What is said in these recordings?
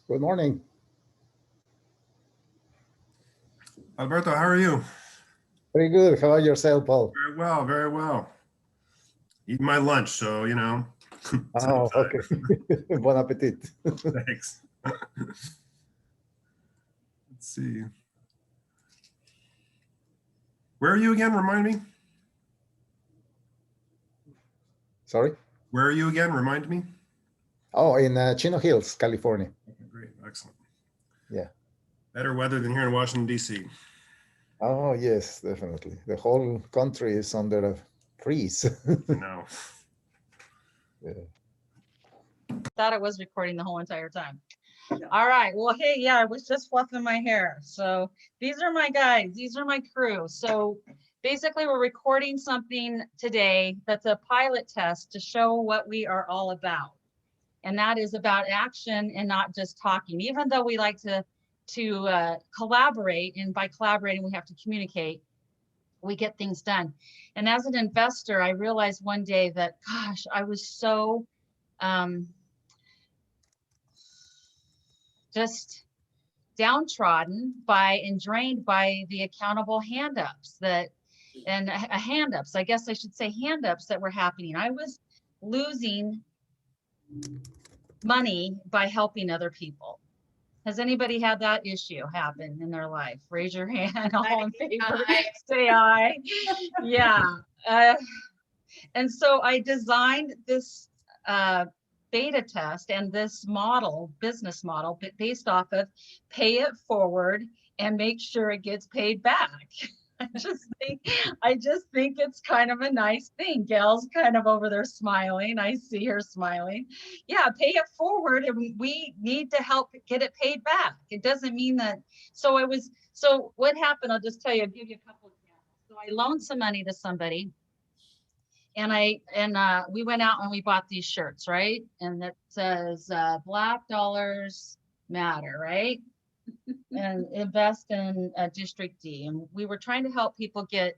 Good morning. Alberto, how are you? Very good. How about yourself, Paul? Very well, very well. Eating my lunch, so, you know. Oh, okay. Bon appetit. Thanks. Let's see. Where are you again? Remind me. Sorry? Where are you again? Remind me. Oh, in Chino Hills, California. Okay, great. Excellent. Yeah. Better weather than here in Washington, D.C. Oh, yes, definitely. The whole country is under a freeze. I know. Yeah. Thought it was recording the whole entire time. All right. Well, hey, yeah, I was just fluffing my hair. So these are my guys. These are my crew. So basically, we're recording something today that's a pilot test to show what we are all about. And that is about action and not just talking, even though we like to collaborate. And by collaborating, we have to communicate. We get things done. And as an investor, I realized one day that, gosh, I was so just downtrodden by and drained by the accountable hand-ups hand-ups. I guess I should say hand-ups that were happening. I was losing money by helping other people. Has anybody had that issue happen in their life? Raise your hand. All in favor. Say aye. Yeah. And so I designed this beta test and this model, business model, based off of pay it forward and make sure it gets paid back. I just think it's kind of a nice thing. Gail's kind of over there smiling. I see her smiling. Yeah, pay it forward, and we need to help get it paid back. It doesn't mean that. So what happened? I'll just tell you. I'll give you a couple examples. So I loaned some money to somebody. And we went out and we bought these shirts, right? And that says Black Dollars Matter, right? And invest in District D. And we were trying to help people get,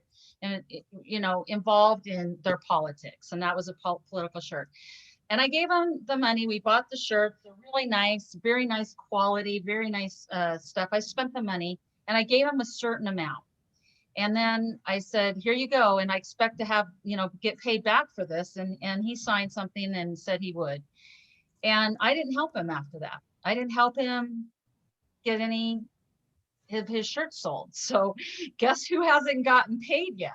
involved in their politics. And that was a political shirt. And I gave them the money. We bought the shirts. They're really nice, very nice quality, very nice stuff. I spent the money and I gave them a certain amount. And then I said, here you go. And I expect to have, get paid back for this. And he signed something and said he would. And I didn't help him after that. I didn't help him get any of his shirts sold. So guess who hasn't gotten paid yet?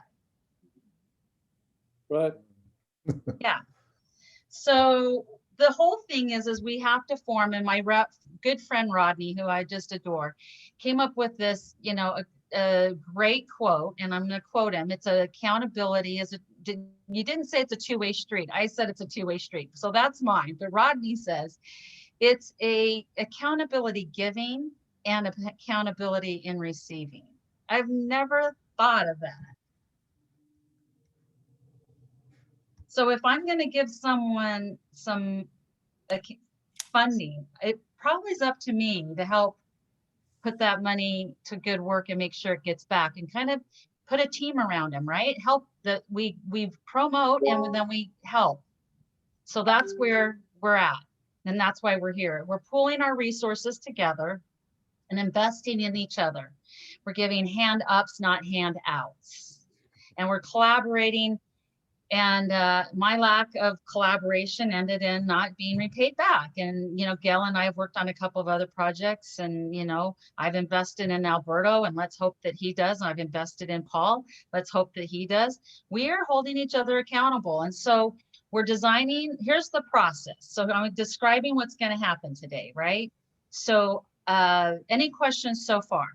Right. Yeah. So the whole thing is we have to form, and my good friend Rodney, who I just adore, came up with this, a great quote, and I'm going to quote him. It's accountability you didn't say it's a two-way street. I said it's a two-way street. So that's mine. But Rodney says it's a accountability giving and accountability in receiving. I've never thought of that. So if I'm going to give someone some funding, it probably is up to me to help put that money to good work and make sure it gets back, and kind of put a team around them, right? Help that we promote and then we help. So that's where we're at. And that's why we're here. We're pooling our resources together and investing in each other. We're giving hand ups, not hand outs. And we're collaborating. And my lack of collaboration ended in not being repaid back. And, Gail and I have worked on a couple of other projects, and, I've invested in Alberto, and let's hope that he does. And I've invested in Paul. Let's hope that he does. We are holding each other accountable. And so we're designing, here's the process. So I'm describing what's going to happen today, right? So any questions so far?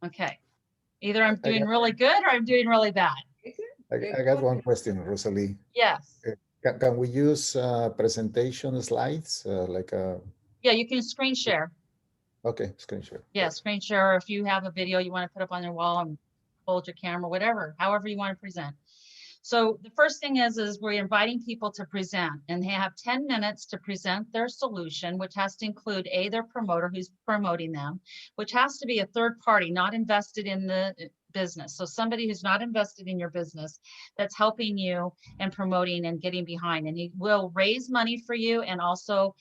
Okay. Either I'm doing really good or I'm doing really bad. I got one question, Rosalie. Yes. Can we use presentation slides Yeah, you can screen share. Okay, screen share. Yeah, screen share. Or if you have a video you want to put up on your wall and hold your camera, whatever, however you want to present. So the first thing is we're inviting people to present, and they have 10 minutes to present their solution, which has to include their promoter who's promoting them, which has to be a third party, not invested in the business. So somebody who's not invested in your business that's helping you and promoting and getting behind, and he will raise money for you and also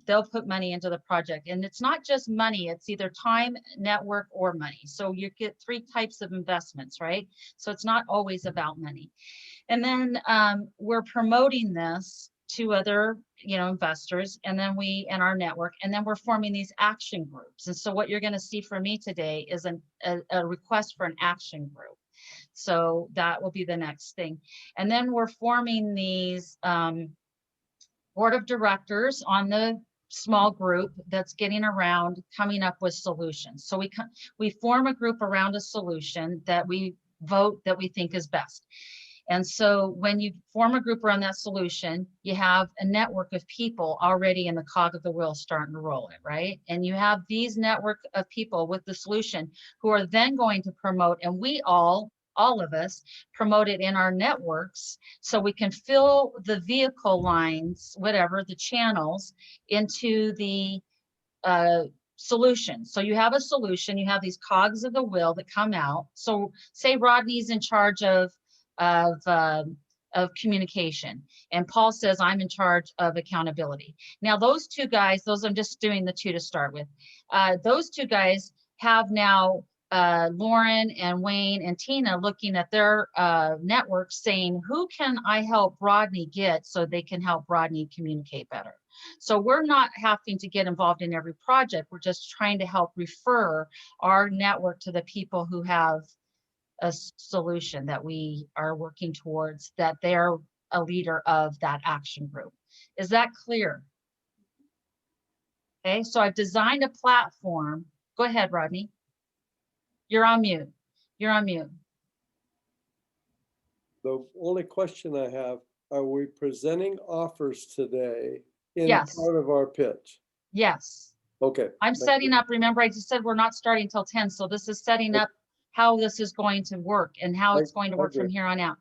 they'll put money into the project. And it's not just money, it's either time, network, or money. So you get 3 types of investments, right? So it's not always about money. And then we're promoting this to other, investors, and then in our network, and then we're forming these action groups. And so what you're going to see from me today is a request for an action group. So that will be the next thing. And then we're forming these board of directors on the small group that's getting around coming up with solutions. So we form a group around a solution that we vote that we think is best. And so when you form a group around that solution, you have a network of people already in the cog of the wheel starting to roll it, right? And you have these network of people with the solution who are then going to promote, and we all of us promote it in our networks so we can fill the vehicle lines, whatever, the channels into the solution. So you have a solution, you have these cogs of the wheel that come out. So say Rodney's in charge of communication, and Paul says I'm in charge of accountability. Now those 2 guys, I'm just doing the 2 to start with. Those 2 guys have now Lauren and Wayne and Tina looking at their networks saying, who can I help Rodney get so they can help Rodney communicate better? So we're not having to get involved in every project. We're just trying to help refer our network to the people who have a solution that we are working towards, that they're a leader of that action group. Is that clear? Okay, so I've designed a platform. Go ahead, Rodney. You're on mute. You're on mute. The only question I have, are we presenting offers today in Yes. part of our pitch? Yes. Okay. I'm setting up, remember I just said we're not starting until 10, so this is setting up how this is going to work and how it's going to work from here on out.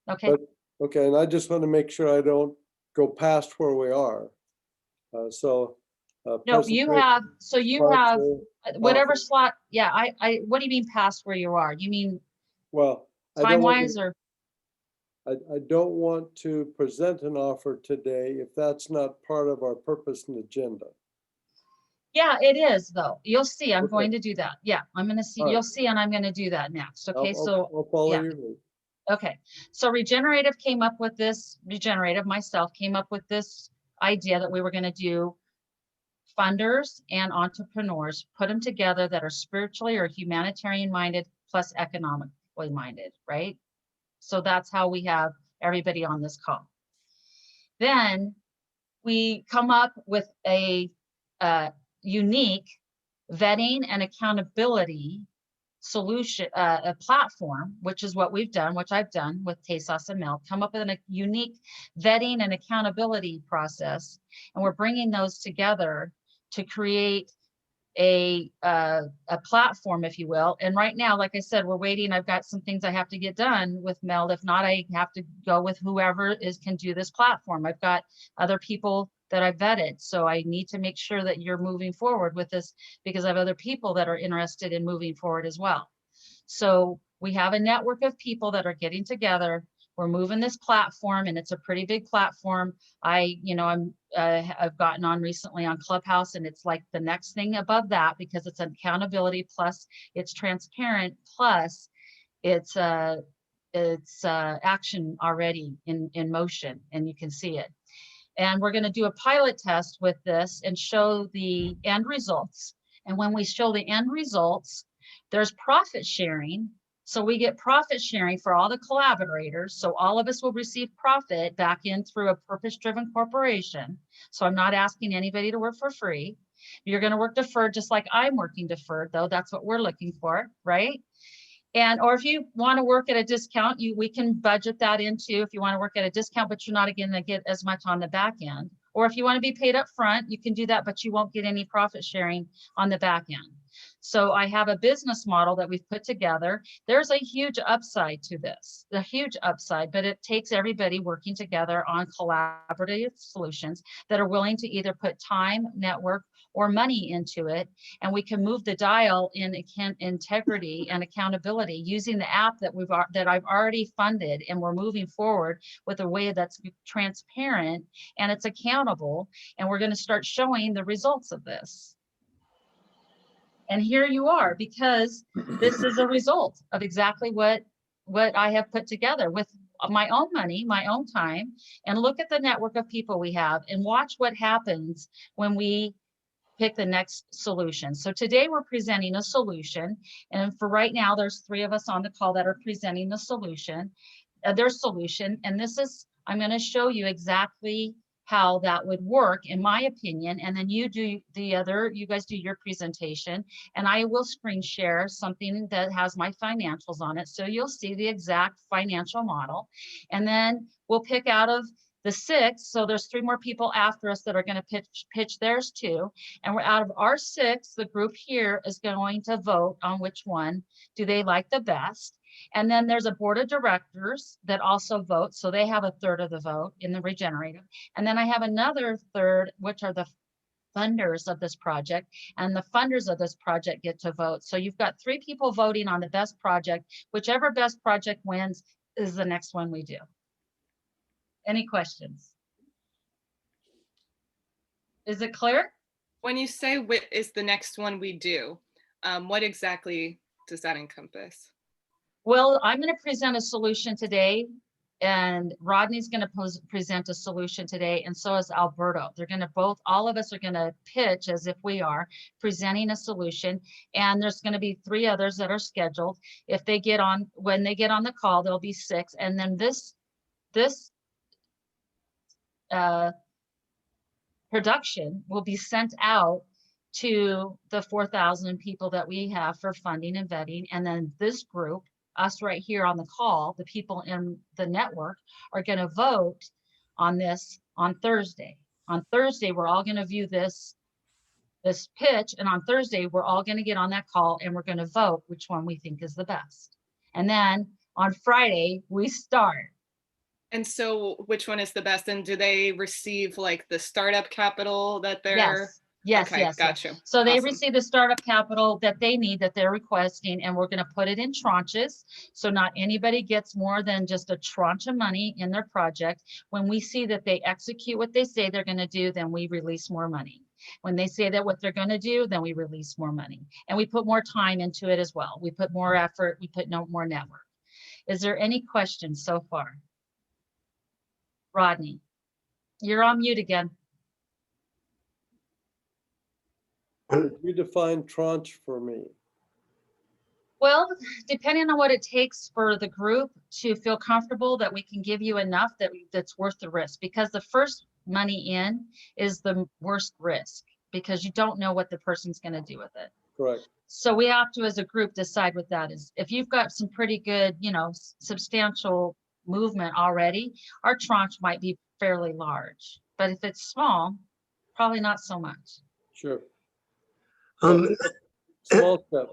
Okay. Okay, and I just want to make sure I don't go past where we are. No, you have, so you have whatever slot. Yeah, what do you mean past where you are? You mean well, time-wise or? I don't want to present an offer today if that's not part of our purpose and agenda. Yeah, it is though. You'll see, I'm going to do that. Yeah, I'm going to see, you'll see, and I'm going to do that next. Okay, I'll follow your lead. Okay, so Regener8tive came up with this, Regener8tive, myself, came up with this idea that we were going to do funders and entrepreneurs, put them together that are spiritually or humanitarian minded plus economically minded, right? So that's how we have everybody on this call. Then we come up with a unique vetting and accountability solution, a platform, which is what we've done, which I've done with Taste Sauce and Milk, come up with a unique vetting and accountability process. And we're bringing those together to create a platform, if you will. And right now, like I said, we're waiting. I've got some things I have to get done with Mel. If not, I have to go with whoever can do this platform. I've got other people that I've vetted. So I need to make sure that you're moving forward with this because I have other people that are interested in moving forward as well. So we have a network of people that are getting together. We're moving this platform, and it's a pretty big platform. I've gotten on recently on Clubhouse, and it's like the next thing above that because it's accountability plus it's transparent plus it's action already in motion, and you can see it. And we're going to do a pilot test with this and show the end results. And when we show the end results, there's profit sharing. So we get profit sharing for all the collaborators. So all of us will receive profit back in through a purpose-driven corporation. So I'm not asking anybody to work for free. You're going to work deferred just like I'm working deferred, though. That's what we're looking for, right? And or if you want to work at a discount, we can budget that into if you want to work at a discount, but you're not going to get as much on the back end. Or if you want to be paid up front, you can do that, but you won't get any profit sharing on the back end. So I have a business model that we've put together. There's a huge upside to this, a huge upside, but it takes everybody working together on collaborative solutions that are willing to either put time, network, or money into it. And we can move the dial in integrity and accountability using the app that I've already funded, and we're moving forward with a way that's transparent and it's accountable. And we're going to start showing the results of this. And here you are, because this is a result of exactly what I have put together with my own money, my own time. And look at the network of people we have and watch what happens when we pick the next solution. So today we're presenting a solution, and for right now, there's 3 of us on the call that are presenting the solution, their solution. And this is, I'm going to show you exactly how that would work, in my opinion. And then you do you guys do your presentation, and I will screen share something that has my financials on it. So you'll see the exact financial model, and then we'll pick out of the 6, so there's 3 more people after us that are going to pitch theirs too. And we're out of our 6, the group here is going to vote on which one do they like the best. And then there's a board of directors that also vote. So they have a 1/3 of the vote in the Regener8tive. And then I have another 1/3, which are the funders of this project, and the funders of this project get to vote. So you've got 3 people voting on the best project. Whichever best project wins is the next one we do. Any questions? Is it clear? When you say what is the next one we do, what exactly does that encompass? Well, I'm going to present a solution today, and Rodney's going to present a solution today, and so is Alberto. They're going to all of us are going to pitch as if we are presenting a solution, and there's going to be 3 others that are scheduled. If they get on, when they get on the call, there'll be 6, and then this production will be sent out to the 4,000 people that we have for funding and vetting. And then this group, us right here on the call, the people in the network, are going to vote on this on Thursday. On Thursday, we're all going to view this pitch. And on Thursday, we're all going to get on that call and we're going to vote which one we think is the best. And then on Friday, we start. And so which one is the best? And do they receive like the startup capital that they're? Yes, okay, yes. got you. So they Awesome. receive the startup capital that they need, that they're requesting, and we're going to put it in tranches. So not anybody gets more than just a tranche of money in their project. When we see that they execute what they say they're going to do, then we release more money. When they say that what they're going to do, then we release more money. And we put more time into it as well. We put more effort, we put more network. Is there any questions so far? Rodney, you're on mute again. You define tranche for me. Well, depending on what it takes for the group to feel comfortable that we can give you enough that's worth the risk, because the first money in is the worst risk, because you don't know what the person's going to do with it. Correct. So we have to, as a group, decide what that is. If you've got some pretty good, substantial movement already, our tranche might be fairly large. But if it's small, probably not so much. Sure. Small step.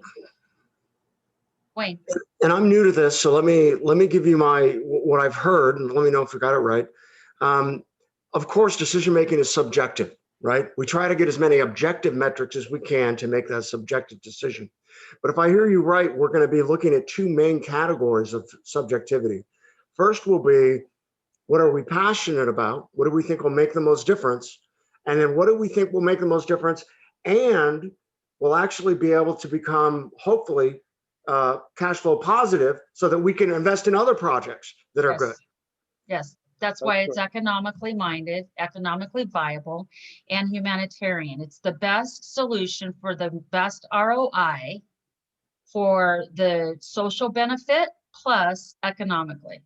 Wayne. And I'm new to this, so let me give you what I've heard, and let me know if I got it right. Of course, decision making is subjective, right? We try to get as many objective metrics as we can to make that subjective decision. But if I hear you right, we're going to be looking at 2 main categories of subjectivity. First will be, what are we passionate about? What do we think will make the most difference? And then what do we think will make the most difference? And we'll actually be able to become, hopefully, cash flow positive so that we can invest in other projects that are good. Yes, that's why it's economically minded, economically viable, and humanitarian. It's the best solution for the best ROI for the social benefit plus economically.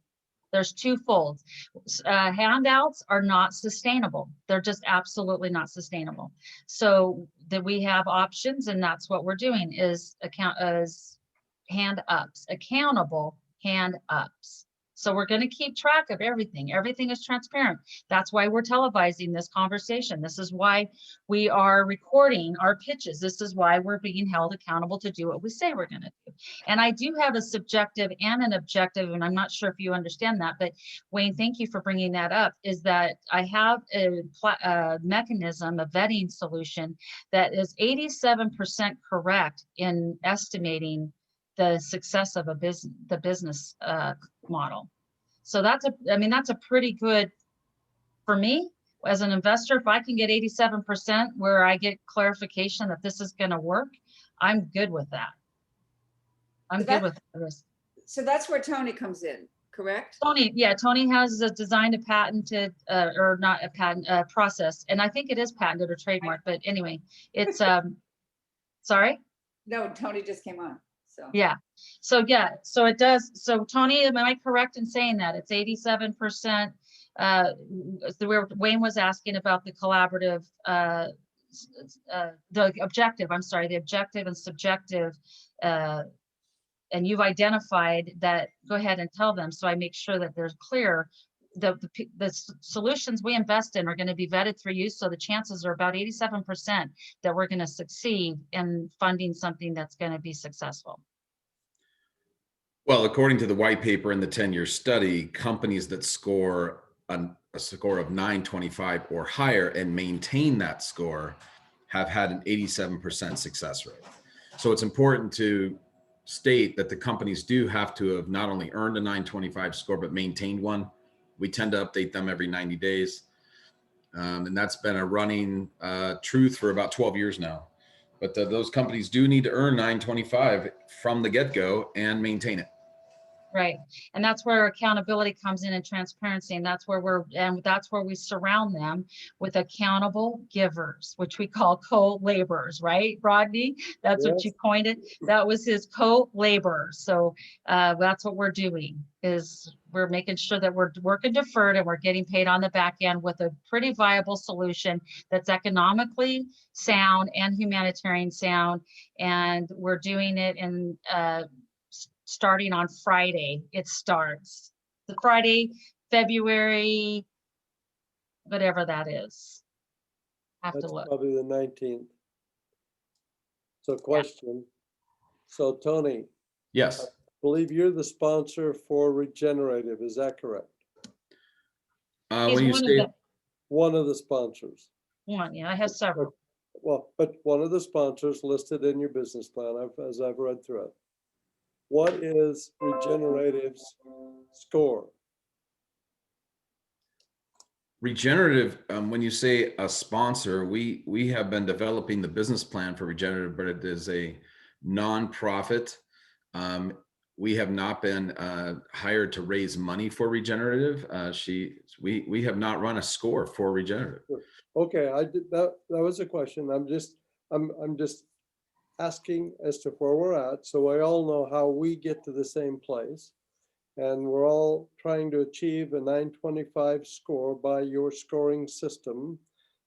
There's 2-fold. Handouts are not sustainable. They're just absolutely not sustainable. So that we have options, and that's what we're doing is hand ups, accountable hand ups. So we're going to keep track of everything. Everything is transparent. That's why we're televising this conversation. This is why we are recording our pitches. This is why we're being held accountable to do what we say we're going to do. And I do have a subjective and an objective, and I'm not sure if you understand that, but Wayne, thank you for bringing that up, is that I have a mechanism, a vetting solution that is 87% correct in estimating the success of the business model. So that's that's a pretty good, for me as an investor, if I can get 87% where I get clarification that this is going to work, I'm good with that. I'm good with this. So that's where Tony comes in, correct? Tony, yeah, Tony has designed a patented, or not a patent, process, and I think it is patented or trademarked, but anyway, it's, sorry? No, Tony just came on, so. Yeah, so it does. So Tony, am I correct in saying that it's 87%? Where Wayne was asking about the collaborative, the objective, I'm sorry, the objective and subjective, and you've identified that. Go ahead and tell them, so I make sure that they're clear. The solutions we invest in are going to be vetted through you, so the chances are about 87% that we're going to succeed in funding something that's going to be successful. Well, according to the white paper and the 10-year study, companies that score a score of 925 or higher and maintain that score have had an 87% success rate. So it's important to state that the companies do have to have not only earned a 925 score, but maintained one. We tend to update them every 90 days. And that's been a running truth for about 12 years now. But those companies do need to earn 925 from the get-go and maintain it. Right. And that's where accountability comes in and transparency. And that's where we surround them with accountable givers, which we call co-laborers, right, Rodney? That's what you coined it. That was his co-laborers. So that's what we're doing, is we're making sure that we're working deferred and we're getting paid on the back end with a pretty viable solution that's economically sound and humanitarian sound. And we're doing it in starting on Friday. It starts the Friday, February, whatever that is. Have to look. Probably the 19th. So question. So Tony. Yes. I believe you're the sponsor for Regener8tive. Is that correct? When you say one of the sponsors. One, yeah, I have several. Well, but one of the sponsors listed in your business plan, as I've read through it. What is Regener8tive's score? Regener8tive, when you say a sponsor, we have been developing the business plan for Regener8tive, but it is a nonprofit. We have not been hired to raise money for Regener8tive. We have not run a score for Regener8tive. Okay, I did that. That was a question. I'm just asking as to where we're at, so I all know how we get to the same place, and we're all trying to achieve a 925 score by your scoring system,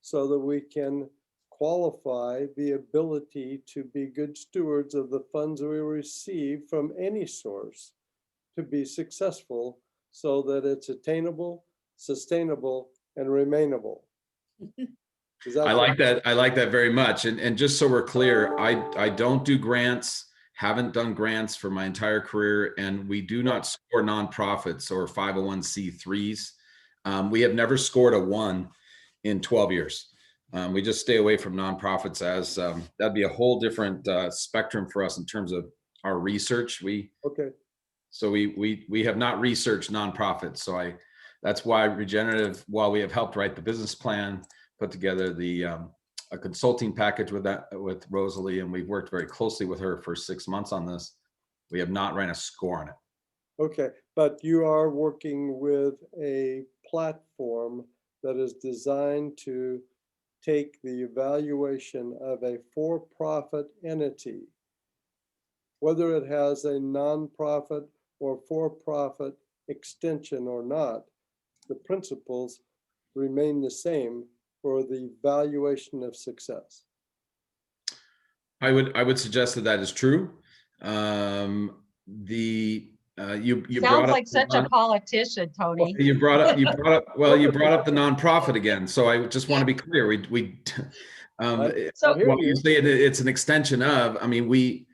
so that we can qualify the ability to be good stewards of the funds we receive from any source to be successful, so that it's attainable, sustainable, and remainable. I like that. I like that very much. And just so we're clear, I don't do grants, haven't done grants for my entire career, and we do not score nonprofits or 501c3s. We have never scored a 1 in 12 years. We just stay away from nonprofits, as that'd be a whole different spectrum for us in terms of our research. So we have not researched nonprofits. So that's why Regener8tive, while we have helped write the business plan, put together a consulting package with Rosalie, and we've worked very closely with her for 6 months on this. We have not ran a score on it. Okay, but you are working with a platform that is designed to take the evaluation of a for-profit entity, whether it has a nonprofit or for-profit extension or not, the principles remain the same for the valuation of success. I would suggest that is true. The you brought Sounds up like such a politician, Tony. you brought up the nonprofit again. So I just want to be clear. So While you say it's an extension of, I mean, we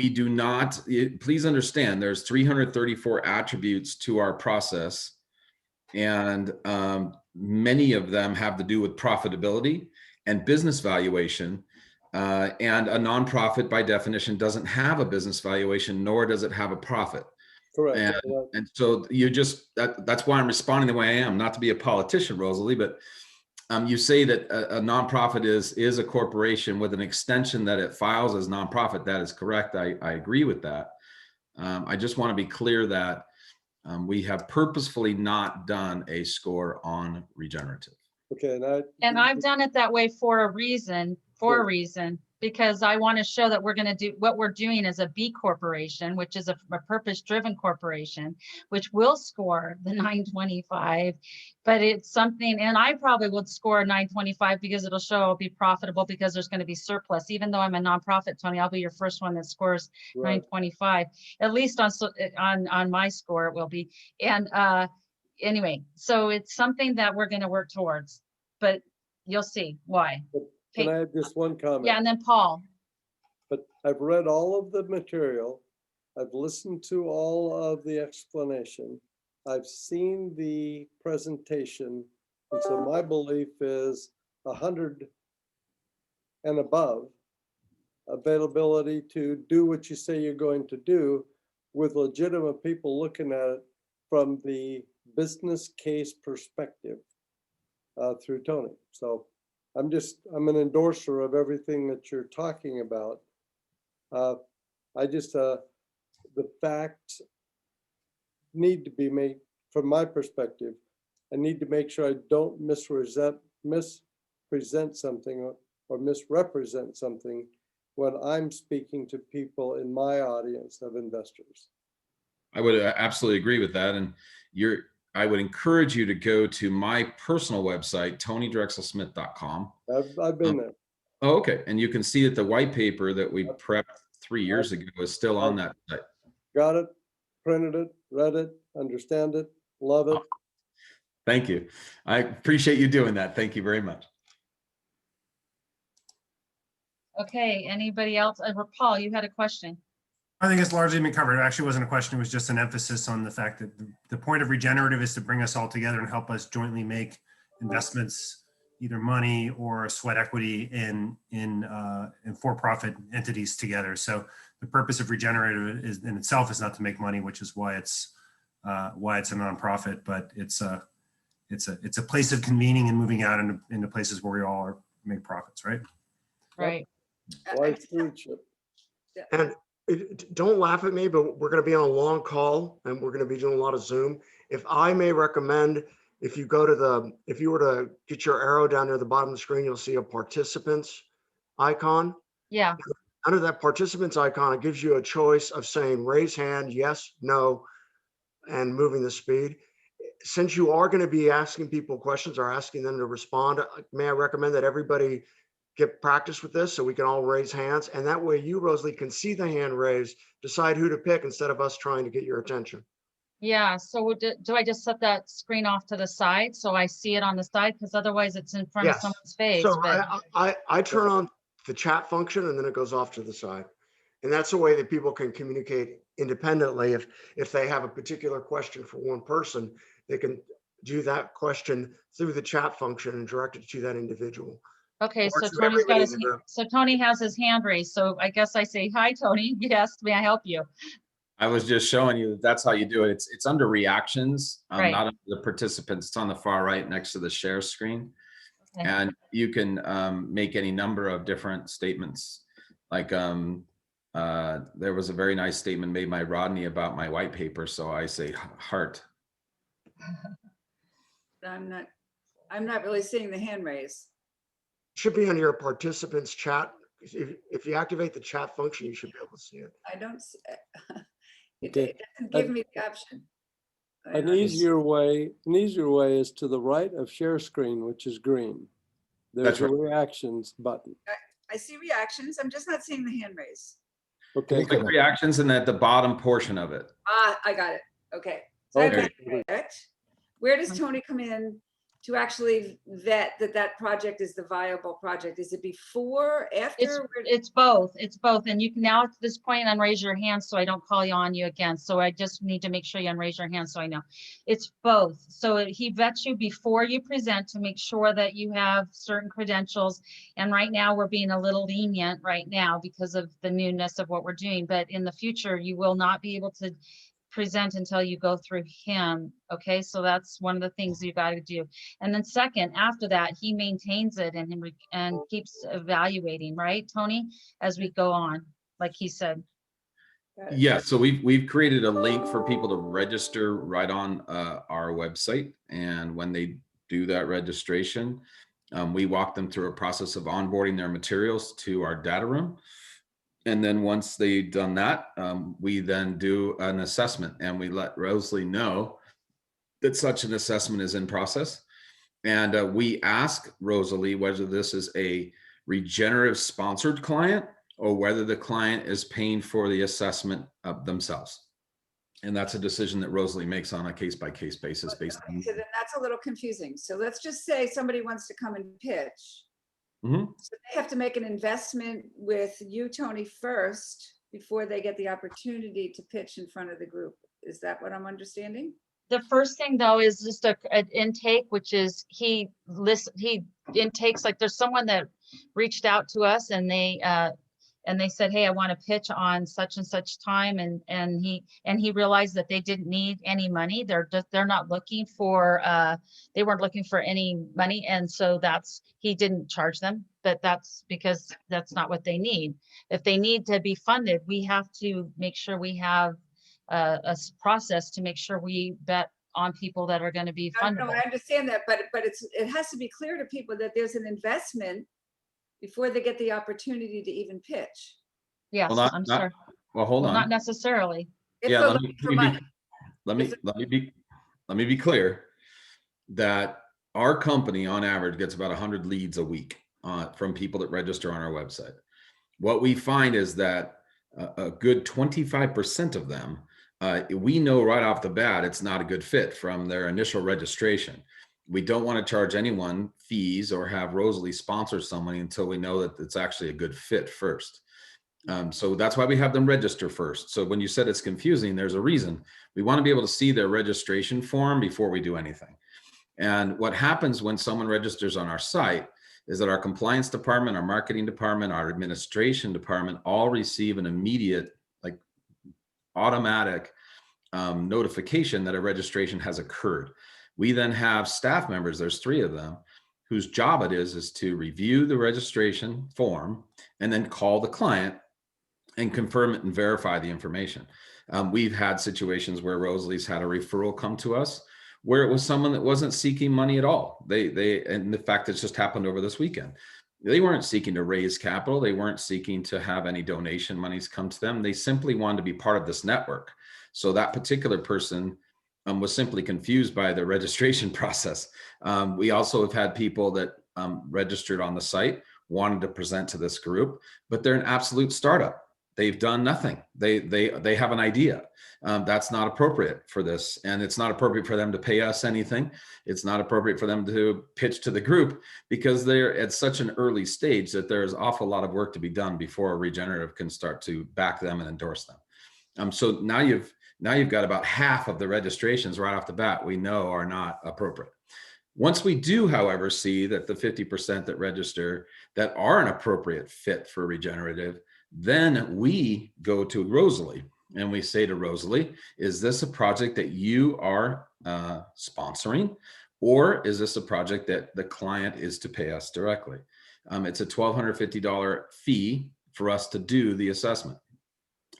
do not, please understand, there's 334 attributes to our process, and many of them have to do with profitability and business valuation. And a nonprofit by definition doesn't have a business valuation, nor does it have a profit. Correct. And so you just, that's why I'm responding the way I am, not to be a politician, Rosalie, but you say that a nonprofit is a corporation with an extension that it files as nonprofit. That is correct. I agree with that. I just want to be clear that we have purposefully not done a score on regenerative. Okay, and I've done it that way for a reason, because I want to show that we're going to do what we're doing as a B corporation, which is a purpose-driven corporation, which will score the 925, but it's something, and I probably would score a 925 because it'll show I'll be profitable because there's going to be surplus. Even though I'm a nonprofit, Tony, I'll be your first one that scores 925, at least on my score it will be. And anyway, so it's something that we're going to work towards, but you'll see why. Can I have just one comment? Yeah, and then Paul. But I've read all of the material. I've listened to all of the explanation. I've seen the presentation. And so my belief is 100 and above availability to do what you say you're going to do with legitimate people looking at it from the business case perspective through Tony. So I'm an endorser of everything that you're talking about. The facts need to be made, from my perspective, I need to make sure I don't mispresent something or misrepresent something when I'm speaking to people in my audience of investors. I would absolutely agree with that. And I would encourage you to go to my personal website, tonydrexelsmith.com. I've been there. Oh, okay. And you can see that the white paper that we prepped 3 years ago is still on that site. Got it, printed it, read it, understand it, love it. Thank you. I appreciate you doing that. Thank you very much. Okay, anybody else? Paul, you had a question. I think it's largely been covered. It actually wasn't a question. It was just an emphasis on the fact that the point of regenerative is to bring us all together and help us jointly make investments, either money or sweat equity in for-profit entities together. So the purpose of regenerative is in itself is not to make money, which is why it's a nonprofit, but it's a place of convening and moving out into places where we all make profits, right? Right. And don't laugh at me, but we're going to be on a long call and we're going to be doing a lot of Zoom. If I may recommend, if you were to get your arrow down near the bottom of the screen, you'll see a participants icon. Yeah. Under that participants icon, it gives you a choice of saying raise hand, yes, no, and moving the speed. Since you are going to be asking people questions or asking them to respond, may I recommend that everybody get practice with this so we can all raise hands, and that way you, Rosalie, can see the hand raised, decide who to pick instead of us trying to get your attention. Yeah, so do I just set that screen off to the side so I see it on the side? Because otherwise it's in front of someone's face. So but I turn on the chat function and then it goes off to the side. And that's a way that people can communicate independently. If they have a particular question for one person, they can do that question through the chat function and direct it to that individual. Okay, so Tony has his hand raised. So I guess I say, hi, Tony. Yes, may I help you? I was just showing you that that's how you do it. It's under reactions, right. Not under the participants. It's on the far right next to the share screen. Okay. And you can make any number of different statements. Like there was a very nice statement made by Rodney about my white paper. So I say heart. I'm not really seeing the hand raise. Should be on your participants chat. If you activate the chat function, you should be able to see it. I don't see it. It doesn't give me the option. An easier way is to the right of share screen, which is green. There's a reactions button. I see reactions. I'm just not seeing the hand raise. Okay. Quick reactions and at the bottom portion of it. Ah, I got it. Okay. So I have Okay. a pitch. Where does Tony come in to actually vet that project is the viable project? Is it before, after? It's both. It's both. And you can now at this point unraise your hand so I don't call you on you again. So I just need to make sure you unraise your hand so I know. It's both. So he vets you before you present to make sure that you have certain credentials. And right now we're being a little lenient right now because of the newness of what we're doing. But in the future, you will not be able to present until you go through him. Okay, so that's one of the things you got to do. And then second, after that, he maintains it and keeps evaluating, right, Tony, as we go on, like he said. Yeah, so we've created a link for people to register right on our website, and when they do that registration, we walk them through a process of onboarding their materials to our data room. And then once they've done that, we then do an assessment, and we let Rosalie know that such an assessment is in process. And we ask Rosalie whether this is a regenerative sponsored client or whether the client is paying for the assessment of themselves. And that's a decision that Rosalie makes on a case-by-case basis. Based on. So then that's a little confusing. So let's just say somebody wants to come and pitch. Mm-hmm. So they have to make an investment with you, Tony, first before they get the opportunity to pitch in front of the group. Is that what I'm understanding? The first thing though is just an intake, which is he intakes, like there's someone that reached out to us and they said, hey, I want to pitch on such and such time, and he realized that they didn't need any money. They're not looking for they weren't looking for any money, and so he didn't charge them, but that's because that's not what they need. If they need to be funded, we have to make sure we have a process to make sure we bet on people that are going to be fundable. No, I understand that, but it has to be clear to people that there's an investment before they get the opportunity to even pitch. Yes, Well, I'm sorry. Well, hold on. Not necessarily. If Yeah, they're let looking for money. me be clear that our company on average gets about 100 leads a week from people that register on our website. What we find is that a good 25% of them, we know right off the bat it's not a good fit from their initial registration. We don't want to charge anyone fees or have Rosalie sponsor someone until we know that it's actually a good fit first. So that's why we have them register first. So when you said it's confusing, there's a reason. We want to be able to see their registration form before we do anything. And what happens when someone registers on our site is that our compliance department, our marketing department, our administration department all receive an immediate, like automatic notification that a registration has occurred. We then have staff members, there's 3 of them, whose job it is to review the registration form and then call the client and confirm it and verify the information. We've had situations where Rosalie's had a referral come to us where it was someone that wasn't seeking money at all. And the fact it's just happened over this weekend. They weren't seeking to raise capital. They weren't seeking to have any donation monies come to them. They simply wanted to be part of this network. So that particular person was simply confused by the registration process. We also have had people that registered on the site, wanted to present to this group, but they're an absolute startup. They've done nothing. They have an idea. That's not appropriate for this. And it's not appropriate for them to pay us anything. It's not appropriate for them to pitch to the group because they're at such an early stage that there's an awful lot of work to be done before Regenerative can start to back them and endorse them. So now you've got about half of the registrations right off the bat we know are not appropriate. Once we do, however, see that the 50% that register that are an appropriate fit for Regenerative, then we go to Rosalie and we say to Rosalie, is this a project that you are sponsoring, or is this a project that the client is to pay us directly? It's a $1,250 fee for us to do the assessment.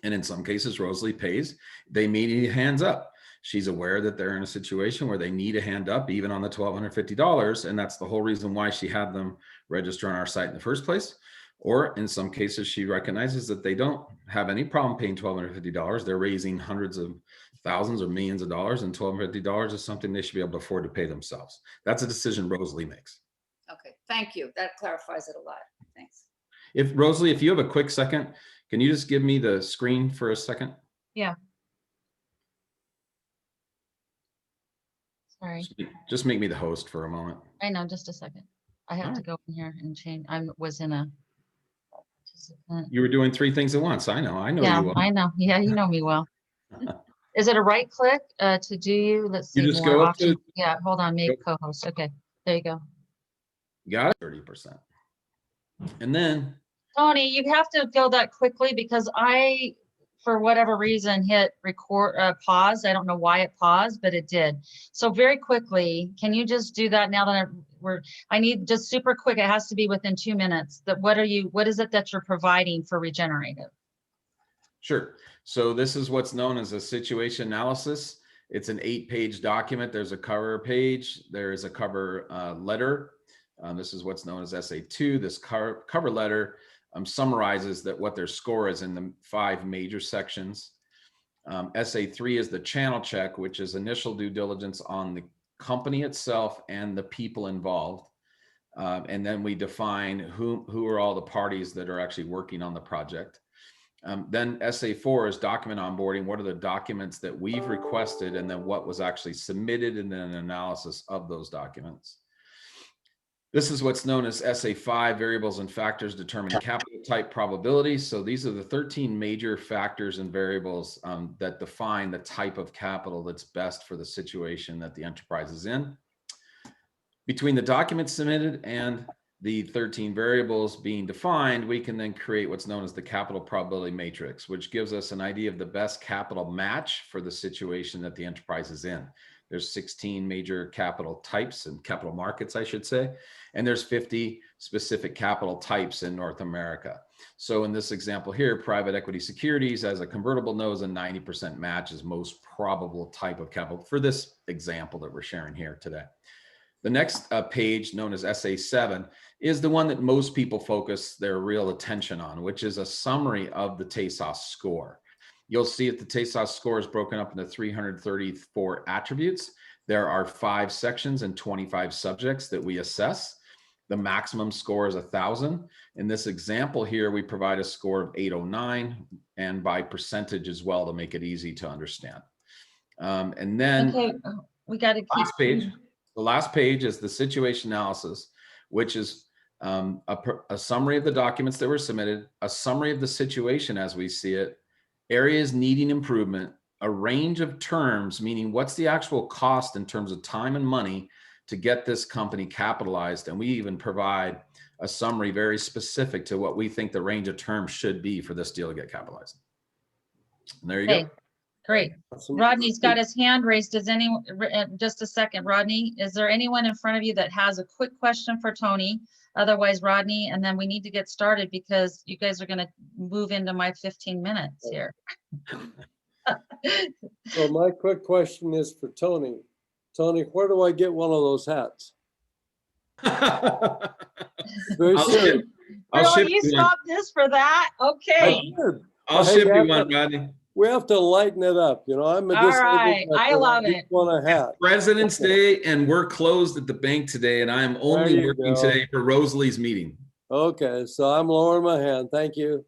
And in some cases, Rosalie pays. They may need hands up. She's aware that they're in a situation where they need a hand up even on the $1,250. And that's the whole reason why she had them register on our site in the first place. Or in some cases, she recognizes that they don't have any problem paying $1,250. They're raising hundreds of thousands or millions of dollars, and $1,250 is something they should be able to afford to pay themselves. That's a decision Rosalie makes. Okay, thank you. That clarifies it a lot. Thanks. Rosalie, if you have a quick second, Can you just give me the screen for a second? Yeah. Sorry. Just make me the host for a moment. I know, just a second. I have to go in here and change. I was in a participant. You were doing 3 things at once. I know Yeah, you well. I know. Yeah, you know me well. Is it a right click to do you? Let's see. You just More go up to- options. Yeah, hold on. Make co-host. Okay, there you go. Got it. 30%. And then Tony, you have to go that quickly because I, for whatever reason, hit record pause. I don't know why it paused, but it did. So very quickly, can you just do that now that I need just super quick. It has to be within 2 minutes. That what is it that you're providing for Regener8tive? Sure. So this is what's known as a situation analysis. It's an 8-page document. There's a cover page. There is a cover letter. This is what's known as essay 2. This cover letter summarizes that what their score is in the 5 major sections. Essay 3 is the channel check, which is initial due diligence on the company itself and the people involved. And then we define who are all the parties that are actually working on the project. Then essay 4 is document onboarding. What are the documents that we've requested, and then what was actually submitted, and then an analysis of those documents. This is what's known as essay 5, variables and factors determining capital type probability. So these are the 13 major factors and variables that define the type of capital that's best for the situation that the enterprise is in. Between the documents submitted and the 13 variables being defined, we can then create what's known as the capital probability matrix, which gives us an idea of the best capital match for the situation that the enterprise is in. There's 16 major capital types and capital markets, I should say, and there's 50 specific capital types in North America. So in this example here, private equity securities as a convertible knows a 90% match is most probable type of capital for this example that we're sharing here today. The next page, known as essay 7, is the one that most people focus their real attention on, which is a summary of the TASOS score. You'll see that the TASOS score is broken up into 334 attributes. There are 5 sections and 25 subjects that we assess. The maximum score is 1,000. In this example here, we provide a score of 809, and by percentage as well to make it easy to understand. And then Okay, we got to keep. The last page is the situation analysis, which is a summary of the documents that were submitted, a summary of the situation as we see it, areas needing improvement, a range of terms, meaning what's the actual cost in terms of time and money to get this company capitalized. And we even provide a summary very specific to what we think the range of terms should be for this deal to get capitalized. And there you go. Great. Rodney's got his hand raised. Does anyone, just a second, Rodney, is there anyone in front of you that has a quick question for Tony? Otherwise, Rodney, and then we need to get started because you guys are going to move into my 15 minutes here. So my quick question is for Tony. Tony, where do I get one of those hats? Very serious. Really, you stopped this for that? Okay. I'll ship you one, Rodney. We have to lighten it up, you know. I'm a all right. I love it. Want a hat. President's Day, and we're closed at the bank today, and I am only working today for Rosalie's meeting. Okay, so I'm lowering my hand. Thank you.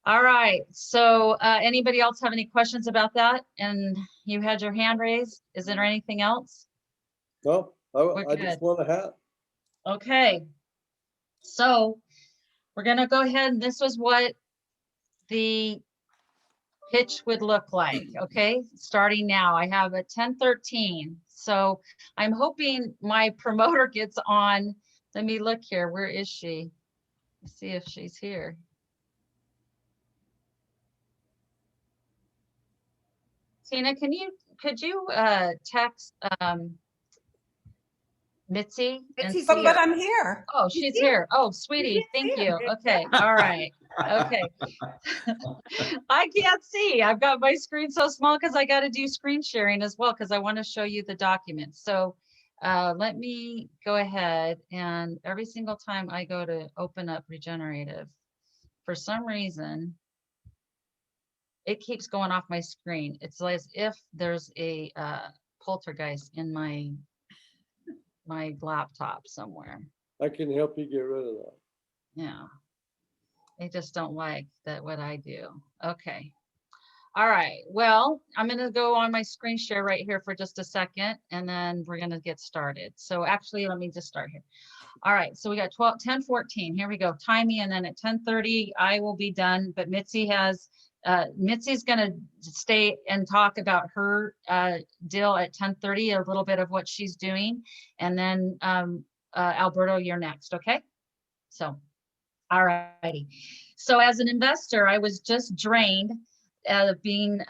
All right. So anybody else have any questions about that? And you had your hand raised. Is there anything else? No, I just want a hat. Okay. So we're going to go ahead, and this was what the pitch would look like. Okay, starting now. I have a 10:13. So I'm hoping my promoter gets on. Let me look here. Where is she? Let's see if she's here. Tina, could you text Mitzi? But I'm here. Oh, she's here. Oh, sweetie, thank you. Okay, all right. Okay. I can't see. I've got my screen so small because I got to do screen sharing as well because I want to show you the documents. So let me go ahead, and every single time I go to open up Regener8tive, for some reason, it keeps going off my screen. It's as if there's a poltergeist in my laptop somewhere. I can help you get rid of that. Yeah. They just don't like that what I do. Okay. All right. Well, I'm going to go on my screen share right here for just a second, and then we're going to get started. So actually, let me just start here. All right. So we got 10:14. Here we go. Time me, and then at 10:30, I will be done. But Mitzi Mitzi's going to stay and talk about her deal at 10:30, a little bit of what she's doing. And then Alberto, you're next. Okay. So, all righty. So as an investor, I was just drained being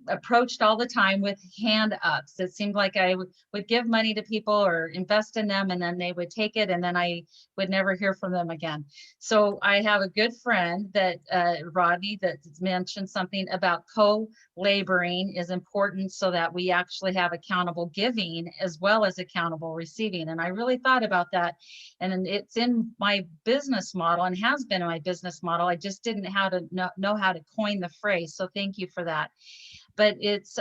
approached all the time with hand ups. It seemed like I would give money to people or invest in them, and then they would take it, and then I would never hear from them again. So I have a good friend that Rodney that mentioned something about co-laboring is important so that we actually have accountable giving as well as accountable receiving. And I really thought about that, and it's in my business model and has been in my business model. I just didn't know how to coin the phrase. So thank you for that. But it's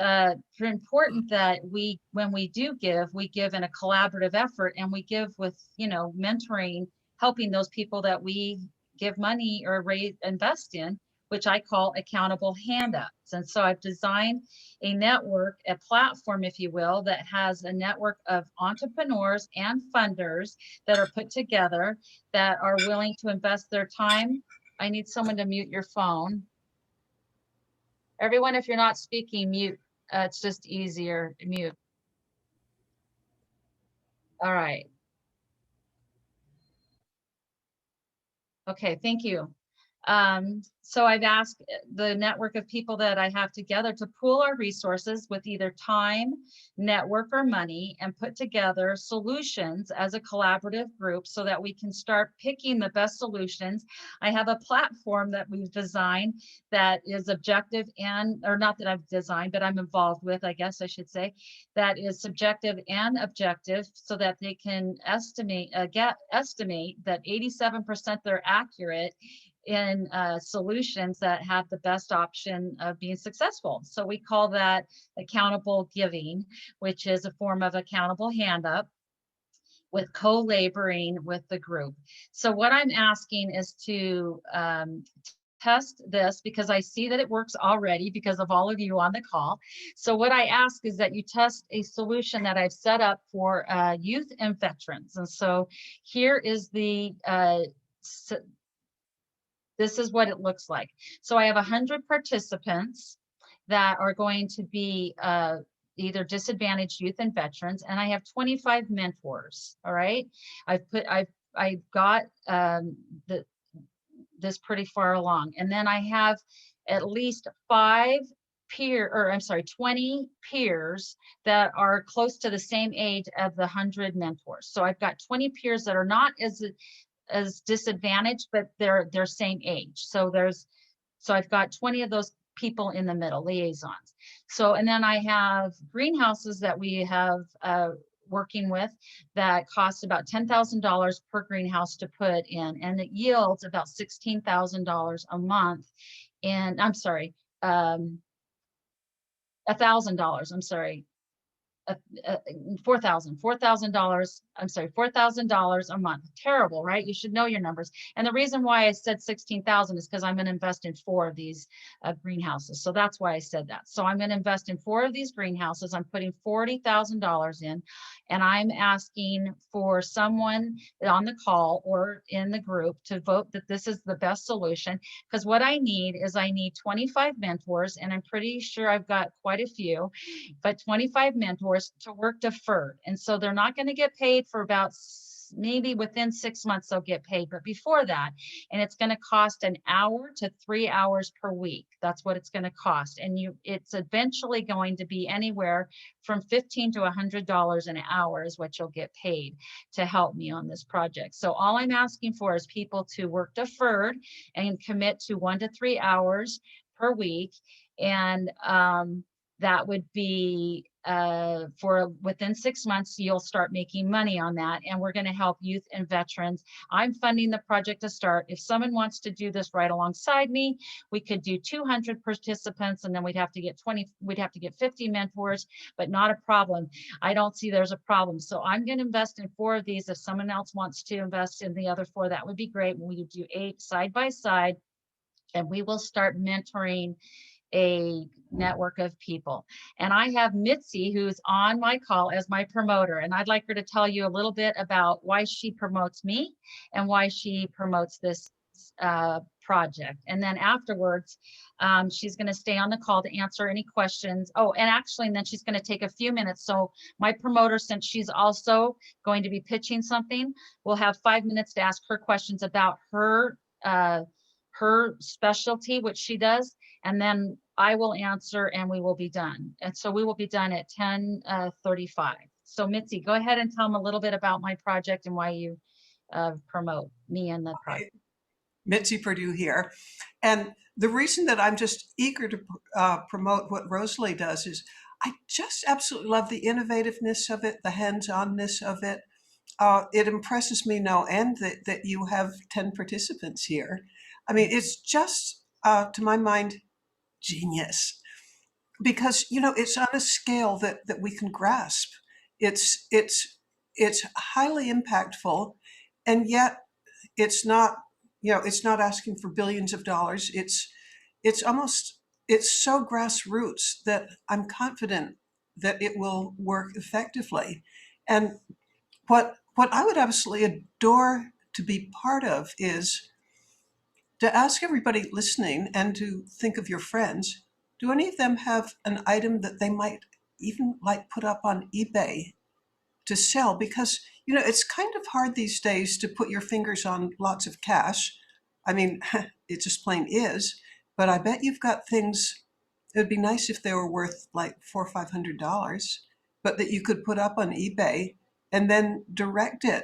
important that when we do give, we give in a collaborative effort, and we give with, mentoring, helping those people that we give money or invest in, which I call accountable hand-ups. And so I've designed a network, a platform, if you will, that has a network of entrepreneurs and funders that are put together that are willing to invest their time. I need someone to mute your phone. Everyone, if you're not speaking, mute. It's just easier, mute. All right. Okay, thank you. So I've asked the network of people that I have together to pool our resources with either time, network, or money, and put together solutions as a collaborative group so that we can start picking the best solutions. I have a platform that we've designed that is objective or not that I've designed, but I'm involved with, I guess I should say, that is subjective and objective so that they can estimate that 87% they're accurate in solutions that have the best option of being successful. So we call that accountable giving, which is a form of accountable hand up with co-laboring with the group. So what I'm asking is to test this because I see that it works already because of all of you on the call. So what I ask is that you test a solution that I've set up for youth and veterans. And so here is this is what it looks like. So I have 100 participants that are going to be either disadvantaged youth and veterans, and I have 25 mentors. All right, I've got this pretty far along, and then I have at least 20 peers that are close to the same age of the 100 mentors. So I've got 20 peers that are not as disadvantaged, but they're same age. So I've got 20 of those people in the middle, liaisons. So, and then I have greenhouses that we have working with that cost about $10,000 per greenhouse to put in, and it yields about $16,000 a month. And I'm sorry, $1,000. I'm sorry. $4,000. I'm sorry, $4,000 a month. Terrible, right? You should know your numbers. And the reason why I said 16,000 is because I'm going to invest in 4 of these greenhouses. So that's why I said that. So I'm going to invest in 4 of these greenhouses. I'm putting $40,000 in, and I'm asking for someone on the call or in the group to vote that this is the best solution. Because what I need is 25 mentors, and I'm pretty sure I've got quite a few, but 25 mentors to work deferred. And so they're not going to get paid for about maybe within 6 months they'll get paid, but before that, and it's going to cost 1 hour to 3 hours per week. That's what it's going to cost. And it's eventually going to be anywhere from $15 to $100 an hour is what you'll get paid to help me on this project. So all I'm asking for is people to work deferred and commit to 1 to 3 hours per week. And that would be for within 6 months, you'll start making money on that. And we're going to help youth and veterans. I'm funding the project to start. If someone wants to do this right alongside me, we could do 200 participants, and then we'd have to get 50 mentors, but not a problem. I don't see there's a problem. So I'm going to invest in 4 of these. If someone else wants to invest in the other 4, that would be great. We do 8 side by side, and we will start mentoring a network of people. And I have Mitzi, who's on my call as my promoter, and I'd like her to tell you a little bit about why she promotes me and why she promotes this project. And then afterwards, she's going to stay on the call to answer any questions. Oh, and actually, and then she's going to take a few minutes. So my promoter, since she's also going to be pitching something, will have 5 minutes to ask her questions about her specialty, which she does, and then I will answer and we will be done. And so we will be done at 10:35. So Mitzi, go ahead and tell them a little bit about my project and why you promote me and the project. Mitzi Purdue here. And the reason that I'm just eager to promote what Rosalie does is I just absolutely love the innovativeness of it, the hands-onness of it. It impresses me no end that you have 10 participants here. I mean, it's just, to my mind, genius. Because, you know, it's on a scale that we can grasp. It's highly impactful, and yet it's not, you know, it's not asking for billions of dollars. It's so grassroots that I'm confident that it will work effectively. And what I would absolutely adore to be part of is to ask everybody listening and to think of your friends. Do any of them have an item that they might even like put up on eBay to sell? Because, you know, it's kind of hard these days to put your fingers on lots of cash. I mean, it just plain is, but I bet you've got things. It would be nice if they were worth like $400 or $500, but that you could put up on eBay and then direct it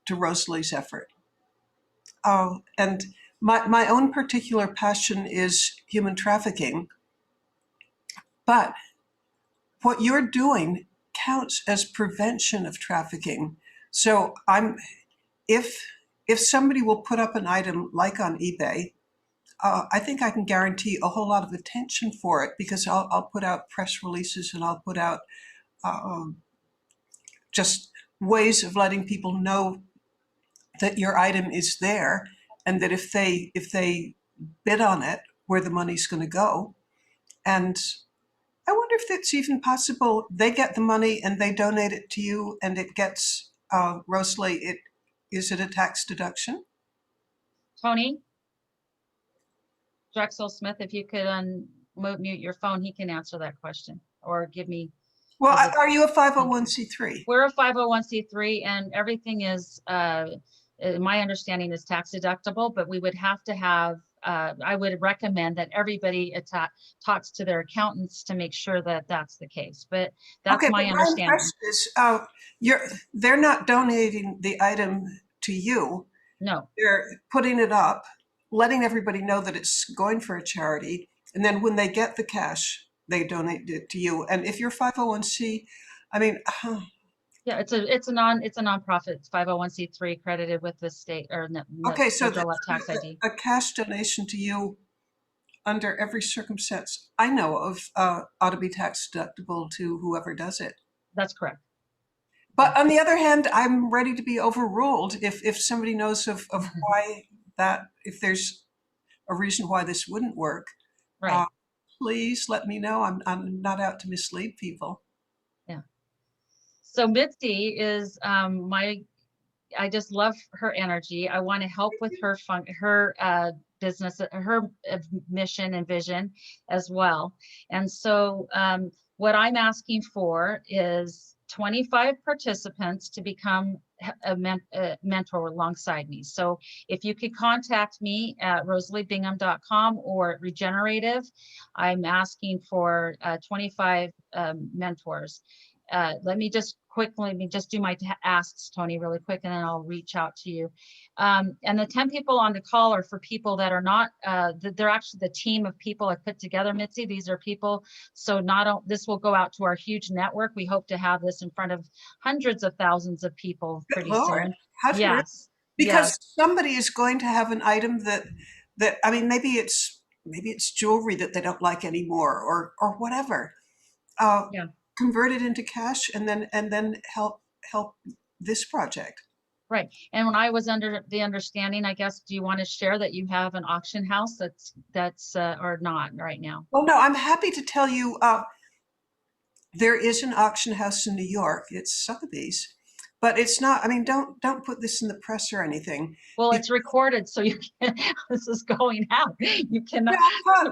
to Rosalie's effort. And my own particular passion is human trafficking, but what you're doing counts as prevention of trafficking. So if somebody will put up an item like on eBay, I think I can guarantee a whole lot of attention for it, because I'll put out press releases and I'll put out just ways of letting people know that your item is there, and that if they bid on it, where the money's going to go. And I wonder if it's even possible they get the money and they donate it to you, and it gets, Rosalie, is it a tax deduction? Tony Drexel Smith, if you could unmute your phone, he can answer that question or give me. Well, are you a 501c3? We're a 501c3, and everything is, my understanding is tax deductible, but we would have to have, I would recommend that everybody talks to their accountants to make sure that that's the case. But that's okay, my understanding. My is, they're not donating the item to you. No. They're putting it up, letting everybody know that it's going for a charity, and then when they get the cash, they donate it to you. And if you're 501c, I mean, yeah, it's a nonprofit. It's 501c3 accredited with the state or okay, so tax ID. A cash donation to you under every circumstance I know of ought to be tax deductible to whoever does it. That's correct. But on the other hand, I'm ready to be overruled if somebody knows of why that, if there's a reason why this wouldn't work. Right. Please let me know. I'm not out to mislead people. Yeah. So Mitzi is I just love her energy. I want to help with her business, her mission and vision as well. And so what I'm asking for is 25 participants to become a mentor alongside me. So if you could contact me at rosaliebingham.com or at Regener8tive, I'm asking for 25 mentors. let me just do my asks, Tony, really quick, and then I'll reach out to you. And the 10 people on the call are for people that are not, they're actually the team of people I put together, Mitzi. These are people, so this will go out to our huge network. We hope to have this in front of hundreds of thousands of people pretty soon. Yes. Because somebody is going to have an item that I mean, maybe it's jewelry that they don't like anymore, or whatever. Convert it into cash and then help this project. Right. And when I was under the understanding, I guess, do you want to share that you have an auction house that's or not right now? Well, no, I'm happy to tell you there is an auction house in New York. It's Sotheby's, but it's not, I mean, don't put this in the press or anything. Well, it's recorded, so you can, this is going out. You cannot,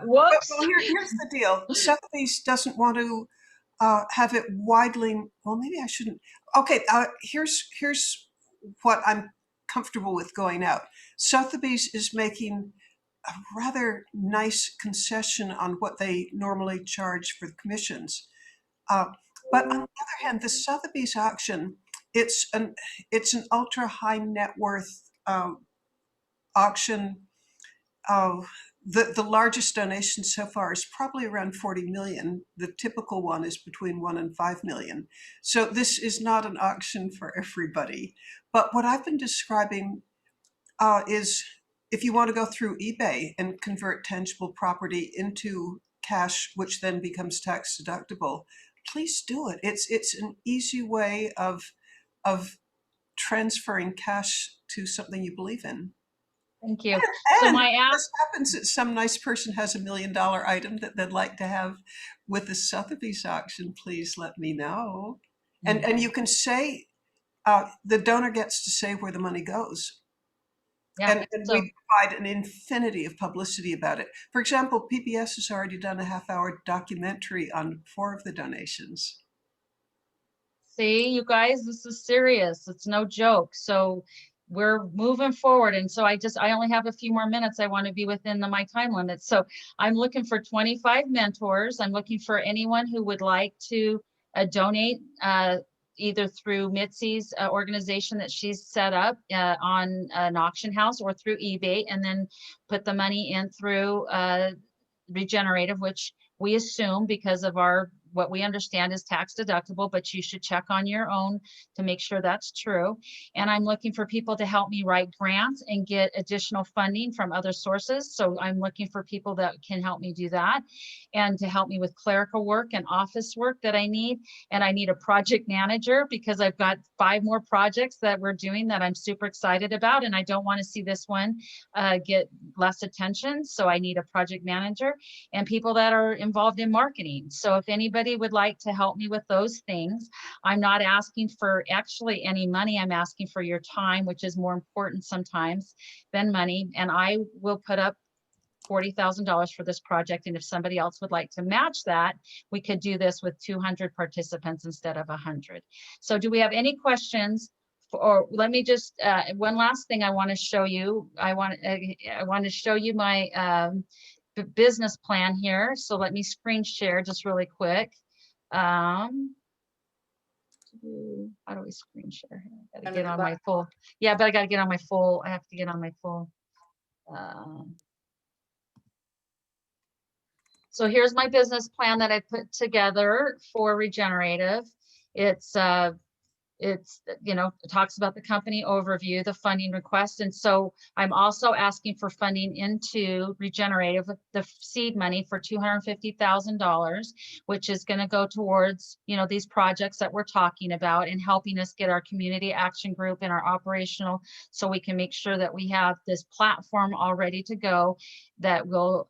whoops. Well, here's the deal. Sotheby's doesn't want to have it widely, well, maybe I shouldn't. Okay, here's what I'm comfortable with going out. Sotheby's is making a rather nice concession on what they normally charge for the commissions. But on the other hand, the Sotheby's auction, it's an ultra high net worth auction. The largest donation so far is probably around 40 million. The typical one is between 1 and 5 million. So this is not an auction for everybody. But what I've been describing is if you want to go through eBay and convert tangible property into cash, which then becomes tax deductible, please do it. It's an easy way of transferring cash to something you believe in. Thank you. And so my this happens that some nice person has $1 million item that they'd like to have with the Sotheby's auction. Please let me know. And you can say the donor gets to say where the money goes. And we provide an infinity of publicity about it. For example, PBS has already done a half-hour documentary on 4 of the donations. See, you guys, this is serious. It's no joke. So we're moving forward. And so I only have a few more minutes. I want to be within my time limit. So I'm looking for 25 mentors. I'm looking for anyone who would like to donate either through Mitzi's organization that she's set up on an auction house or through eBay, and then put the money in through Regener8tive, which we assume because of what we understand is tax deductible, but you should check on your own to make sure that's true. And I'm looking for people to help me write grants and get additional funding from other sources. So I'm looking for people that can help me do that, and to help me with clerical work and office work that I need. And I need a project manager because I've got 5 more projects that we're doing that I'm super excited about, and I don't want to see this one get less attention. So I need a project manager and people that are involved in marketing. So if anybody would like to help me with those things, I'm not asking for actually any money. I'm asking for your time, which is more important sometimes than money. And I will put up $40,000 for this project. And if somebody else would like to match that, we could do this with 200 participants instead of 100. So do we have any questions? Or let me just, one last thing I want to show you. I want to show you my business plan here. So let me screen share just really quick. How do we screen share here? I gotta get on my full. Yeah, but I gotta get on my full. I have to get on my full. So here's my business plan that I put together for Regener8tive. It's, you know, it talks about the company overview, the funding request. And so I'm also asking for funding into Regener8tive with the seed money for $250,000, which is going to go towards, you know, these projects that we're talking about and helping us get our community action group and our operational, so we can make sure that we have this platform all ready to go that will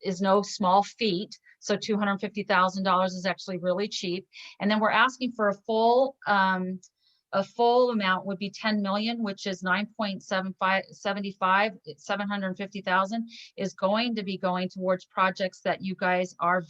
is no small feat. So $250,000 is actually really cheap. And then we're asking for a full A full amount would be 10 million, which is 750,000 is going to be going towards projects that you guys are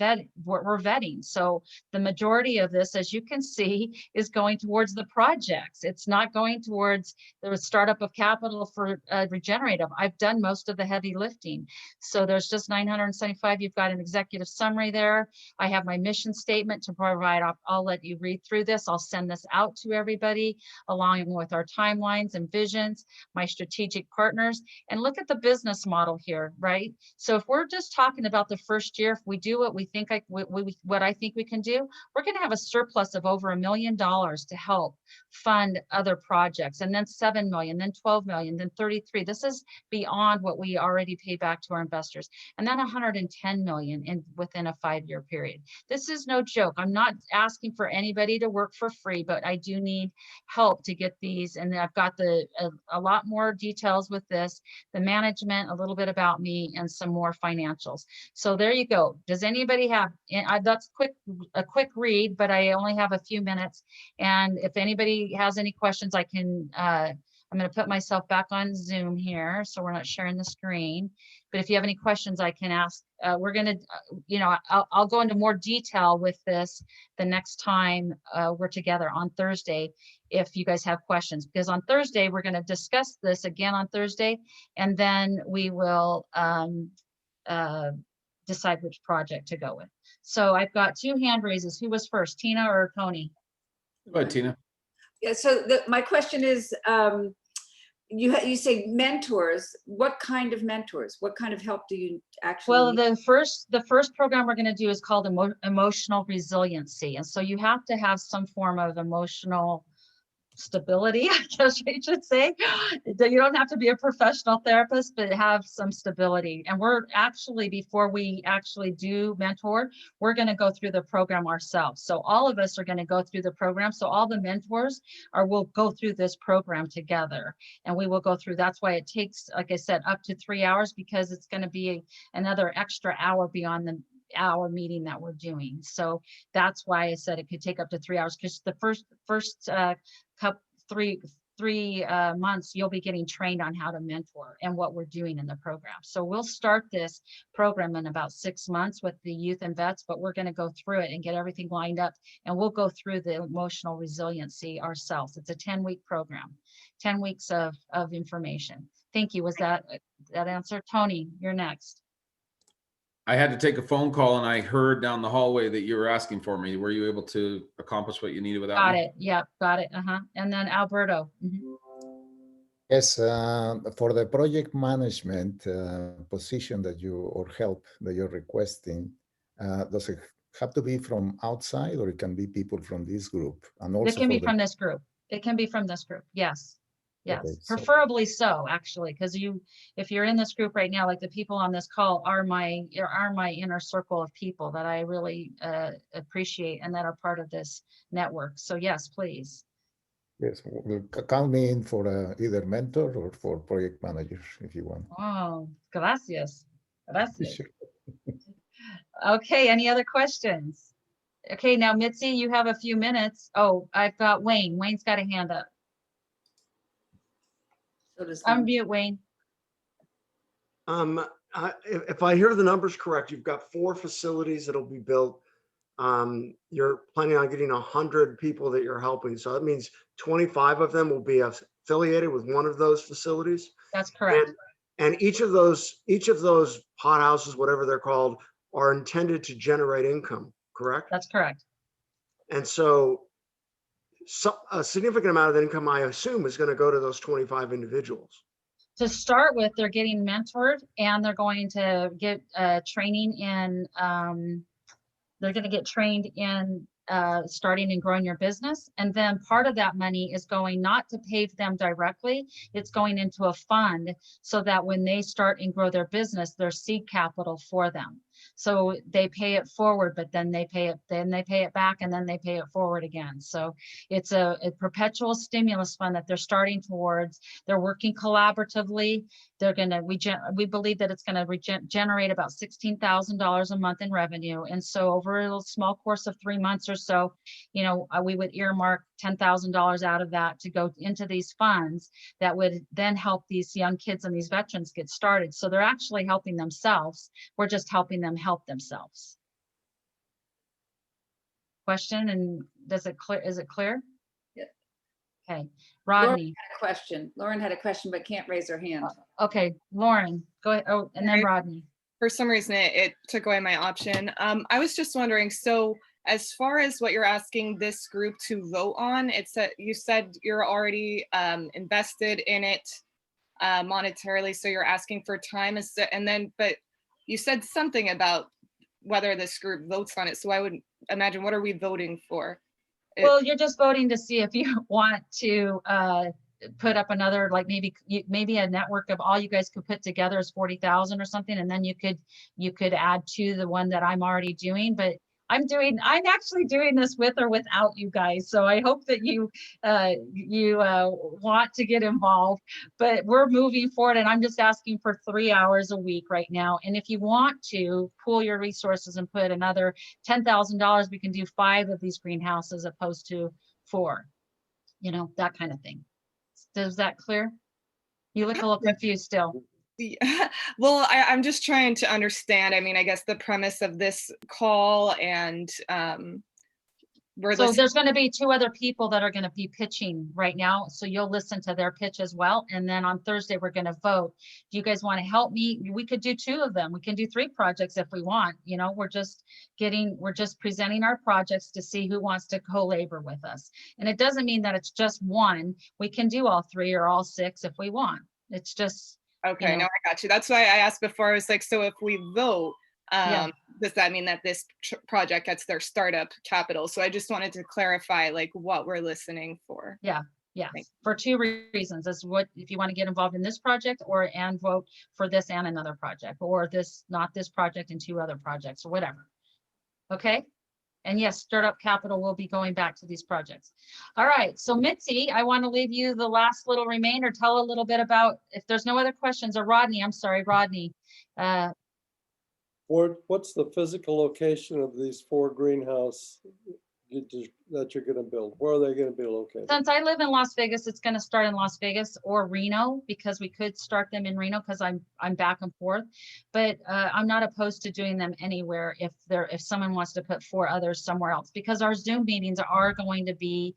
we're vetting. So the majority of this, as you can see, is going towards the projects. It's not going towards the startup of capital for Regener8tive. I've done most of the heavy lifting. So there's just 975. You've got an executive summary there. I have my mission statement to provide. I'll let you read through this. I'll send this out to everybody, along with our timelines and visions, my strategic partners, and look at the business model here, right? So if we're just talking about the first year, if we do what we think, what I think we can do, we're going to have a surplus of over $1 million to help fund other projects, and then 7 million, then 12 million, then 33. This is beyond what we already pay back to our investors, and then 110 million within a 5-year period. This is no joke. I'm not asking for anybody to work for free, but I do need help to get these. And I've got a lot more details with this, the management, a little bit about me, and some more financials. So there you go. Does anybody have, that's a quick read, but I only have a few minutes. And if anybody has any questions, I can, I'm going to put myself back on Zoom here, so we're not sharing the screen. But if you have any questions, I can ask. We're going to, I'll go into more detail with this the next time we're together on Thursday, if you guys have questions. Because on Thursday, we're going to discuss this again on Thursday, and then we will decide which project to go with. So I've got 2 hand raises. Who was first, Tina or Tony? Go ahead, Tina. Yeah, so my question is, you say mentors. What kind of mentors? What kind of help do you actually Well, need? the first program we're going to do is called emotional resiliency. And so you have to have some form of emotional stability, I guess we should say. You don't have to be a professional therapist, but have some stability. And we're actually, before we actually do mentor, we're going to go through the program ourselves. So all of us are going to go through the program. So all the mentors will go through this program together, and we will go through. That's why it takes, like I said, up to 3 hours, because it's going to be another extra hour beyond the hour meeting that we're doing. So that's why I said it could take up to 3 hours, because the first three months you'll be getting trained on how to mentor and what we're doing in the program. So we'll start this program in about 6 months with the youth and vets, but we're going to go through it and get everything lined up, and we'll go through the emotional resiliency ourselves. It's a 10-week program, 10 weeks of information. Thank you. Was that answer? Tony, you're next. I had to take a phone call, and I heard down the hallway that you were asking for me. Were you able to accomplish what you needed without Got me? it. Yeah, got it. And then Alberto. Yes, for the project management position that or help that you're requesting, does it have to be from outside, or it can be people from this group? And also It can be from this group. It can be from this group. Yes. Yes, okay, so preferably so, actually, because if you're in this group right now, like the people on this call are my inner circle of people that I really appreciate and that are part of this network. So yes, please. yes, count me in for either mentor or for project manager if you want. Oh, gracias. Gracias. Sure. Okay, any other questions? Okay, now Mitzi, you have a few minutes. Oh, I've got Wayne. Wayne's got a hand up. So does Unmute, Wayne. If I hear the numbers correct, you've got 4 facilities that'll be built. You're planning on getting 100 people that you're helping. So that means 25 of them will be affiliated with one of those facilities. That's correct. And each of those pot houses, whatever they're called, are intended to generate income, correct? That's correct. And so a significant amount of the income, I assume, is going to go to those 25 individuals. To start with, they're getting mentored, and they're going to get training in, they're going to get trained in starting and growing your business. And then part of that money is going not to pay them directly, it's going into a fund so that when they start and grow their business, there's seed capital for them. So they pay it forward, but then they pay it back, and then they pay it forward again. So it's a perpetual stimulus fund that they're starting towards. They're working collaboratively. They're gonna, we believe that it's gonna generate about $16,000 a month in revenue. And so over a little small course of 3 months or so, you know, we would earmark $10,000 out of that to go into these funds that would then help these young kids and these veterans get started. So they're actually helping themselves. We're just helping them help themselves. Question, and is it clear? Yeah. Okay, Rodney. Lauren had a question, but can't raise her hand. Okay, Lauren, go ahead. Oh, and then Rodney. For some reason, it took away my option. I was just wondering, so as far as what you're asking this group to vote on, it's that you said you're already invested in it monetarily, so you're asking for time, and then, but you said something about whether this group votes on it. So I would imagine, what are we voting for? Well, you're just voting to see if you want to put up another, like maybe a network of all you guys could put together is 40,000 or something, and then you could add to the one that I'm already doing. But I'm actually doing this with or without you guys. So I hope that you want to get involved, but we're moving forward, and I'm just asking for 3 hours a week right now. And if you want to pool your resources and put another $10,000, we can do 5 of these greenhouses opposed to 4, you know, that kind of thing. Is that clear? You look a little confused still. Yeah. Well, I'm just trying to understand. I mean, I guess the premise of this call, and so there's going to be 2 other people that are going to be pitching right now. So you'll listen to their pitch as well. And then on Thursday, we're going to vote. Do you guys want to help me? We could do 2 of them. We can do 3 projects if we want. You know, we're just presenting our projects to see who wants to co-labor with us. And it doesn't mean that it's just one. We can do all 3 or all 6 if we want. It's just, okay, you know. no, I got you. That's why I asked before. I was like, so if we vote, does that mean that this project gets their startup capital? So I just wanted to clarify, like, what we're listening for. Yeah, for 2 reasons. Is what, if you want to get involved in this project, and vote for this and another project, or this, not this project and 2 other projects, or whatever. Okay. And yes, startup capital will be going back to these projects. All right, so Mitzi, I want to leave you the last little remainder. Tell a little bit about, if there's no other questions, or Rodney, I'm sorry, Rodney. What's the physical location of these 4 greenhouse that you're going to build? Where are they going to be located? Since I live in Las Vegas, it's going to start in Las Vegas or Reno, because we could start them in Reno because I'm back and forth. But I'm not opposed to doing them anywhere if someone wants to put 4 others somewhere else, because our Zoom meetings are going to be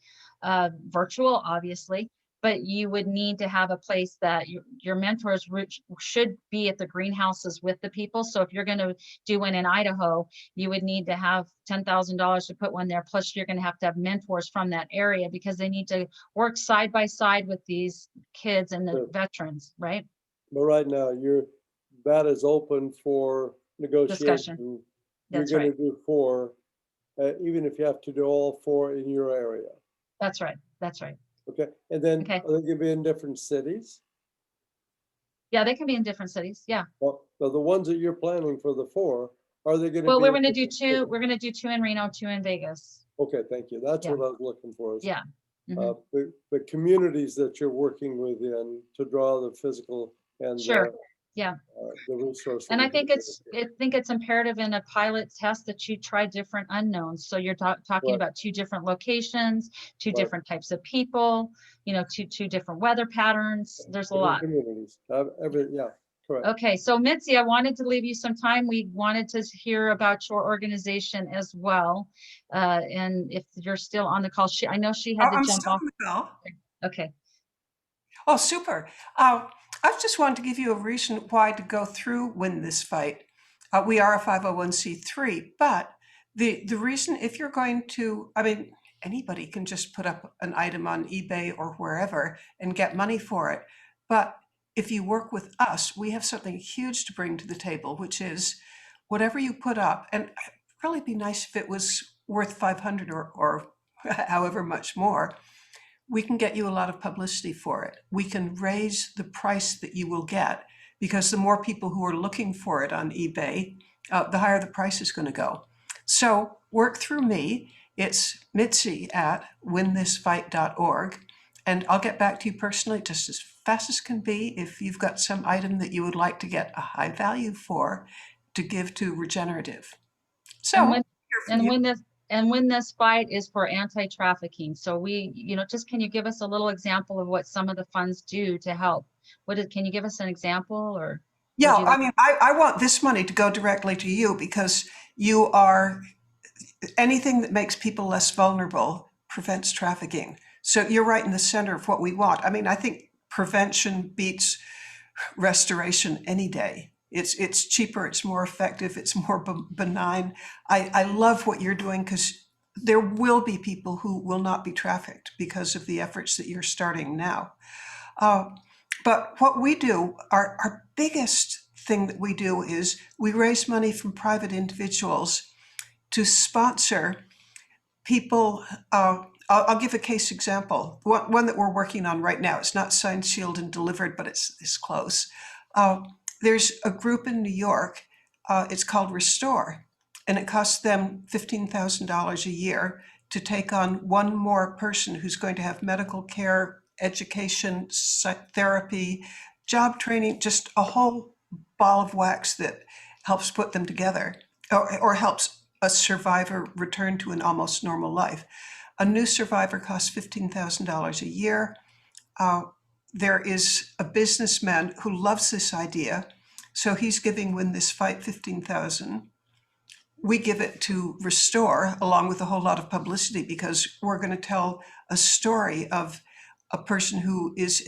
virtual, obviously. But you would need to have a place that your mentors should be at the greenhouses with the people. So if you're going to do one in Idaho, you would need to have $10,000 to put one there. Plus, you're going to have mentors from that area, because they need to work side by side with these kids and the veterans, right? But right now, that is open for negotiation. Discussion. That's you're going right. to do 4, even if you have to do all 4 in your area. That's right. That's right. Okay, and then Okay. are they going to be in different cities? Yeah, they can be in different cities. Yeah. Well, so the ones that you're planning for the 4, are they going to Well, be? we're going to do 2. We're going to do 2 in Reno, 2 in Vegas. Okay, thank you. That's Yeah. what I was looking for. Yeah. The communities that you're working within to draw the physical and Sure. Yeah. The resources. And I think it's imperative in a pilot test that you try different unknowns. So you're talking Right. about 2 different locations, 2 Right. different types of people, you know, two different weather patterns. There's a Different lot. communities. Yeah, correct. Okay, so Mitzi, I wanted to leave you some time. We wanted to hear about your organization as well. And if you're still on the call, I know she had to I'm jump still off. on the call. Okay. Oh, super. I just wanted to give you a reason why to go through Win This Fight. We are a 501c3, but the reason, if you're going to, I mean, anybody can just put up an item on eBay or wherever and get money for it. But if you work with us, we have something huge to bring to the table, which is whatever you put up, and it'd really be nice if it was worth 500 or however much more. we can get you a lot of publicity for it. We can raise the price that you will get, because the more people who are looking for it on eBay, the higher the price is going to go. So work through me. It's mitzi@winthisfight.org. And I'll get back to you personally just as fast as can be if you've got some item that you would like to get a high value for to give to Regener8tive. So, when this fight is for anti-trafficking. So we, just can you give us a little example of what some of the funds do to help? Can you give us an example or? Yeah, I mean, I want this money to go directly to you, because you are, anything that makes people less vulnerable prevents trafficking. So you're right in the center of what we want. I mean, I think prevention beats restoration any day. It's cheaper, it's more effective, it's more benign. I love what you're doing, because there will be people who will not be trafficked because of the efforts that you're starting now. But what we do, our biggest thing that we do is we raise money from private individuals to sponsor people. I'll give a case example. One that we're working on right now. It's not signed, sealed, and delivered, but it's close. There's a group in New York. It's called Restore, and it costs them $15,000 a year to take on one more person who's going to have medical care, education, therapy, job training, just a whole ball of wax that helps put them together, or helps a survivor return to an almost normal life. A new survivor costs $15,000 a year. There is a businessman who loves this idea, so he's giving Win This Fight $15,000. We give it to Restore along with a whole lot of publicity, because we're going to tell a story of a person who is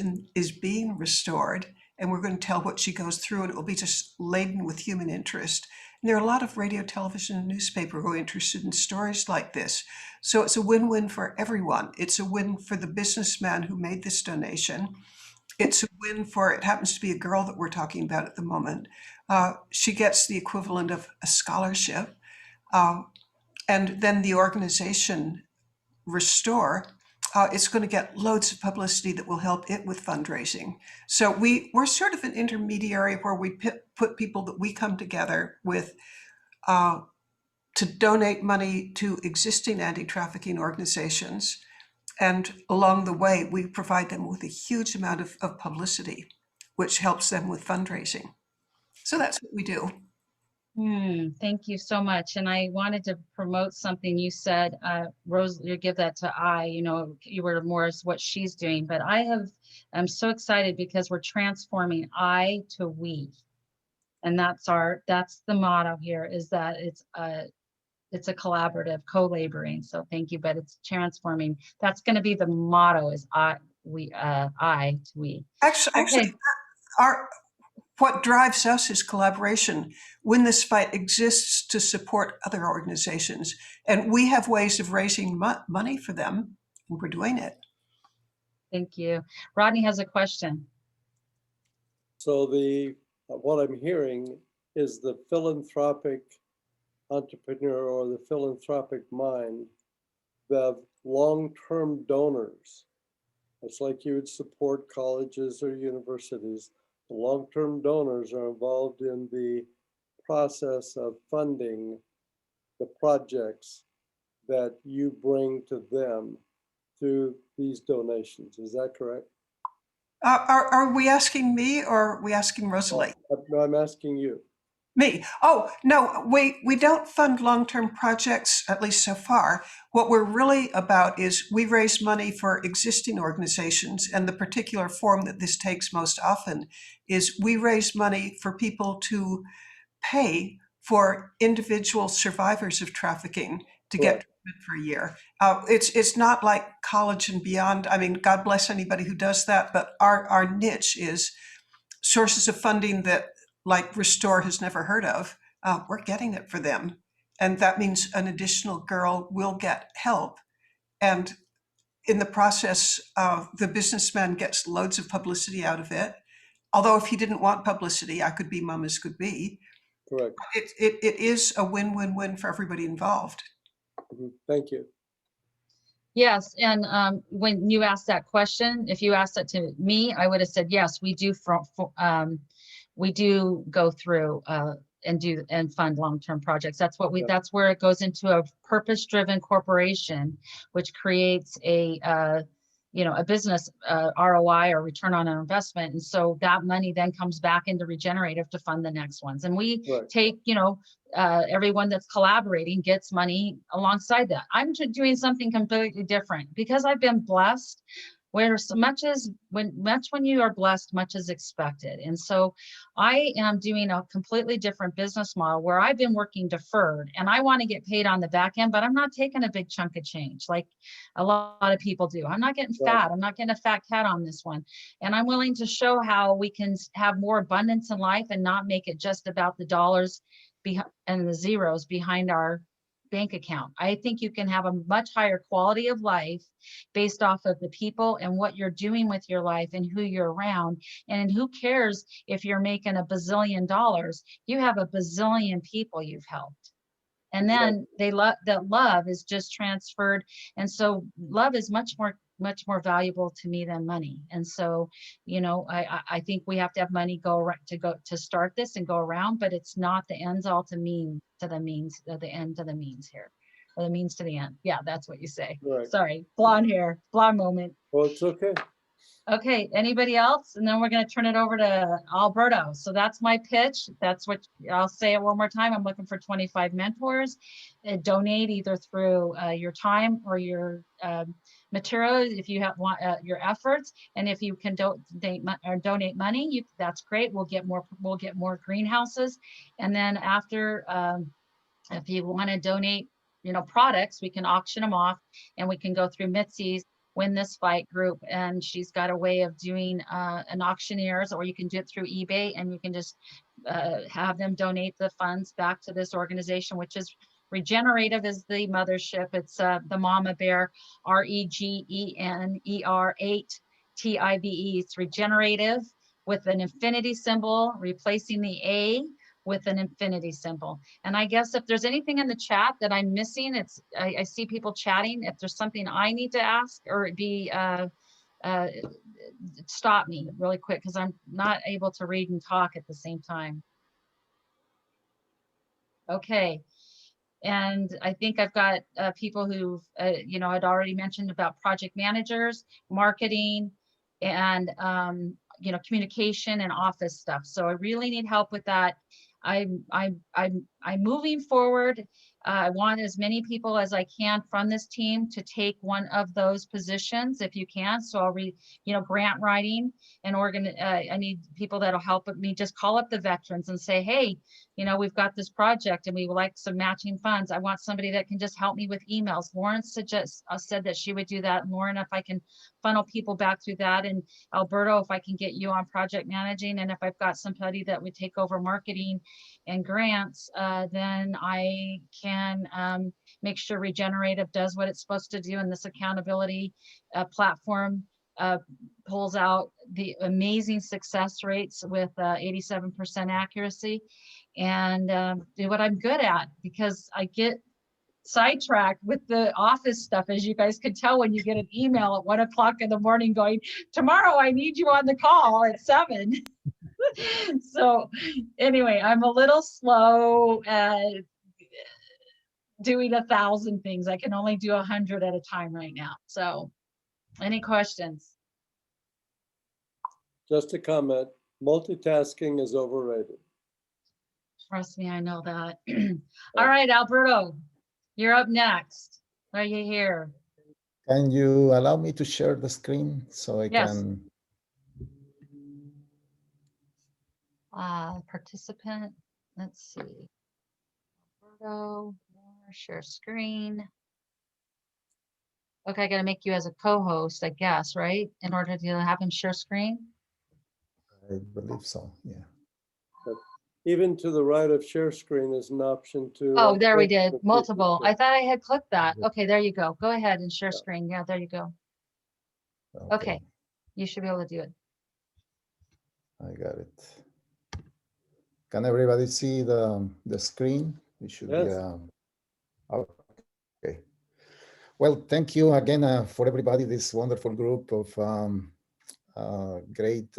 being restored, and we're going to tell what she goes through, and it will be just laden with human interest. And there are a lot of radio, television, and newspaper who are interested in stories like this. So it's a win-win for everyone. It's a win for the businessman who made this donation. It's a win for, it happens to be a girl that we're talking about at the moment. She gets the equivalent of a scholarship. And then the organization Restore, it's going to get loads of publicity that will help it with fundraising. So we're sort of an intermediary where we put people that we come together with to donate money to existing anti-trafficking organizations. And along the way, we provide them with a huge amount of publicity, which helps them with fundraising. So that's what we do. Thank you so much. And I wanted to promote something you said, Rose, you give that to you were more as what she's doing, but I'm so excited because we're transforming I to we. And that's the motto here, is that it's a collaborative, co-laboring. So thank you, but it's transforming. That's going to be the motto, is I to we. Actually, what drives us is collaboration. Win This Fight exists to support other organizations, and we have ways of raising money for them, and we're doing it. Thank you. Rodney has a question. So what I'm hearing is the philanthropic entrepreneur or the philanthropic mind, the long-term donors. It's like you would support colleges or universities. The long-term donors are involved in the process of funding the projects that you bring to them through these donations. Is that correct? Are we asking me, or are we asking Rosalie? No, I'm asking you. Me? Oh, no, we don't fund long-term projects, at least so far. What we're really about is we raise money for existing organizations, and the particular form that this takes most often is we raise money for people to pay for individual survivors of trafficking to get treatment for a year. It's not like college and beyond. I mean, God bless anybody who does that, but our niche is sources of funding that, like Restore has never heard of. We're getting it for them. And that means an additional girl will get help. And in the process, the businessman gets loads of publicity out of it. Although if he didn't want publicity, I could be mum as could be. Correct. It is a win-win-win for everybody involved. Thank you. Yes, and when you asked that question, if you asked that to me, I would have said yes. We do we do go through and fund long-term projects. That's what we. Yeah. That's where it goes into a purpose-driven corporation, which creates a a business ROI or return on an investment, and so that money then comes back into Regener8tive to fund the next ones. And we take everyone that's collaborating gets money alongside that. I'm doing something completely different because I've been blessed. Where so much when you are blessed, much is expected. And so I am doing a completely different business model where I've been working deferred and I want to get paid on the back end, but I'm not taking a big chunk of change like a lot of people do. I'm not getting fat. I'm not getting a fat cat on this one. And I'm willing to show how we can have more abundance in life and not make it just about the dollars and the zeros behind our bank account. I think you can have a much higher quality of life based off of the people and what you're doing with your life and who you're around. And who cares if you're making $1 bazillion? You have $1 bazillion people you've helped. And then they love that love is just transferred. And so love is much more valuable to me than money. And so, I think we have to have money to start this and go around, but it's not the ends all to the means to the end to the means here, or the means to the end. Yeah, that's what you say. Right. Sorry, blonde hair, blonde moment. Well, it's okay. Okay, anybody else? And then we're going to turn it over to Alberto. So that's my pitch. That's what I'll say it one more time. I'm looking for 25 mentors. Donate either through your time or your material if you want your efforts. And if you can donate money, that's great. We'll get more greenhouses. And then after, if you want to donate, products, we can auction them off, and we can go through Mitzi's Win This Fight group, and she's got a way of doing an auctioneers, or you can do it through eBay, and you can just have them donate the funds back to this organization, which is Regener8tive is the mothership. It's the mama bear, Regener8tive. It's Regener8tive with an infinity symbol, replacing the A with an infinity symbol. And I guess if there's anything in the chat that I'm missing, I see people chatting. If there's something I need to ask or stop me really quick, because I'm not able to read and talk at the same time. Okay. And I think I've got people who've, I'd already mentioned about project managers, marketing, and, communication and office stuff. So I really need help with that. I'm moving forward. I want as many people as I can from this team to take one of those positions if you can. So I'll grant writing and I need people that'll help me just call up the veterans and say, hey, we've got this project and we would like some matching funds. I want somebody that can just help me with emails. Lauren said that she would do that. Lauren, if I can funnel people back through that, and Alberto, if I can get you on project managing, and if I've got somebody that would take over marketing and grants, then I can make sure Regener8tive does what it's supposed to do, and this accountability platform pulls out the amazing success rates with 87% accuracy, and do what I'm good at, because I get sidetracked with the office stuff, as you guys could tell when you get an email at 1 o'clock in the morning going, tomorrow I need you on the call at 7. So anyway, I'm a little slow at doing 1,000 things. I can only do 100 at a time right now. So any questions? Just a comment, multitasking is overrated. Trust me, I know that. All right, Alberto, you're up next. Are you here? Can you allow me to share the screen so I Yes. can? Participant, let's see. Alberto, share screen. Okay, I gotta make you as a co-host, I guess, right? In order to have him share screen? I believe so, yeah. But even to the right of share screen is an option to. Oh, there we did, multiple. I thought I had clicked that. Okay, there you go. Go ahead and share screen. Yeah, there you go. Okay, you should be able to do it. I got it. Can everybody see the screen? It should be, okay. Well, thank you again for everybody, this wonderful group of great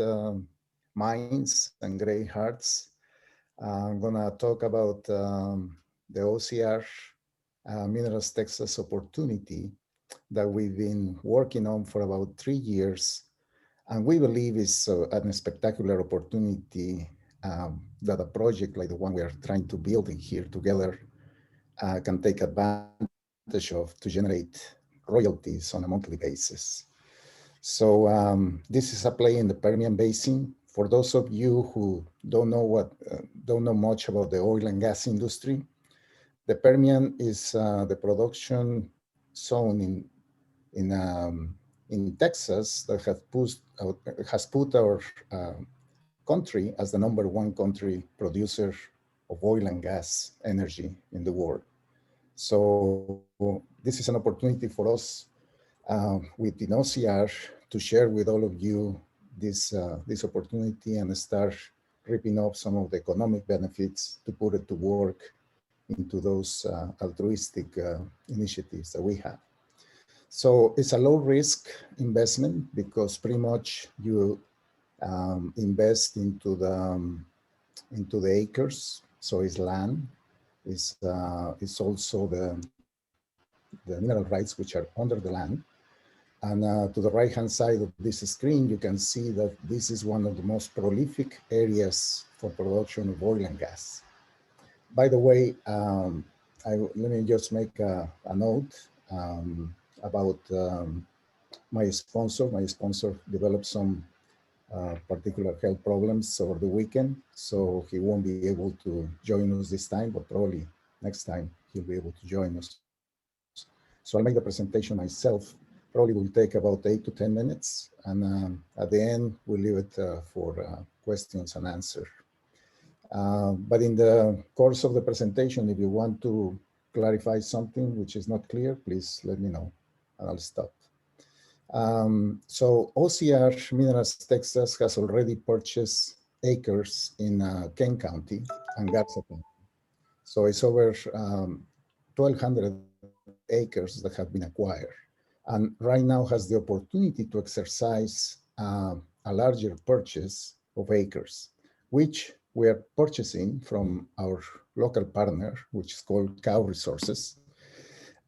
minds and great hearts. I'm gonna talk about the OCR Minerals Texas opportunity that we've been working on for about 3 years. And we believe is a spectacular opportunity that a project like the one we are trying to build here together can take advantage of to generate royalties on a monthly basis. So this is a play in the Permian Basin. For those of you who don't know much about the oil and gas industry, the Permian is the production zone in Texas that has put our country as the #1 country producer of oil and gas energy in the world. So this is an opportunity for us within OCR to share with all of you this opportunity and start ripping up some of the economic benefits to put it to work into those altruistic initiatives that we have. So it's a low risk investment because pretty much you invest into the acres. So it's land. It's also the mineral rights which are under the land. And to the right-hand side of this screen, you can see that this is one of the most prolific areas for production of oil and gas. By the way, let me just make a note about my sponsor. My sponsor developed some particular health problems over the weekend, so he won't be able to join us this time, but probably next time he'll be able to join us. So I'll make the presentation myself. Probably will take about 8 to 10 minutes, and at the end we'll leave it for questions and answers. But in the course of the presentation, if you want to clarify something which is not clear, please let me know, and I'll stop. So OCR Minerals Texas has already purchased acres in Kane County and Garza County. So it's over 1,200 acres that have been acquired, and right now has the opportunity to exercise a larger purchase of acres, which we are purchasing from our local partner, which is called Cow Resources.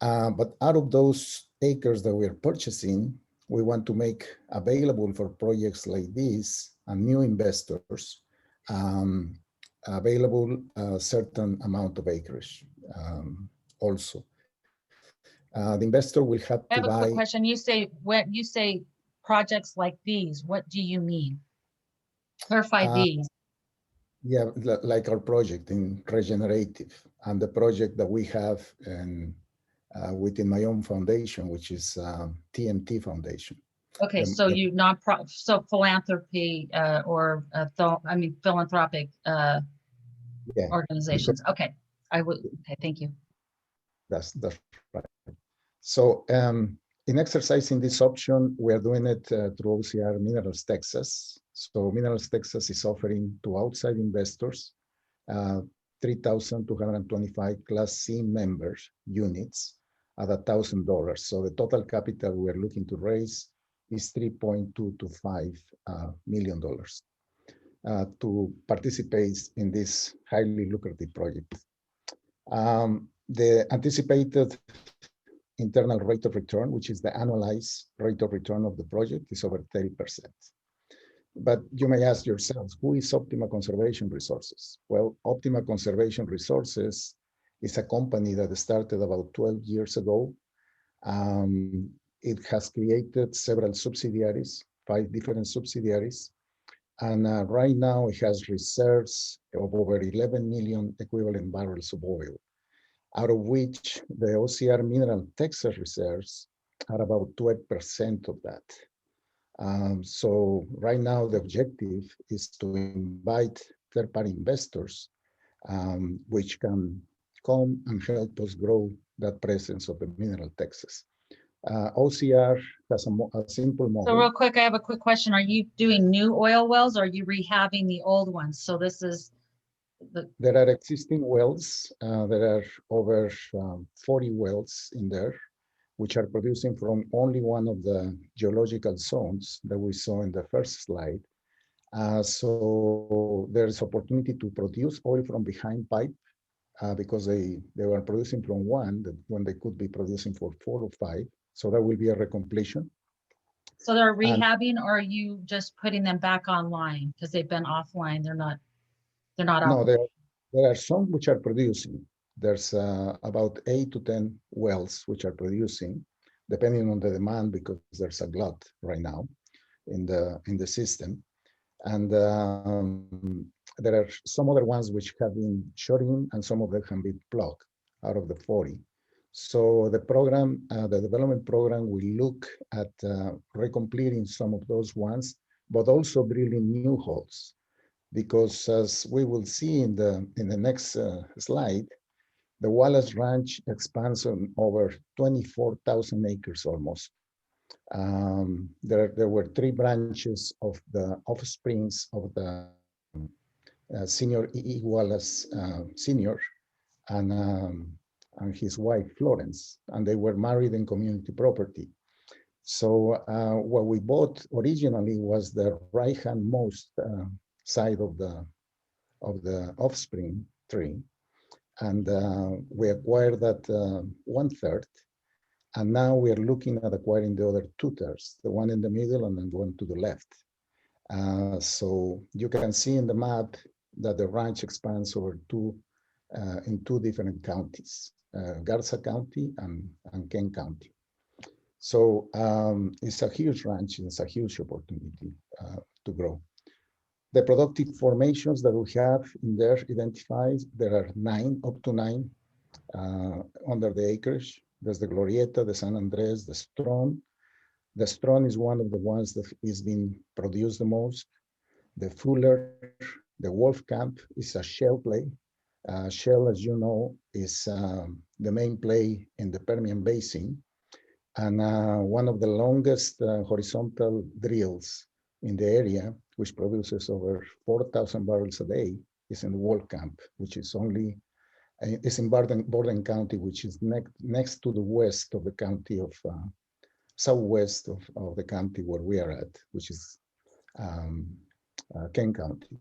But out of those acres that we are purchasing, we want to make available for projects like this and new investors available a certain amount of acreage also. The investor will have to buy. I have a quick question. When you say projects like these, what do you mean? Clarify these. Yeah, like our project in Regener8tive and the project that we have within my own foundation, which is TMT Foundation. Okay, so you so philanthropy or philanthropic organizations. Okay, I would. Okay, thank you. That's right. So in exercising this option, we are doing it through OCR Minerals Texas. So Minerals Texas is offering to outside investors 3,225 Class C members units at $1,000. So the total capital we are looking to raise is $3.225 million to participate in this highly lucrative project. The anticipated internal rate of return, which is the annualized rate of return of the project, is over 30%. But you may ask yourselves, who is Optima Conservation Resources? Well, Optima Conservation Resources is a company that started about 12 years ago. It has created several subsidiaries, 5 different subsidiaries. And right now it has reserves of over 11 million equivalent barrels of oil, out of which the OCR Mineral Texas reserves are about 12% of that. So right now the objective is to invite third-party investors, which can come and help us grow that presence of the Mineral Texas. OCR has a simple model. So real quick, I have a quick question. Are you doing new oil wells or are you rehabbing the old ones? So this is There are existing wells. There are over 40 wells in there. which are producing from only one of the geological zones that we saw in the first slide. So there's opportunity to produce oil from behind pipe because they were producing from one when they could be producing for 4 or 5. So that will be a recompletion. So they're rehabbing, or are you just putting them back online because they've been offline? They're not No, offline. there are some which are producing. There's about 8 to 10 wells which are producing, depending on the demand, because there's a glut right now in the system. And there are some other ones which have been shut in, and some of them have been plugged out of the 40. So the program, the development program, will look at recompleting some of those ones, but also drilling new holes, because as we will see in the next slide, the Wallace Ranch expands on over 24,000 acres almost. There were 3 branches of the offsprings of the senior E. Wallace Sr. and his wife Florence, and they were married in community property. So what we bought originally was the right-hand most side of the offspring tree, and we acquired that 1/3. And now we are looking at acquiring the other 2/3, the one in the middle and then one to the left. So you can see in the map that the ranch expands over in 2 different counties, Garza County and Kane County. So it's a huge ranch, and it's a huge opportunity to grow. The productive formations that we have in there identified, there are 9, up to 9 under the acreage. There's the Glorieta, the San Andres, the Strong. The Strong is one of the ones that is being produced the most. The Fuller, the Wolf Camp is a shale play. Shale, as you know, is the main play in the Permian Basin, and one of the longest horizontal drills in the area, which produces over 4,000 barrels a day, is in the Wolf Camp, which is it's in Borden County, which is next to the west of the county of, southwest of the county where we are at, which is Kane County.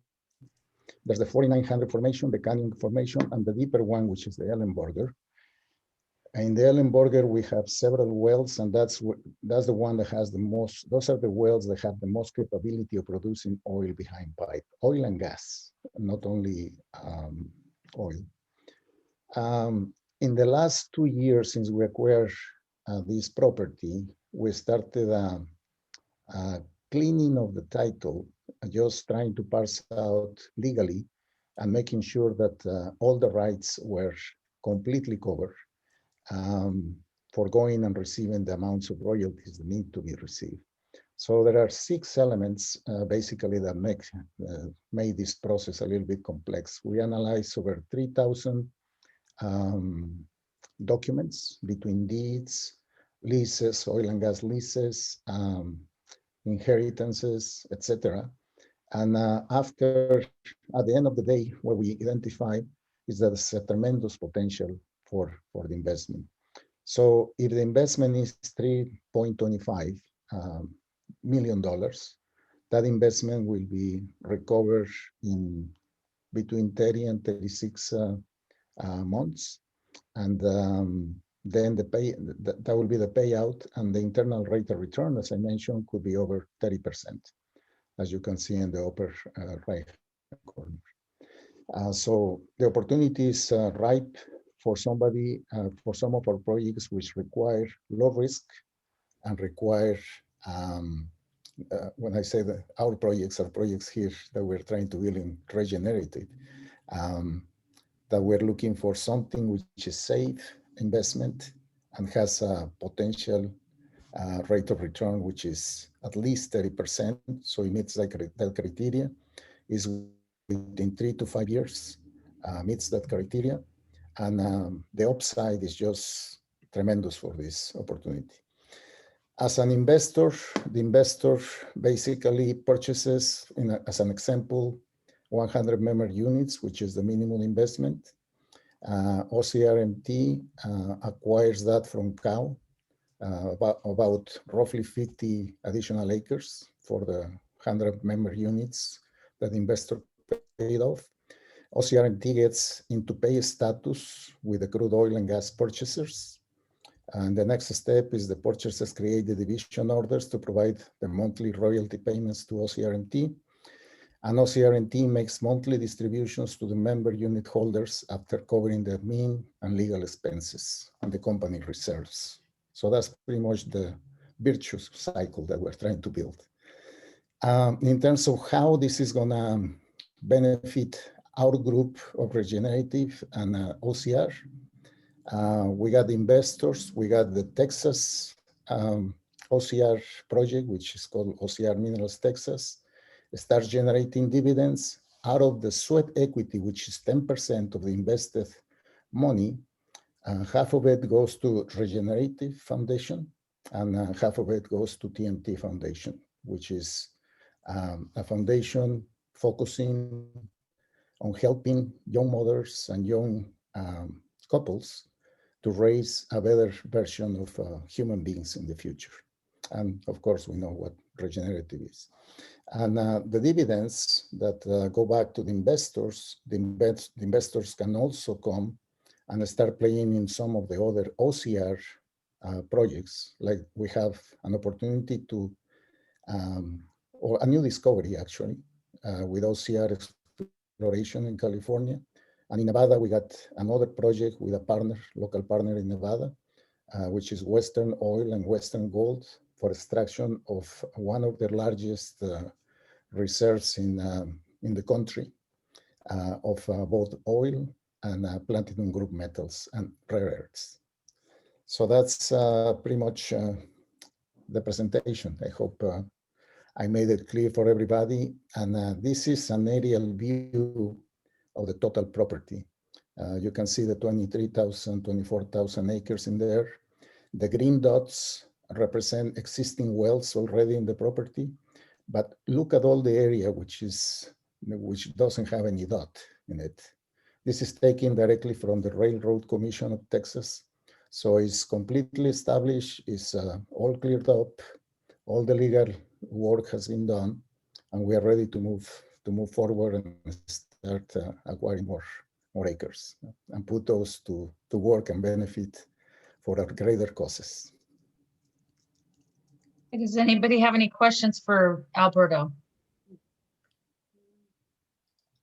There's the 4900 formation, the Canyon formation, and the deeper one, which is the Ellenberger. In the Ellenberger, we have several wells, and that's the one that has the most. Those are the wells that have the most capability of producing oil behind pipe, oil and gas, not only oil. In the last 2 years since we acquired this property, we started cleaning of the title, just trying to parse out legally and making sure that all the rights were completely covered for going and receiving the amounts of royalties that need to be received. So there are 6 elements basically that made this process a little bit complex. We analyzed over 3,000 documents between deeds, leases, oil and gas leases, inheritances, etc. And at the end of the day, what we identify is that there's a tremendous potential for the investment. So if the investment is $3.25 million, that investment will be recovered in between 30 and 36 months. And then that will be the payout, and the internal rate of return, as I mentioned, could be over 30%, as you can see in the upper right corner. So the opportunity is ripe for somebody, for some of our projects which require low risk and require, when I say that our projects are projects here that we're trying to build in Regener8tive, that we're looking for something which is safe investment and has a potential rate of return which is at least 30%. So it meets that criteria, is within 3 to 5 years, meets that criteria. And the upside is just tremendous for this opportunity. As an investor, the investor basically purchases, as an example, 100 member units, which is the minimum investment. OCRMT acquires that from COW about roughly 50 additional acres for the 100 member units that the investor paid off. OCR&T gets into pay status with the crude oil and gas purchasers. And the next step is the purchasers create the division orders to provide the monthly royalty payments to OCR&T. And OCR&T makes monthly distributions to the member unit holders after covering the admin and legal expenses and the company reserves. So that's pretty much the virtuous cycle that we're trying to build. In terms of how this is gonna benefit our group of Regener8tive and OCR, we got the investors, we got the Texas OCR project, which is called OCR Minerals Texas. It starts generating dividends out of the sweat equity, which is 10% of the invested money. Half of it goes to Regener8tive Foundation, and half of it goes to TMT Foundation, which is a foundation focusing on helping young mothers and young couples to raise a better version of human beings in the future. And of course, we know what Regener8tive is. And the dividends that go back to the investors, the investors can also come and start playing in some of the other OCR projects. Like we have an opportunity to, or a new discovery actually, with OCR exploration in California. And in Nevada, we got another project with a partner, local partner in Nevada, which is Western Oil and Western Gold for extraction of one of the largest reserves in the country of both oil and platinum group metals and rare earths. So that's pretty much the presentation. I hope I made it clear for everybody. And this is an aerial view of the total property. You can see the 23,000, 24,000 acres in there. The green dots represent existing wells already in the property, but look at all the area which doesn't have any dot in it. This is taken directly from the Railroad Commission of Texas. So it's completely established, it's all cleared up, all the legal work has been done, and we are ready to move forward and start acquiring more acres and put those to work and benefit for our greater causes. Does anybody have any questions for Alberto?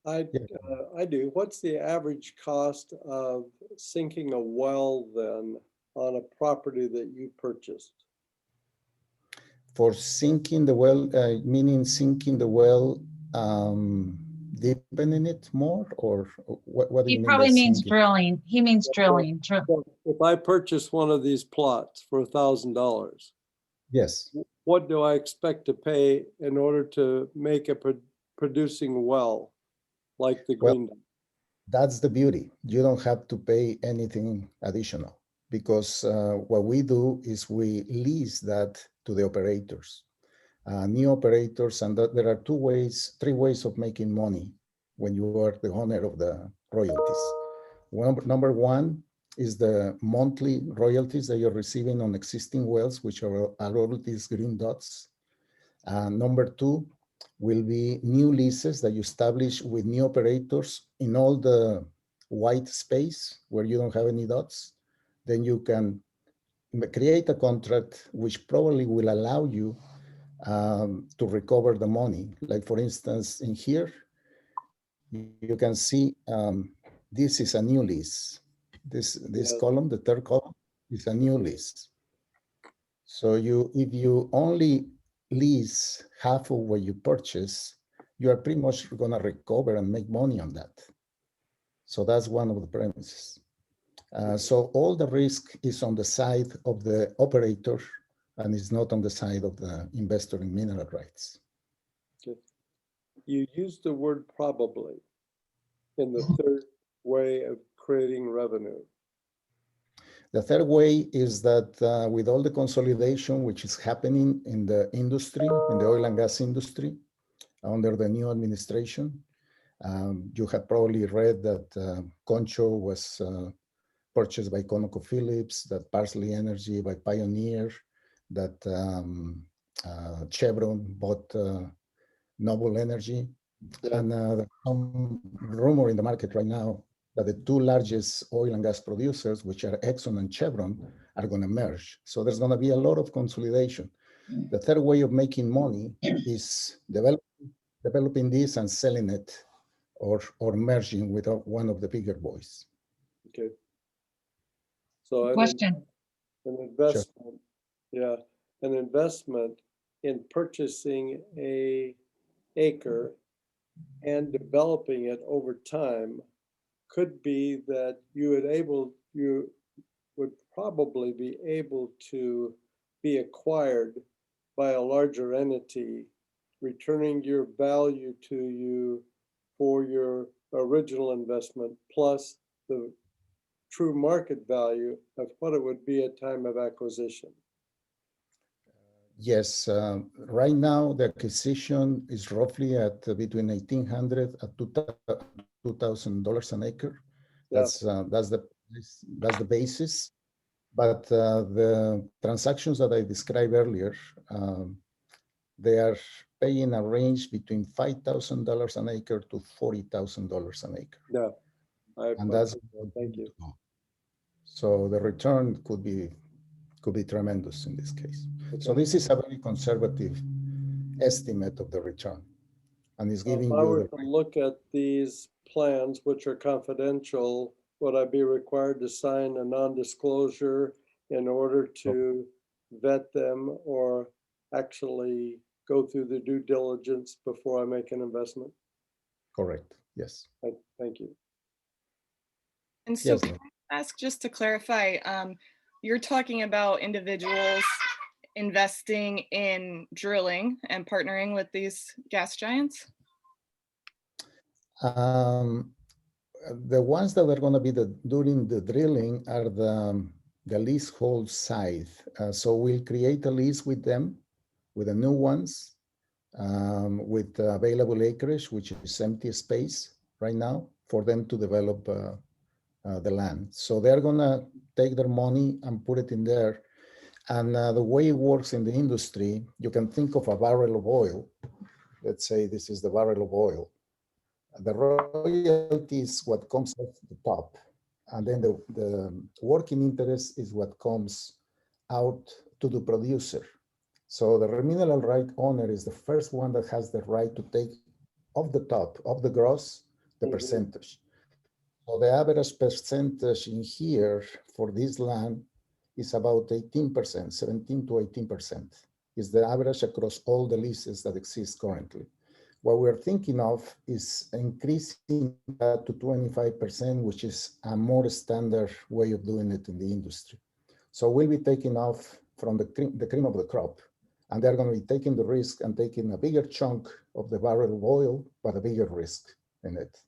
I do. What's the average cost of sinking a well then on a property that you purchased? For sinking the well, meaning sinking the well, deepening it more, or what do you mean? He probably means sinking? drilling. He means drilling. If I purchase one of these plots for $1,000, yes, what do I expect to pay in order to make a producing well like the green dot? That's the beauty. You don't have to pay anything additional, because what we do is we lease that to the operators, new operators, and there are three ways of making money when you are the owner of the royalties. Number one is the monthly royalties that you're receiving on existing wells, which are all these green dots. Number two will be new leases that you establish with new operators in all the white space where you don't have any dots. Then you can create a contract which probably will allow you to recover the money. Like for instance, in here, you can see this is a new lease. This column, the third column, is a new lease. So if you only lease half of what you purchase, you are pretty much going to recover and make money on that. So that's one of the premises. So all the risk is on the side of the operator and is not on the side of the investor in mineral rights. Okay. You used the word probably in the third way of creating revenue. The third way is that with all the consolidation which is happening in the industry, in the oil and gas industry, under the new administration, you have probably read that Concho was purchased by ConocoPhillips, that Parsley Energy by Pioneer, that Chevron bought Noble Energy. And there's some rumor in the market right now that the two largest oil and gas producers, which are Exxon and Chevron, are going to merge. So there's going to be a lot of consolidation. The third way of making money is developing this and selling it, or merging with one of the bigger boys. Okay. So Question. an investment, yeah, an investment in purchasing a acre and developing it over time could be that you would probably be able to be acquired by a larger entity, returning your value to you for your original investment plus the true market value of what it would be at time of acquisition. Yes, right now the acquisition is roughly at between $1,800 and $2,000 an acre. That's the basis. But the transactions that I described earlier, they are paying a range between $5,000 an acre to $40,000 an acre. Yeah, and that's thank you. So the return could be tremendous in this case. Okay. So this is a very conservative estimate of the return, and it's giving if I were to look at these plans, which are confidential, would I be required to sign a non-disclosure in order to vet them or actually go through the due diligence before I make an investment? Correct. Yes. Thank you. And so yes, can I ask, just to clarify, you're talking about individuals investing in drilling and partnering with these gas giants? The ones that are going to be during the drilling are the leasehold side. So we'll create a lease with them, with the new ones, with available acreage, which is empty space right now, for them to develop the land. So they're going to take their money and put it in there. And the way it works in the industry, you can think of a barrel of oil. Let's say this is the barrel of oil. The royalty is what comes off the top. And then the working interest is what comes out to the producer. So the mineral right owner is the first one that has the right to take off the top, of the gross, the percentage. So the average percentage in here for this land is about 18%, 17 to 18% is the average across all the leases that exist currently. What we're thinking of is increasing that to 25%, which is a more standard way of doing it in the industry. So we'll be taking off from the cream of the crop, and they're going to be taking the risk and taking a bigger chunk of the barrel of oil, but a bigger risk in it.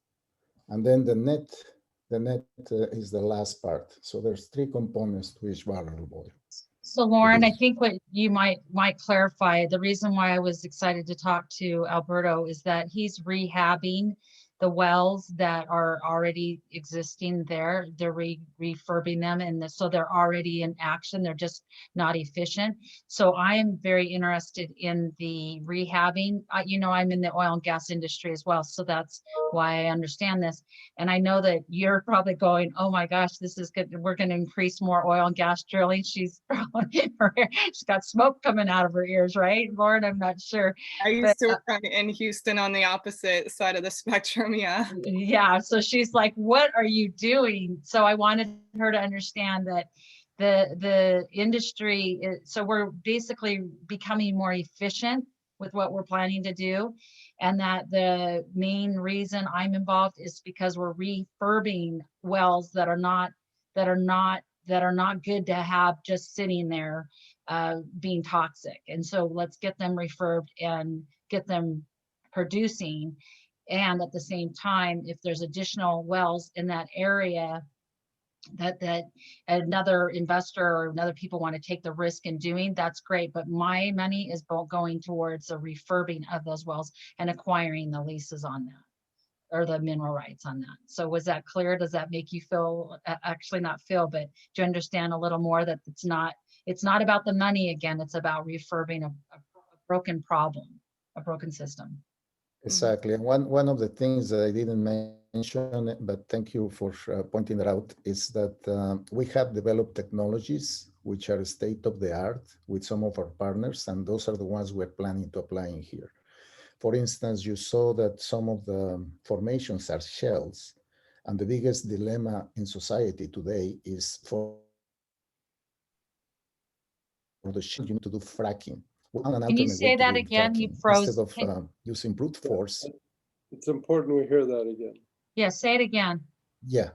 And then the net is the last part. So there's three components to each barrel of oil. So Lauren, I think what you might clarify, the reason why I was excited to talk to Alberto is that he's rehabbing the wells that are already existing there. They're refurbing them, and so they're already in action. They're just not efficient. So I am very interested in the rehabbing. You know, I'm in the oil and gas industry as well, so that's why I understand this. And I know that you're probably going, oh my gosh, this is good. We're going to increase more oil and gas drilling. She's got smoke coming out of her ears, right, Lauren? I'm not sure. I used to work in Houston on the opposite side of the spectrum. Yeah. So she's like, what are you doing? So I wanted her to understand that the industry so we're basically becoming more efficient with what we're planning to do, and that the main reason I'm involved is because we're refurbing wells that are not good to have just sitting there being toxic. And so let's get them refurbed and get them producing. And at the same time, if there's additional wells in that area that another investor or other people want to take the risk in doing, that's great. But my money is going towards the refurbing of those wells and acquiring the leases on that. or the mineral rights on that. So was that clear? Does that make you feel, actually not feel, but do you understand a little more that it's not about the money again, it's about refurbing a broken problem, a broken system. Exactly. And one of the things that I didn't mention, but thank you for pointing that out, is that we have developed technologies which are state of the art with some of our partners, and those are the ones we're planning to apply in here. For instance, you saw that some of the formations are shells, and the biggest dilemma in society today is for the shell, you need to do fracking. Can you say that again? You froze. Instead of using brute force. It's important we hear that again. Yeah, say it again. Yeah.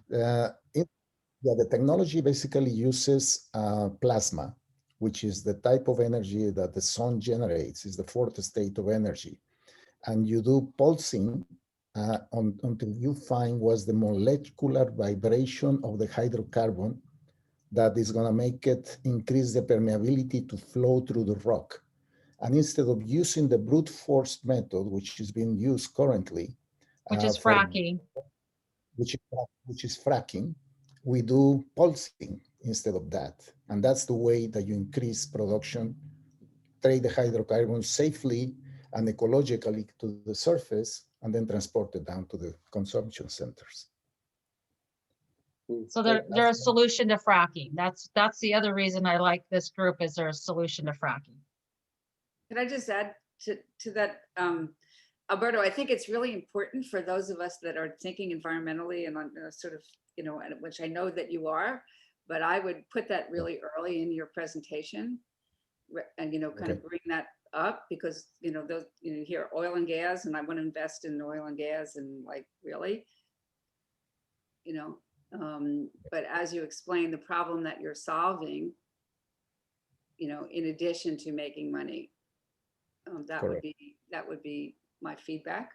The technology basically uses plasma, which is the type of energy that the sun generates, is the fourth state of energy. And you do pulsing until you find what's the molecular vibration of the hydrocarbon that is going to make it increase the permeability to flow through the rock. And instead of using the brute force method, which is being used currently, which is fracking, which is fracking, we do pulsing instead of that. And that's the way that you increase production, trade the hydrocarbons safely and ecologically to the surface, and then transport it down to the consumption centers. So they're a solution to fracking. That's the other reason I like this group, is they're a solution to fracking. Can I just add to that, Alberto? I think it's really important for those of us that are thinking environmentally and on sort of, which I know that you are, but I would put that really early in your presentation, and kind of bring that up, because those you hear oil and gas, and I want to invest in oil and gas, and like really, but as you explain the problem that you're solving, in addition to making money, that would be my feedback.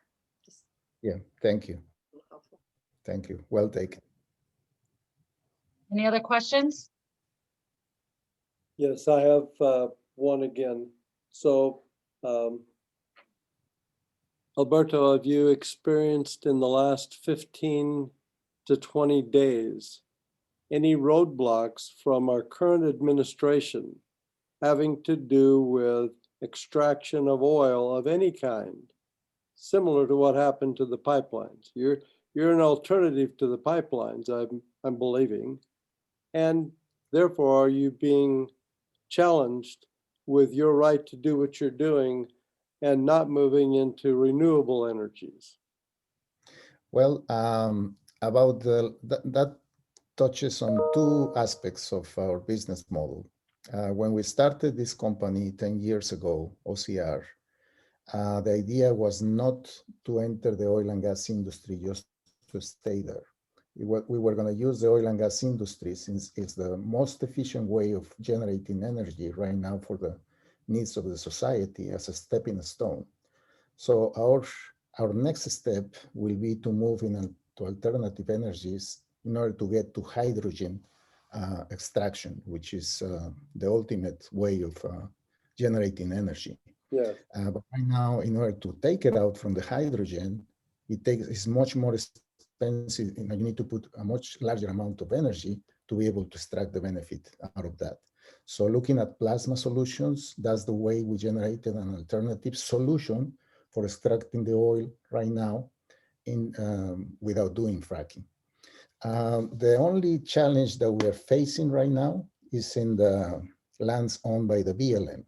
Yeah, thank you. Helpful. Thank you. Well taken. Any other questions? Yes, I have one again. So, Alberto, have you experienced in the last 15 to 20 days any roadblocks from our current administration having to do with extraction of oil of any kind, similar to what happened to the pipelines? You're an alternative to the pipelines, I'm believing, and therefore are you being challenged with your right to do what you're doing and not moving into renewable energies? Well, about that touches on two aspects of our business model. When we started this company 10 years ago, OCR, the idea was not to enter the oil and gas industry just to stay there. We were going to use the oil and gas industry, since it's the most efficient way of generating energy right now for the needs of the society, as a stepping stone. So our next step will be to move to alternative energies in order to get to hydrogen extraction, which is the ultimate way of generating energy. Yes. But right now, in order to take it out from the hydrogen, it's much more expensive. You need to put a much larger amount of energy to be able to extract the benefit out of that. So looking at plasma solutions, that's the way we generated an alternative solution for extracting the oil right now without doing fracking. The only challenge that we're facing right now is in the lands owned by the BLM.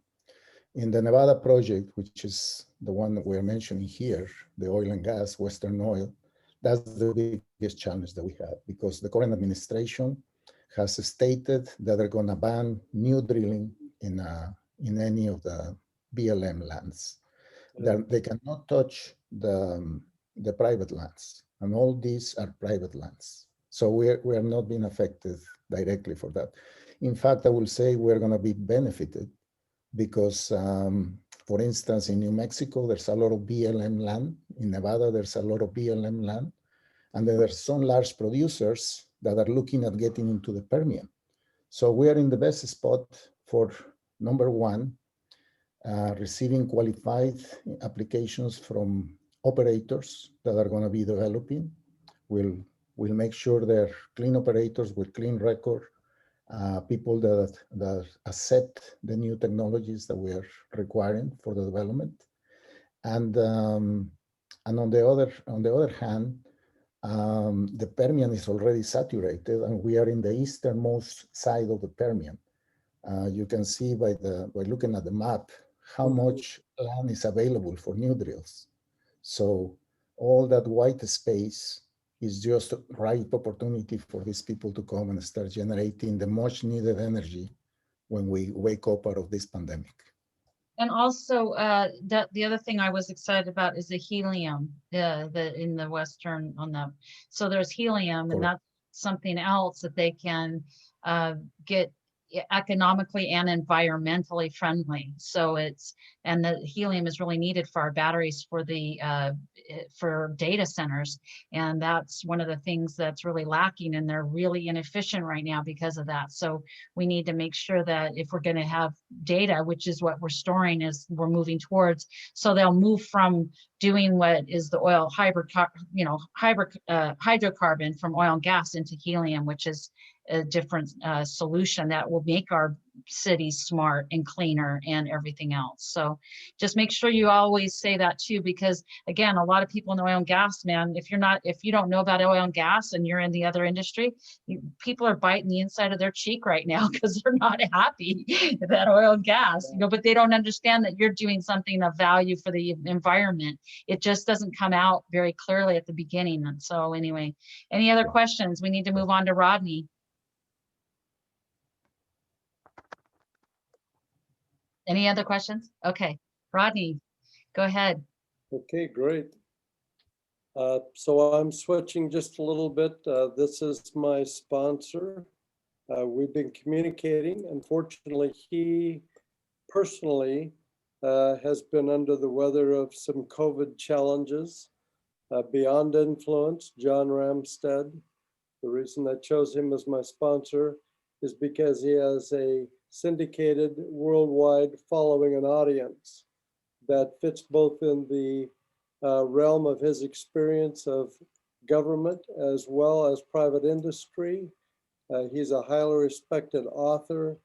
In the Nevada project, which is the one that we're mentioning here, the oil and gas, Western Oil, that's the biggest challenge that we have, because the current administration has stated that they're going to ban new drilling in any of the BLM lands. They cannot touch the private lands, and all these are private lands. So we are not being affected directly for that. In fact, I will say we're going to be benefited, because, for instance, in New Mexico, there's a lot of BLM land. In Nevada, there's a lot of BLM land. And then there's some large producers that are looking at getting into the Permian. So we are in the best spot for, number one, receiving qualified applications from operators that are going to be developing. We'll make sure they're clean operators with clean record, people that accept the new technologies that we are requiring for the development. And on the other hand, the Permian is already saturated, and we are in the easternmost side of the Permian. You can see by looking at the map how much land is available for new drills. So all that white space is just a right opportunity for these people to come and start generating the much needed energy when we wake up out of this pandemic. And also, the other thing I was excited about is the helium, the in the western on the. So there's helium, and that's something else that they can get economically and environmentally friendly. So and the helium is really needed for our batteries for the for data centers, and that's one of the things that's really lacking, and they're really inefficient right now because of that. So we need to make sure that if we're going to have data, which is what we're storing, is we're moving towards, so they'll move from doing what is the oil hydrocarbon from oil and gas into helium, which is a different solution that will make our cities smart and cleaner and everything else. So just make sure you always say that too, because again, a lot of people in the oil and gas, man, if you don't know about oil and gas and you're in the other industry, people are biting the inside of their cheek right now because they're not happy with that oil and gas, but they don't understand that you're doing something of value for the environment. It just doesn't come out very clearly at the beginning. And so anyway, any other questions? We need to move on to Rodney. Any other questions? Okay, Rodney, go ahead. Okay, great. So I'm switching just a little bit. This is my sponsor. We've been communicating. Unfortunately, he personally has been under the weather of some COVID challenges. Beyond Influence, John Ramstead. The reason I chose him as my sponsor is because he has a syndicated worldwide following an audience that fits both in the realm of his experience of government as well as private industry. He's a highly respected author,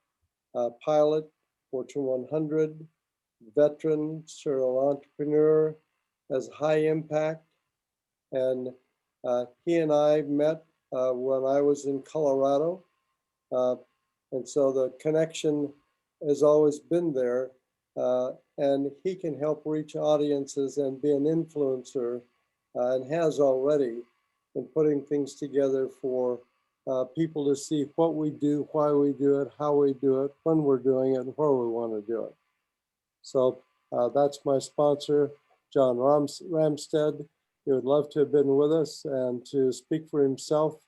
pilot, Fortune 100, veteran, serial entrepreneur, has high impact. And he and I met when I was in Colorado. And so the connection has always been there. And he can help reach audiences and be an influencer, and has already, in putting things together for people to see what we do, why we do it, how we do it, when we're doing it, and where we want to do it. So that's my sponsor, John Ramstead. He would love to have been with us and to speak for himself.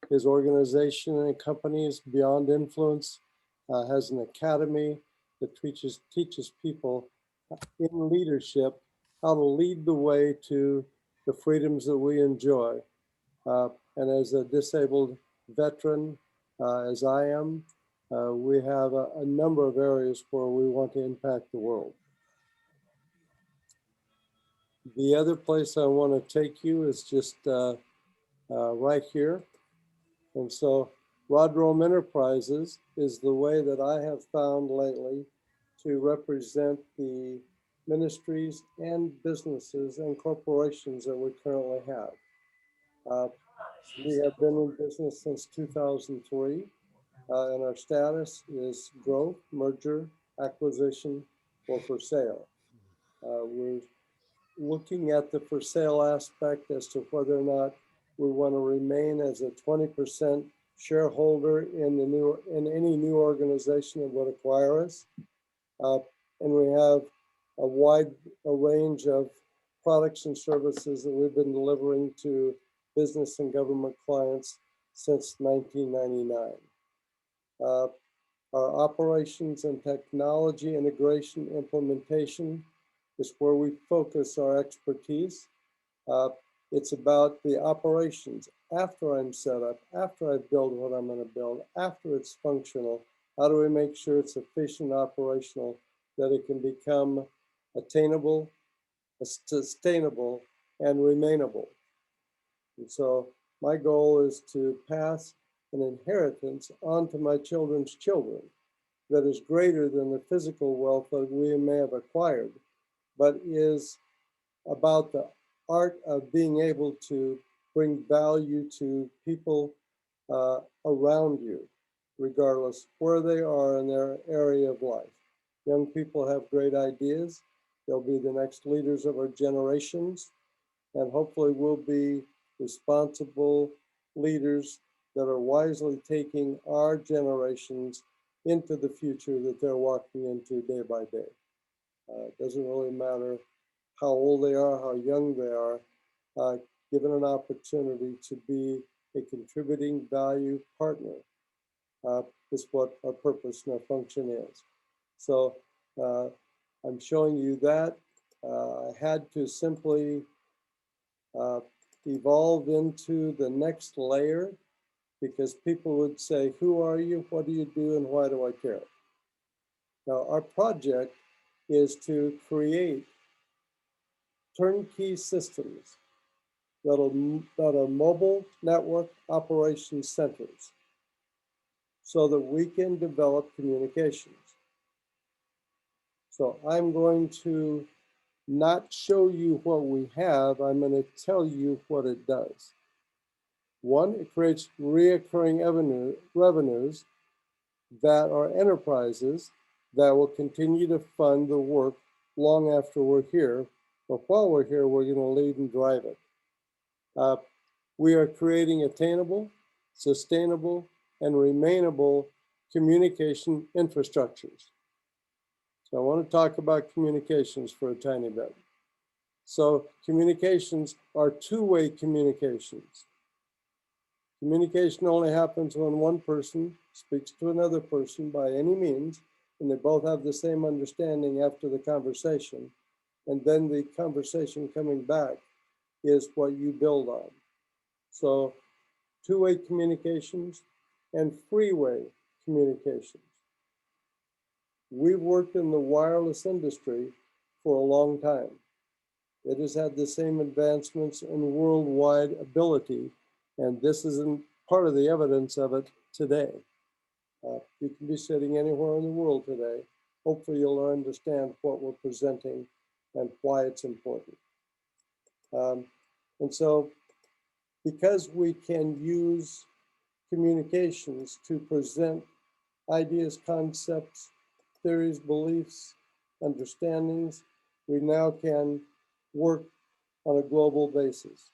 His organization and companies, Beyond Influence, has an academy that teaches people in leadership how to lead the way to the freedoms that we enjoy. And as a disabled veteran, as I am, we have a number of areas where we want to impact the world. The other place I want to take you is just right here. And so Rodrome Enterprises is the way that I have found lately to represent the ministries and businesses and corporations that we currently have. We have been in business since 2003, and our status is growth, merger, acquisition, or for sale. We're looking at the for sale aspect as to whether or not we want to remain as a 20% shareholder in any new organization that would acquire us. And we have a wide range of products and services that we've been delivering to business and government clients since 1999. Our operations and technology integration implementation is where we focus our expertise. It's about the operations after I'm set up, after I build what I'm going to build, after it's functional. How do we make sure it's efficient, operational, that it can become attainable, sustainable, and remainable. And so my goal is to pass an inheritance onto my children's children that is greater than the physical wealth that we may have acquired, but is about the art of being able to bring value to people around you, regardless where they are in their area of life. Young people have great ideas. They'll be the next leaders of our generations, and hopefully we'll be responsible leaders that are wisely taking our generations into the future that they're walking into day by day. It doesn't really matter how old they are, how young they are, given an opportunity to be a contributing value partner is what our purpose and our function is. So I'm showing you that. I had to simply evolve into the next layer because people would say, who are you, what do you do, and why do I care? Now, our project is to create turnkey systems that are mobile network operations centers so that we can develop communications. So I'm going to not show you what we have, I'm going to tell you what it does. One, it creates reoccurring revenues that are enterprises that will continue to fund the work long after we're here. But while we're here, we're going to lead and drive it. We are creating attainable, sustainable, and remainable communication infrastructures. So I want to talk about communications for a tiny bit. So communications are two-way communications. Communication only happens when one person speaks to another person by any means, and they both have the same understanding after the conversation. And then the conversation coming back is what you build on. So two-way communications and three-way communications. We've worked in the wireless industry for a long time. It has had the same advancements in worldwide ability, and this isn't part of the evidence of it today. You can be sitting anywhere in the world today. Hopefully you'll understand what we're presenting and why it's important. And so because we can use communications to present ideas, concepts, theories, beliefs, understandings, we now can work on a global basis.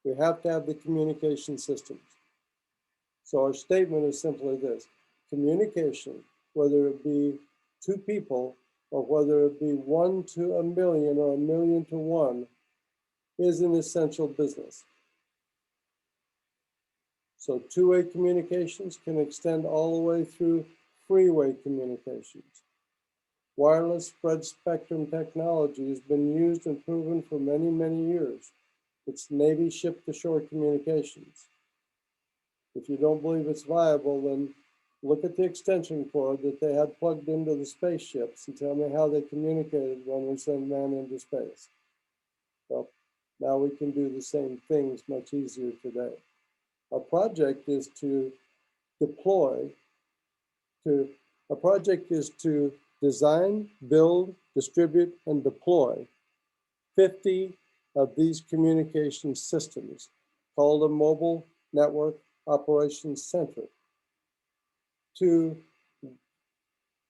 We have to have the communication systems. So our statement is simply this: communication, whether it be two people or whether it be 1 to 1 million or 1 million to 1, is an essential business. So two-way communications can extend all the way through three-way communications. Wireless spread spectrum technology has been used and proven for many, many years. It's Navy ship-to-shore communications. If you don't believe it's viable, then look at the extension cord that they had plugged into the spaceships and tell me how they communicated when we sent man into space. Well, now we can do the same things much easier today. Our project is to design, build, distribute, and deploy 50 of these communication systems called a Mobile Network Operations Center to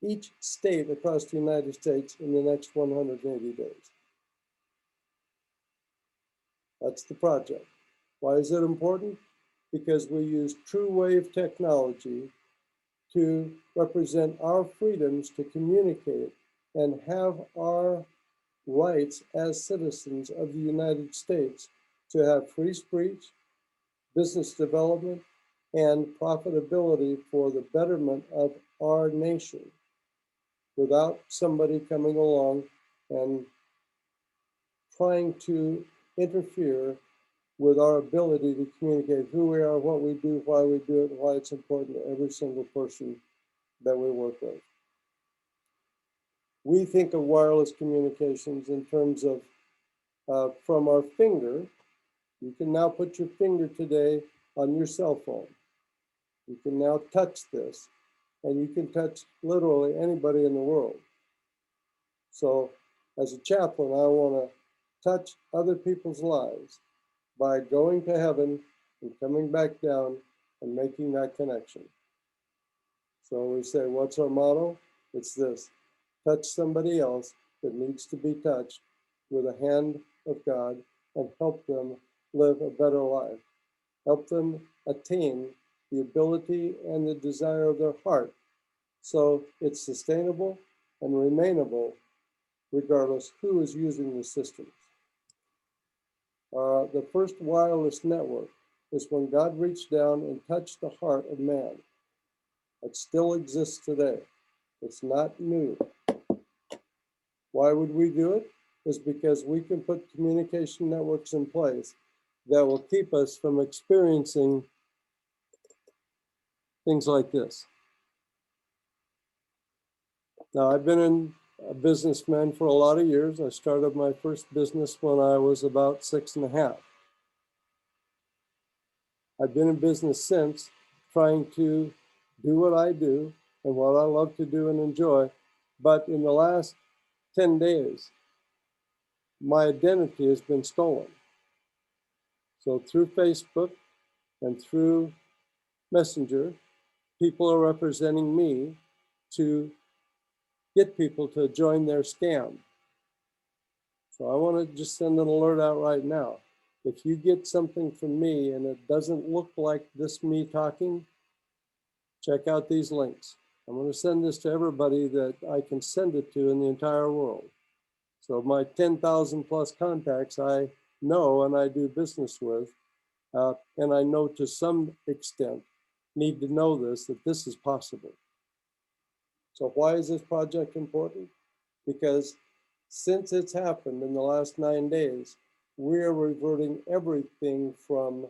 each state across the United States in the next 180 days. That's the project. Why is it important? Because we use true wave technology to represent our freedoms to communicate and have our rights as citizens of the United States to have free speech, business development, and profitability for the betterment of our nation without somebody coming along and trying to interfere with our ability to communicate who we are, what we do, why we do it, and why it's important to every single person that we work with. We think of wireless communications in terms of from our finger. You can now put your finger today on your cell phone. You can now touch this, and you can touch literally anybody in the world. So as a chaplain, I want to touch other people's lives by going to heaven and coming back down and making that connection. So we say, what's our motto? It's this: touch somebody else that needs to be touched with the hand of God and help them live a better life. Help them attain the ability and the desire of their heart, so it's sustainable and remainable regardless who is using the systems. The first wireless network is when God reached down and touched the heart of man. It still exists today. It's not new. Why would we do it? It's because we can put communication networks in place that will keep us from experiencing things like this. Now, I've been a businessman for a lot of years. I started my first business when I was about 6.5. I've been in business since, trying to do what I do and what I love to do and enjoy. But in the last 10 days, my identity has been stolen. So through Facebook and through Messenger, people are representing me to get people to join their scam. So I want to just send an alert out right now. If you get something from me and it doesn't look like this me talking, check out these links. I'm going to send this to everybody that I can send it to in the entire world. So my 10,000 plus contacts I know and I do business with, and I know to some extent need to know this, that this is possible. So why is this project important? Because since it's happened in the last 9 days, we're reverting everything from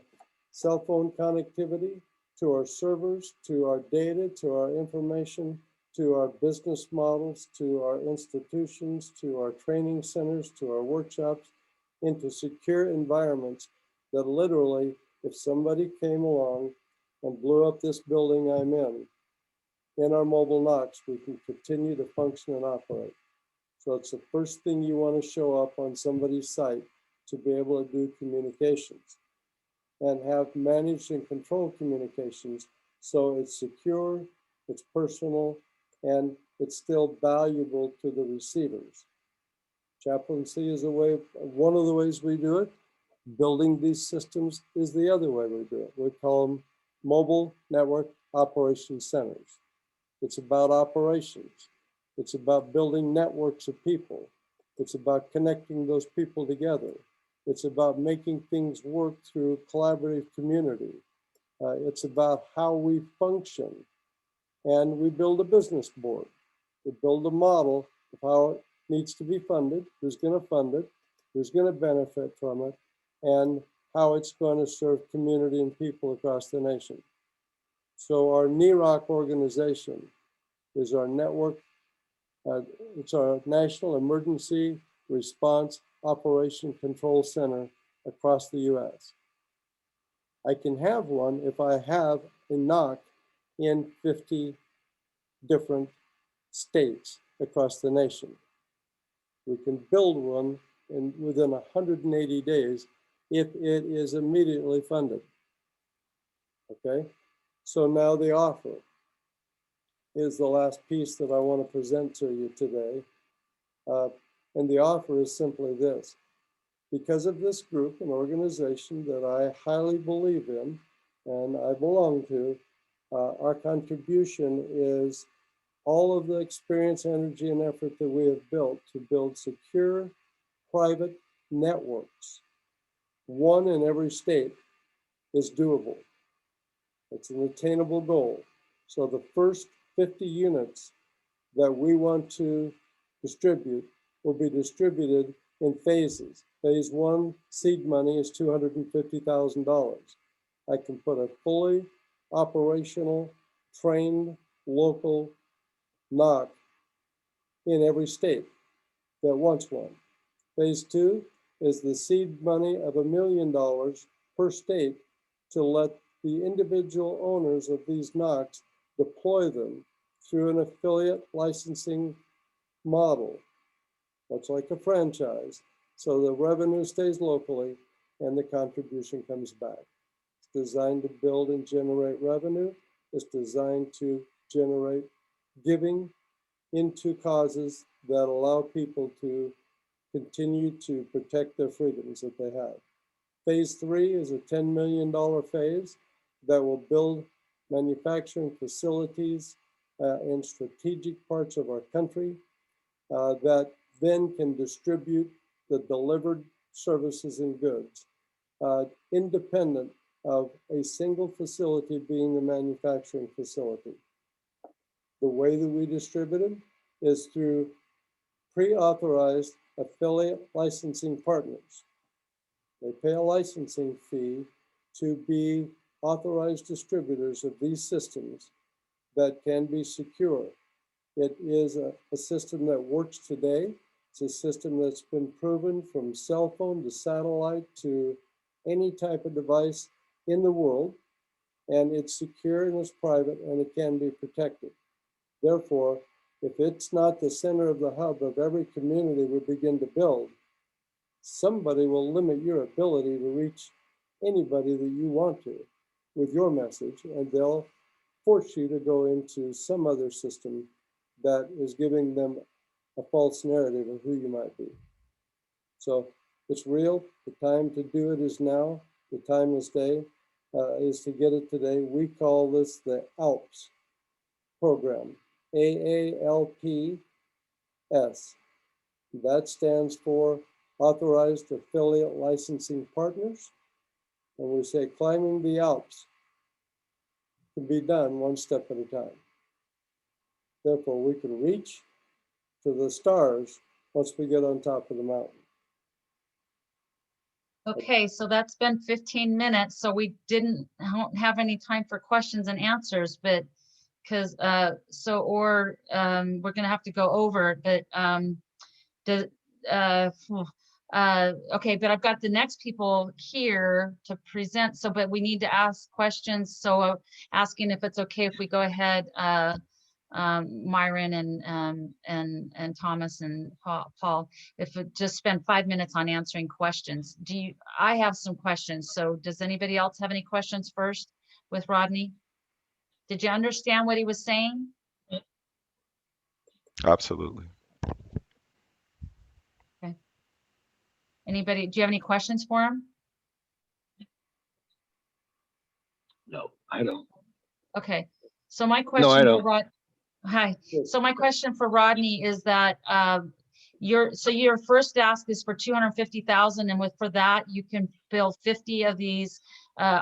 cell phone connectivity to our servers, to our data, to our information, to our business models, to our institutions, to our training centers, to our workshops, into secure environments that literally, if somebody came along and blew up this building I'm in our mobile NOCs, we can continue to function and operate. So it's the first thing you want to show up on somebody's site to be able to do communications and have managed and controlled communications. So it's secure, it's personal, and it's still valuable to the receivers. Chaplaincy is one of the ways we do it. Building these systems is the other way we do it. We call them mobile network operation centers. It's about operations. It's about building networks of people. It's about connecting those people together. It's about making things work through collaborative community. It's about how we function. And we build a business board. We build a model of how it needs to be funded, who's going to fund it, who's going to benefit from it, and how it's going to serve community and people across the nation. So our NEROC organization is our network. It's our National Emergency Response Operation Control Center across the US. I can have one if I have a NOC in 50 different states across the nation. We can build one within 180 days if it is immediately funded. Okay, so now the offer is the last piece that I want to present to you today. And the offer is simply this. Because of this group, an organization that I highly believe in and I belong to, our contribution is all of the experience, energy, and effort that we have built to build secure, private networks. One in every state is doable. It's an attainable goal. So the first 50 units that we want to distribute will be distributed in phases. Phase one, seed money, is $250,000. I can put a fully operational, trained, local NOC in every state that wants one. Phase two, is the seed money of $1 million per state to let the individual owners of these NOCs deploy them through an affiliate licensing model, much like a franchise. So the revenue stays locally and the contribution comes back. It's designed to build and generate revenue. It's designed to generate giving into causes that allow people to continue to protect their freedoms that they have. Phase 3 is a $10 million phase that will build manufacturing facilities in strategic parts of our country that then can distribute the delivered services and goods, independent of a single facility being the manufacturing facility. The way that we distribute them is through pre-authorized affiliate licensing partners. They pay a licensing fee to be authorized distributors of these systems that can be secure. It is a system that works today. It's a system that's been proven from cell phone to satellite to any type of device in the world, and it's secure and it's private and it can be protected. Therefore, if it's not the center of the hub of every community we begin to build, somebody will limit your ability to reach anybody that you want to with your message, and they'll force you to go into some other system that is giving them a false narrative of who you might be. So it's real. The time to do it is now. The time this day is to get it today. We call this the ALPS program, AALPS. That stands for Authorized Affiliate Licensing Partners. And we say climbing the Alps can be done one step at a time. Therefore, we can reach to the stars once we get on top of the mountain. Okay, so that's been 15 minutes. So we don't have any time for questions and answers, but because we're gonna have to go over it, but okay, but I've got the next people here to present. So, but we need to ask questions. So asking if it's okay if we go ahead, Myron and Thomas and Paul, if it just spend 5 minutes on answering questions. I have some questions. So does anybody else have any questions first with Rodney? Did you understand what he was saying? Absolutely. Okay. Anybody, do you have any questions for him? No, I don't. Okay. So my question I don't. for Rod, hi. So my question for Rodney is that your first ask is for 250,000, and for that you can build 50 of these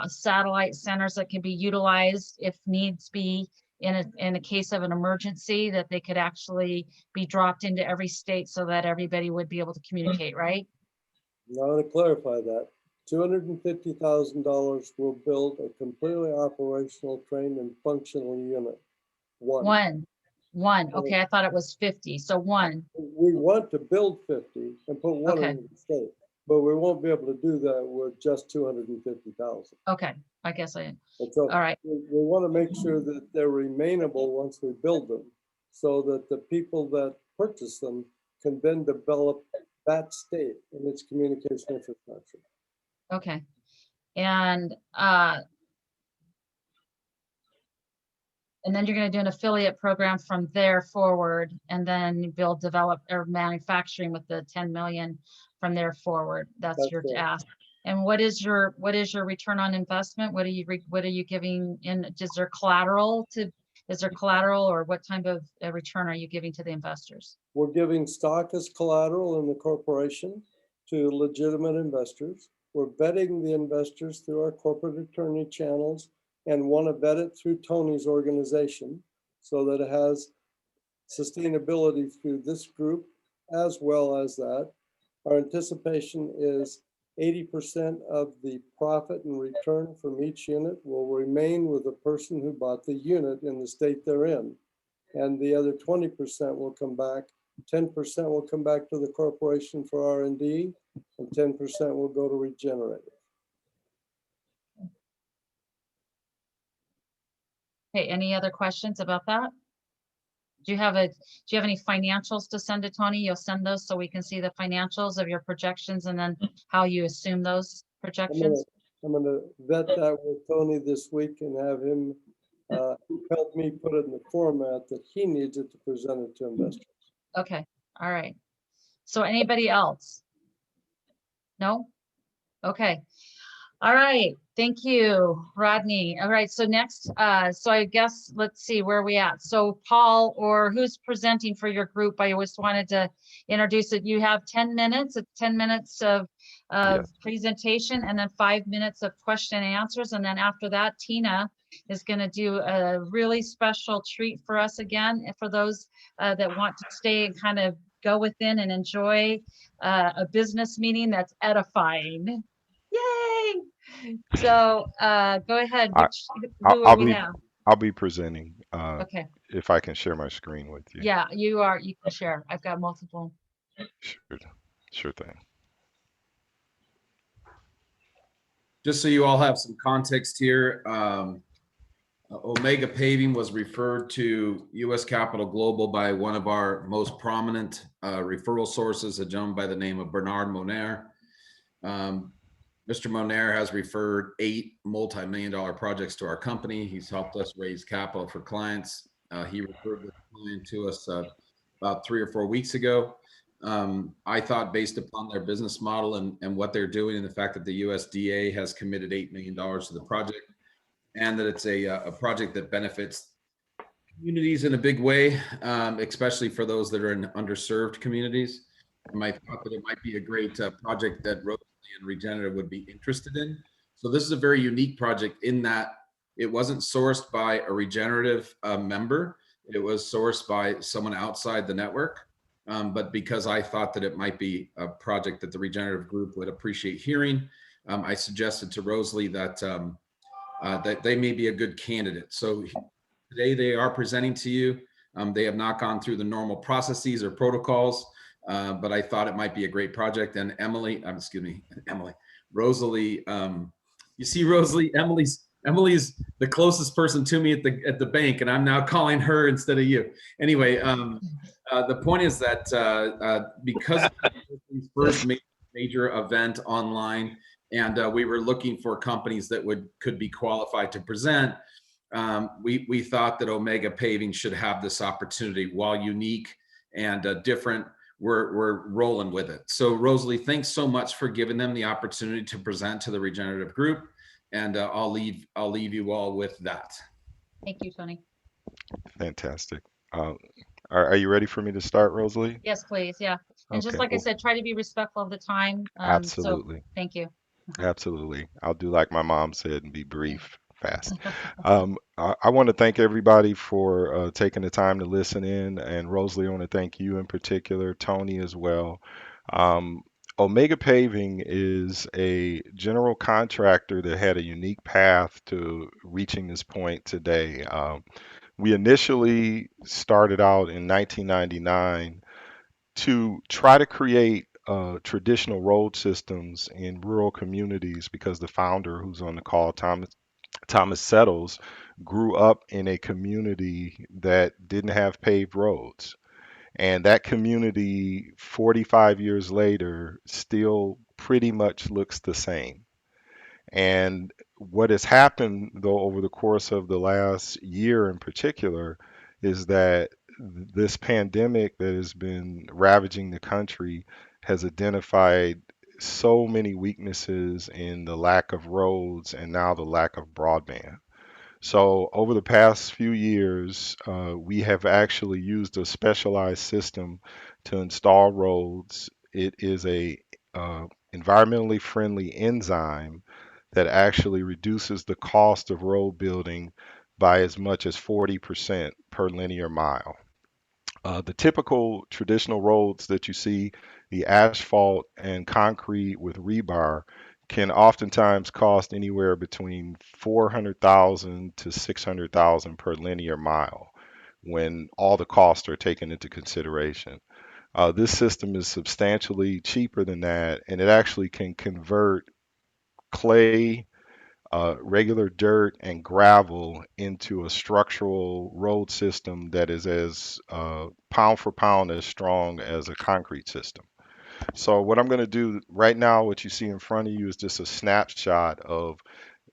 satellite centers that can be utilized if needs be in a case of an emergency, that they could actually be dropped into every state so that everybody would be able to communicate, right? Now, I want to clarify that. $250,000 will build a completely operational, trained, and functional unit. One. Okay, I thought it was 50. So one. We want to build 50 and put one Okay. in the state, but we won't be able to do that with just 250,000. Okay, I guess So all right. we want to make sure that they're remainable once we build them, so that the people that purchase them can then develop that state in its communication infrastructure. Okay. And then you're going to do an affiliate program from there forward, and then build, develop, or manufacturing with the 10 million from there forward. That's your right. ask. And what is your return on investment? What are you giving in? Is there collateral, or what type of return are you giving to the investors? We're giving stock as collateral in the corporation to legitimate investors. We're vetting the investors through our corporate attorney channels, and want to vet it through Tony's organization so that it has sustainability through this group as well as that. Our anticipation is 80% of the profit and return from each unit will remain with the person who bought the unit in the state they're in. And the other 20% will come back, 10% will come back to the corporation for R&D, and 10% will go to Regener8tive. Okay, any other questions about that? Do you have any financials to send to Tony? You'll send those so we can see the financials of your projections and then how you assume those projections? I'm gonna vet that with Tony this week and have him help me put it in the format that he needs it to present it to investors. Okay, all right. So anybody else? No? Okay. All right, thank you, Rodney. All right, so next, so I guess, let's see, where are we at? So Paul, or who's presenting for your group? I always wanted to introduce it. You have 10 minutes, 10 minutes of Yes. presentation and then 5 minutes of question and answers. And then after that, Tina is gonna do a really special treat for us again, for those that want to stay and kind of go within and enjoy a business meeting that's edifying. Yay! So go ahead. I'll We be have? I'll be presenting Okay. if I can share my screen with you. Yeah, you can share. I've got multiple. Sure thing. Just so you all have some context here, Omega Paving was referred to U.S. Capital Global by one of our most prominent referral sources, a gentleman by the name of Bernard Moner. Mr. Moner has referred 8 multi-million-dollar projects to our company. He's helped us raise capital for clients. He referred this client to us about 3 or 4 weeks ago. I thought based upon their business model and what they're doing and the fact that the USDA has committed $8 million to the project and that it's a project that benefits communities in a big way, especially for those that are in underserved communities. I thought that it might be a great project that Rosalie and Regener8tive would be interested in. So this is a very unique project in that it wasn't sourced by a Regener8tive member. It was sourced by someone outside the network. But because I thought that it might be a project that the Regener8tive group would appreciate hearing, I suggested to Rosalie that that they may be a good candidate. So today they are presenting to you. They have not gone through the normal processes or protocols, but I thought it might be a great project. And Rosalie, you see, Rosalie, Emily's the closest person to me at the bank, and I'm now calling her instead of you. Anyway, the point is that because of first major event online, and we were looking for companies that could be qualified to present, we thought that Omega Paving should have this opportunity. While unique and different, we're rolling with it. So Rosalie, thanks so much for giving them the opportunity to present to the Regener8tive group, and I'll leave you all with that. Thank you, Tony. Fantastic. Are you ready for me to start, Rosalie? Yes, please. Yeah. And just like I said, try to be respectful of the time. Absolutely. So thank you. Absolutely. I'll do like my mom said and be brief, fast. I want to thank everybody for taking the time to listen in. And Rosalie, I want to thank you in particular, Tony as well. Omega Paving is a general contractor that had a unique path to reaching this point today. We initially started out in 1999 to try to create traditional road systems in rural communities because the founder, who's on the call, Thomas Settles, grew up in a community that didn't have paved roads. And that community, 45 years later, still pretty much looks the same. And what has happened, though, over the course of the last year in particular, is that this pandemic that has been ravaging the country has identified so many weaknesses in the lack of roads and now the lack of broadband. So, over the past few years, we have actually used a specialized system to install roads. It is a environmentally friendly enzyme that actually reduces the cost of road building by as much as 40% per linear mile. The typical traditional roads that you see, the asphalt and concrete with rebar, can oftentimes cost anywhere between 400,000 to 600,000 per linear mile when all the costs are taken into consideration. This system is substantially cheaper than that, and it actually can convert clay, regular dirt, and gravel into a structural road system that is as pound for pound as strong as a concrete system. So what I'm going to do right now, what you see in front of you is just a snapshot of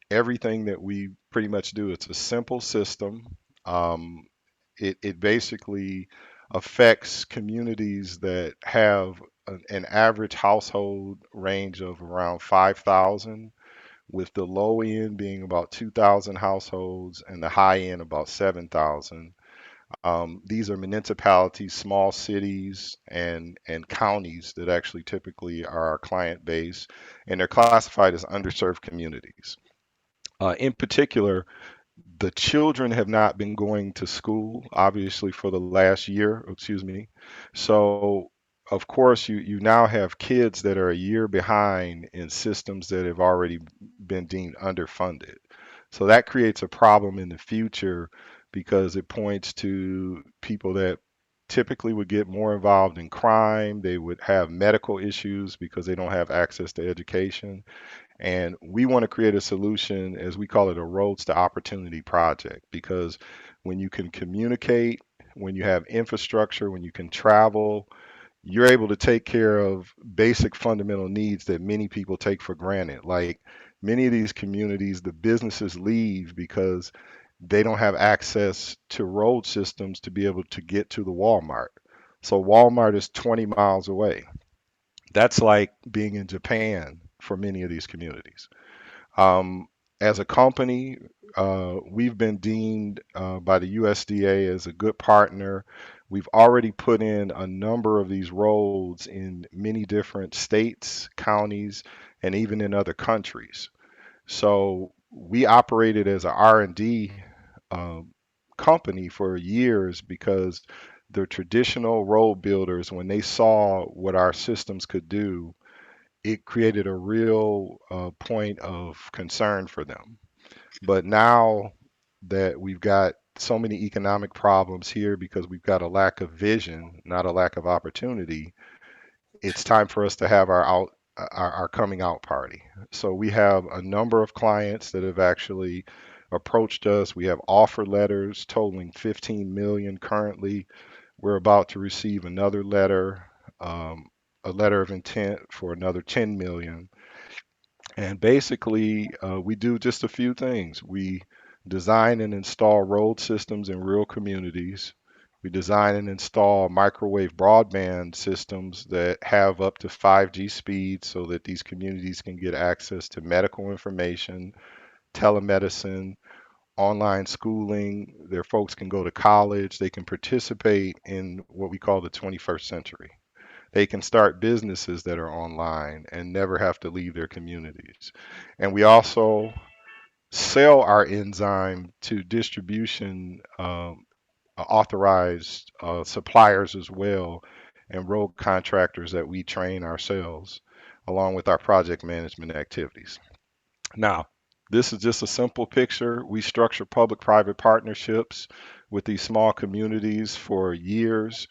everything that we pretty much do. It's a simple system. Um, it basically affects communities that have an average household range of around 5,000, with the low end being about 2,000 households and the high end about 7,000. These are municipalities, small cities, and counties that actually typically are our client base, and they're classified as underserved communities. In particular, the children have not been going to school, obviously, for the last year, excuse me. So, of course, you now have kids that are a year behind in systems that have already been deemed underfunded. So that creates a problem in the future because it points to people that typically would get more involved in crime. They would have medical issues because they don't have access to education. And we want to create a solution, as we call it, a roads to opportunity project, because when you can communicate, when you have infrastructure, when you can travel, you're able to take care of basic fundamental needs that many people take for granted. Like many of these communities, the businesses leave because they don't have access to road systems to be able to get to the Walmart. So Walmart is 20 miles away. That's like being in Japan for many of these communities. Um, as a company, we've been deemed by the USDA as a good partner. We've already put in a number of these roads in many different states, counties, and even in other countries. So we operated as an R&D um, company for years because the traditional road builders, when they saw what our systems could do, it created a real point of concern for them. But now that we've got so many economic problems here because we've got a lack of vision, not a lack of opportunity, it's time for us to have our coming out party. So we have a number of clients that have actually approached us. We have offer letters totaling 15 million currently. We're about to receive another letter, um, a letter of intent for another 10 million. And basically, we do just a few things. We design and install road systems in rural communities. We design and install microwave broadband systems that have up to 5G speed so that these communities can get access to medical information, telemedicine, online schooling. Their folks can go to college. They can participate in what we call the 21st century. They can start businesses that are online and never have to leave their communities. And we also sell our enzyme to distribution authorized suppliers as well, and road contractors that we train ourselves, along with our project management activities. Now, this is just a simple picture. We structure public-private partnerships with these small communities for years.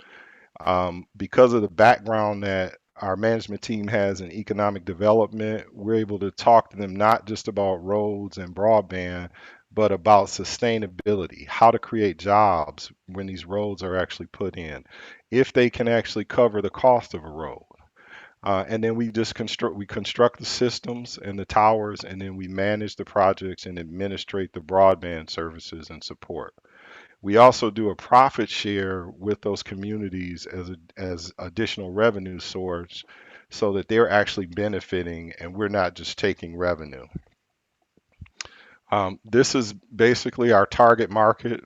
Because of the background that our management team has in economic development, we're able to talk to them not just about roads and broadband, but about sustainability, how to create jobs when these roads are actually put in, if they can actually cover the cost of a road. And then we construct the systems and the towers, and then we manage the projects and administrate the broadband services and support. We also do a profit share with those communities as additional revenue source so that they're actually benefiting and we're not just taking revenue. This is basically our target market.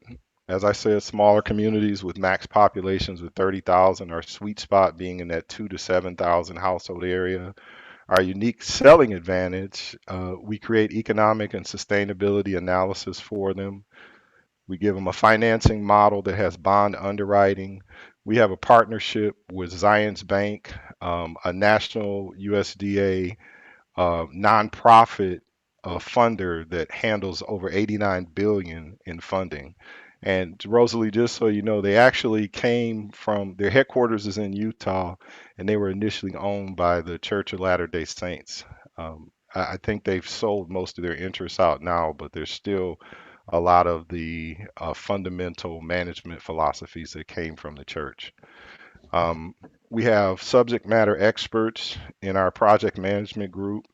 As I said, smaller communities with max populations of 30,000, our sweet spot being in that 2 to 7,000 household area. Our unique selling advantage, we create economic and sustainability analysis for them. We give them a financing model that has bond underwriting. We have a partnership with Zions Bank, a national USDA nonprofit funder that handles over 89 billion in funding. And Rosalie, just so you know, they actually came from their headquarters is in Utah, and they were initially owned by the Church of Latter-day Saints. I think they've sold most of their interests out now, but there's still a lot of the fundamental management philosophies that came from the church. We have subject matter experts in our project management group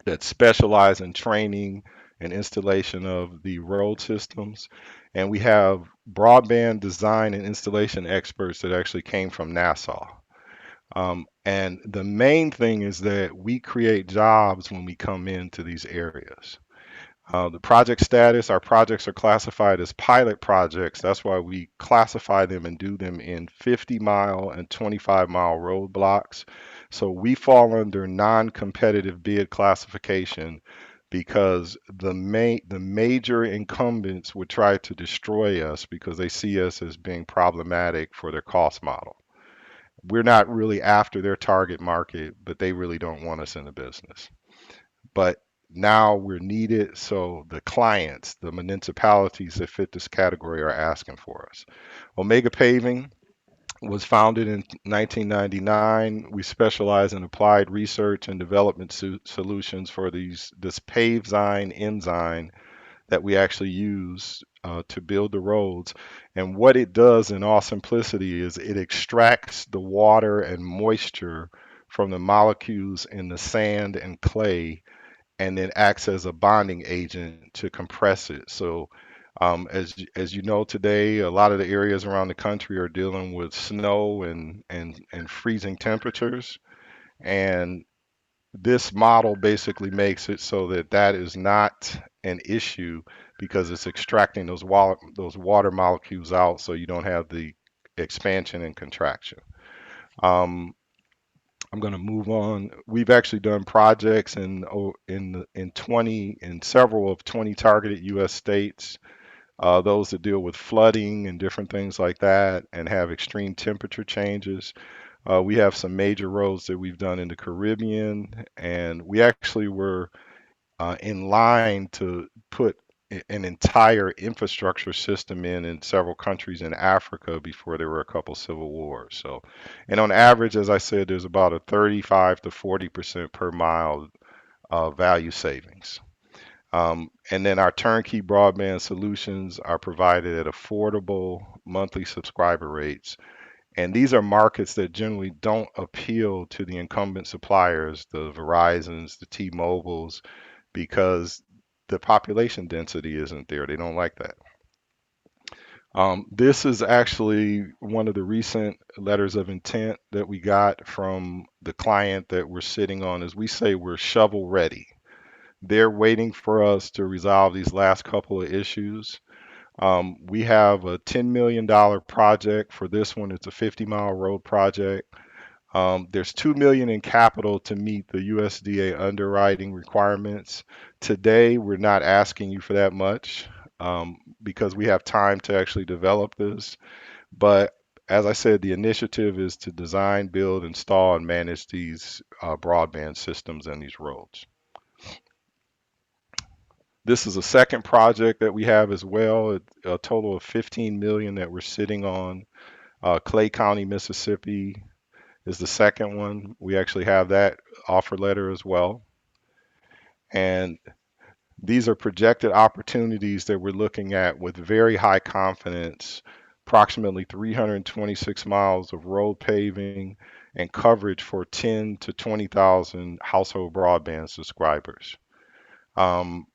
that specialize in training and installation of the road systems. And we have broadband design and installation experts that actually came from NASA. And the main thing is that we create jobs when we come into these areas. The project status, our projects are classified as pilot projects. That's why we classify them and do them in 50-mile and 25-mile road blocks. So we fall under non-competitive bid classification because the major incumbents would try to destroy us because they see us as being problematic for their cost model. We're not really after their target market, but they really don't want us in the business. But now we're needed, so the clients, the municipalities that fit this category are asking for us. Omega Paving was founded in 1999. We specialize in applied research and development solutions for this PaveZine enzyme that we actually use to build the roads. And what it does in all simplicity is it extracts the water and moisture from the molecules in the sand and clay and then acts as a bonding agent to compress it. So, as you know today, a lot of the areas around the country are dealing with snow and freezing temperatures, and this model basically makes it so that that is not an issue because it's extracting those water molecules out, so you don't have the expansion and contraction. Um, I'm going to move on. We've actually done projects in several of 20 targeted U.S. states. Those that deal with flooding and different things like that, and have extreme temperature changes. We have some major roads that we've done in the Caribbean, and we actually were in line to put an entire infrastructure system in several countries in Africa before there were a couple civil wars. So, and on average, as I said, there's about a 35 to 40% per mile value savings. And then our turnkey broadband solutions are provided at affordable monthly subscriber rates. And these are markets that generally don't appeal to the incumbent suppliers, the Verizons, the T-Mobiles, because the population density isn't there. They don't like that. This is actually one of the recent letters of intent that we got from the client that we're sitting on. As we say, we're shovel ready. They're waiting for us to resolve these last couple of issues. We have a $10 million project for this one. It's a 50-mile road project. There's $2 million in capital to meet the USDA underwriting requirements. Today, we're not asking you for that much because we have time to actually develop this. But as I said, the initiative is to design, build, install, and manage these broadband systems and these roads. This is a second project that we have as well, a total of 15 million that we're sitting on. Clay County, Mississippi is the second one. We actually have that offer letter as well. And these are projected opportunities that we're looking at with very high confidence, approximately 326 miles of road paving and coverage for 10 to 20,000 household broadband subscribers. The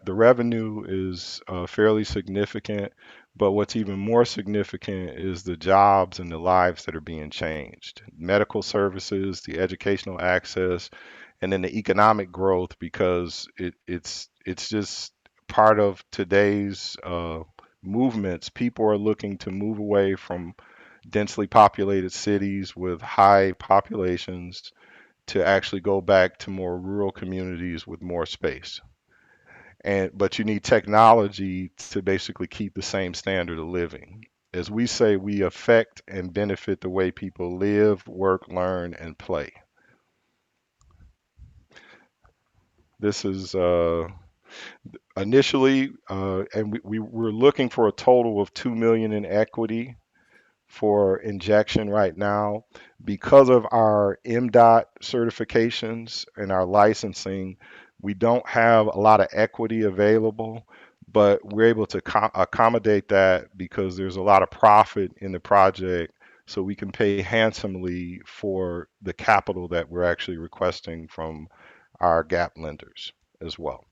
revenue is fairly significant, but what's even more significant is the jobs and the lives that are being changed. Medical services, the educational access, and then the economic growth, because it's just part of today's movements. People are looking to move away from densely populated cities with high populations to actually go back to more rural communities with more space. But you need technology to basically keep the same standard of living. As we say, we affect and benefit the way people live, work, learn, and play. This is Initially, and we were looking for a total of 2 million in equity for injection right now. Because of our MDOT certifications and our licensing, we don't have a lot of equity available, but we're able to accommodate that because there's a lot of profit in the project. So we can pay handsomely for the capital that we're actually requesting from our gap lenders as well.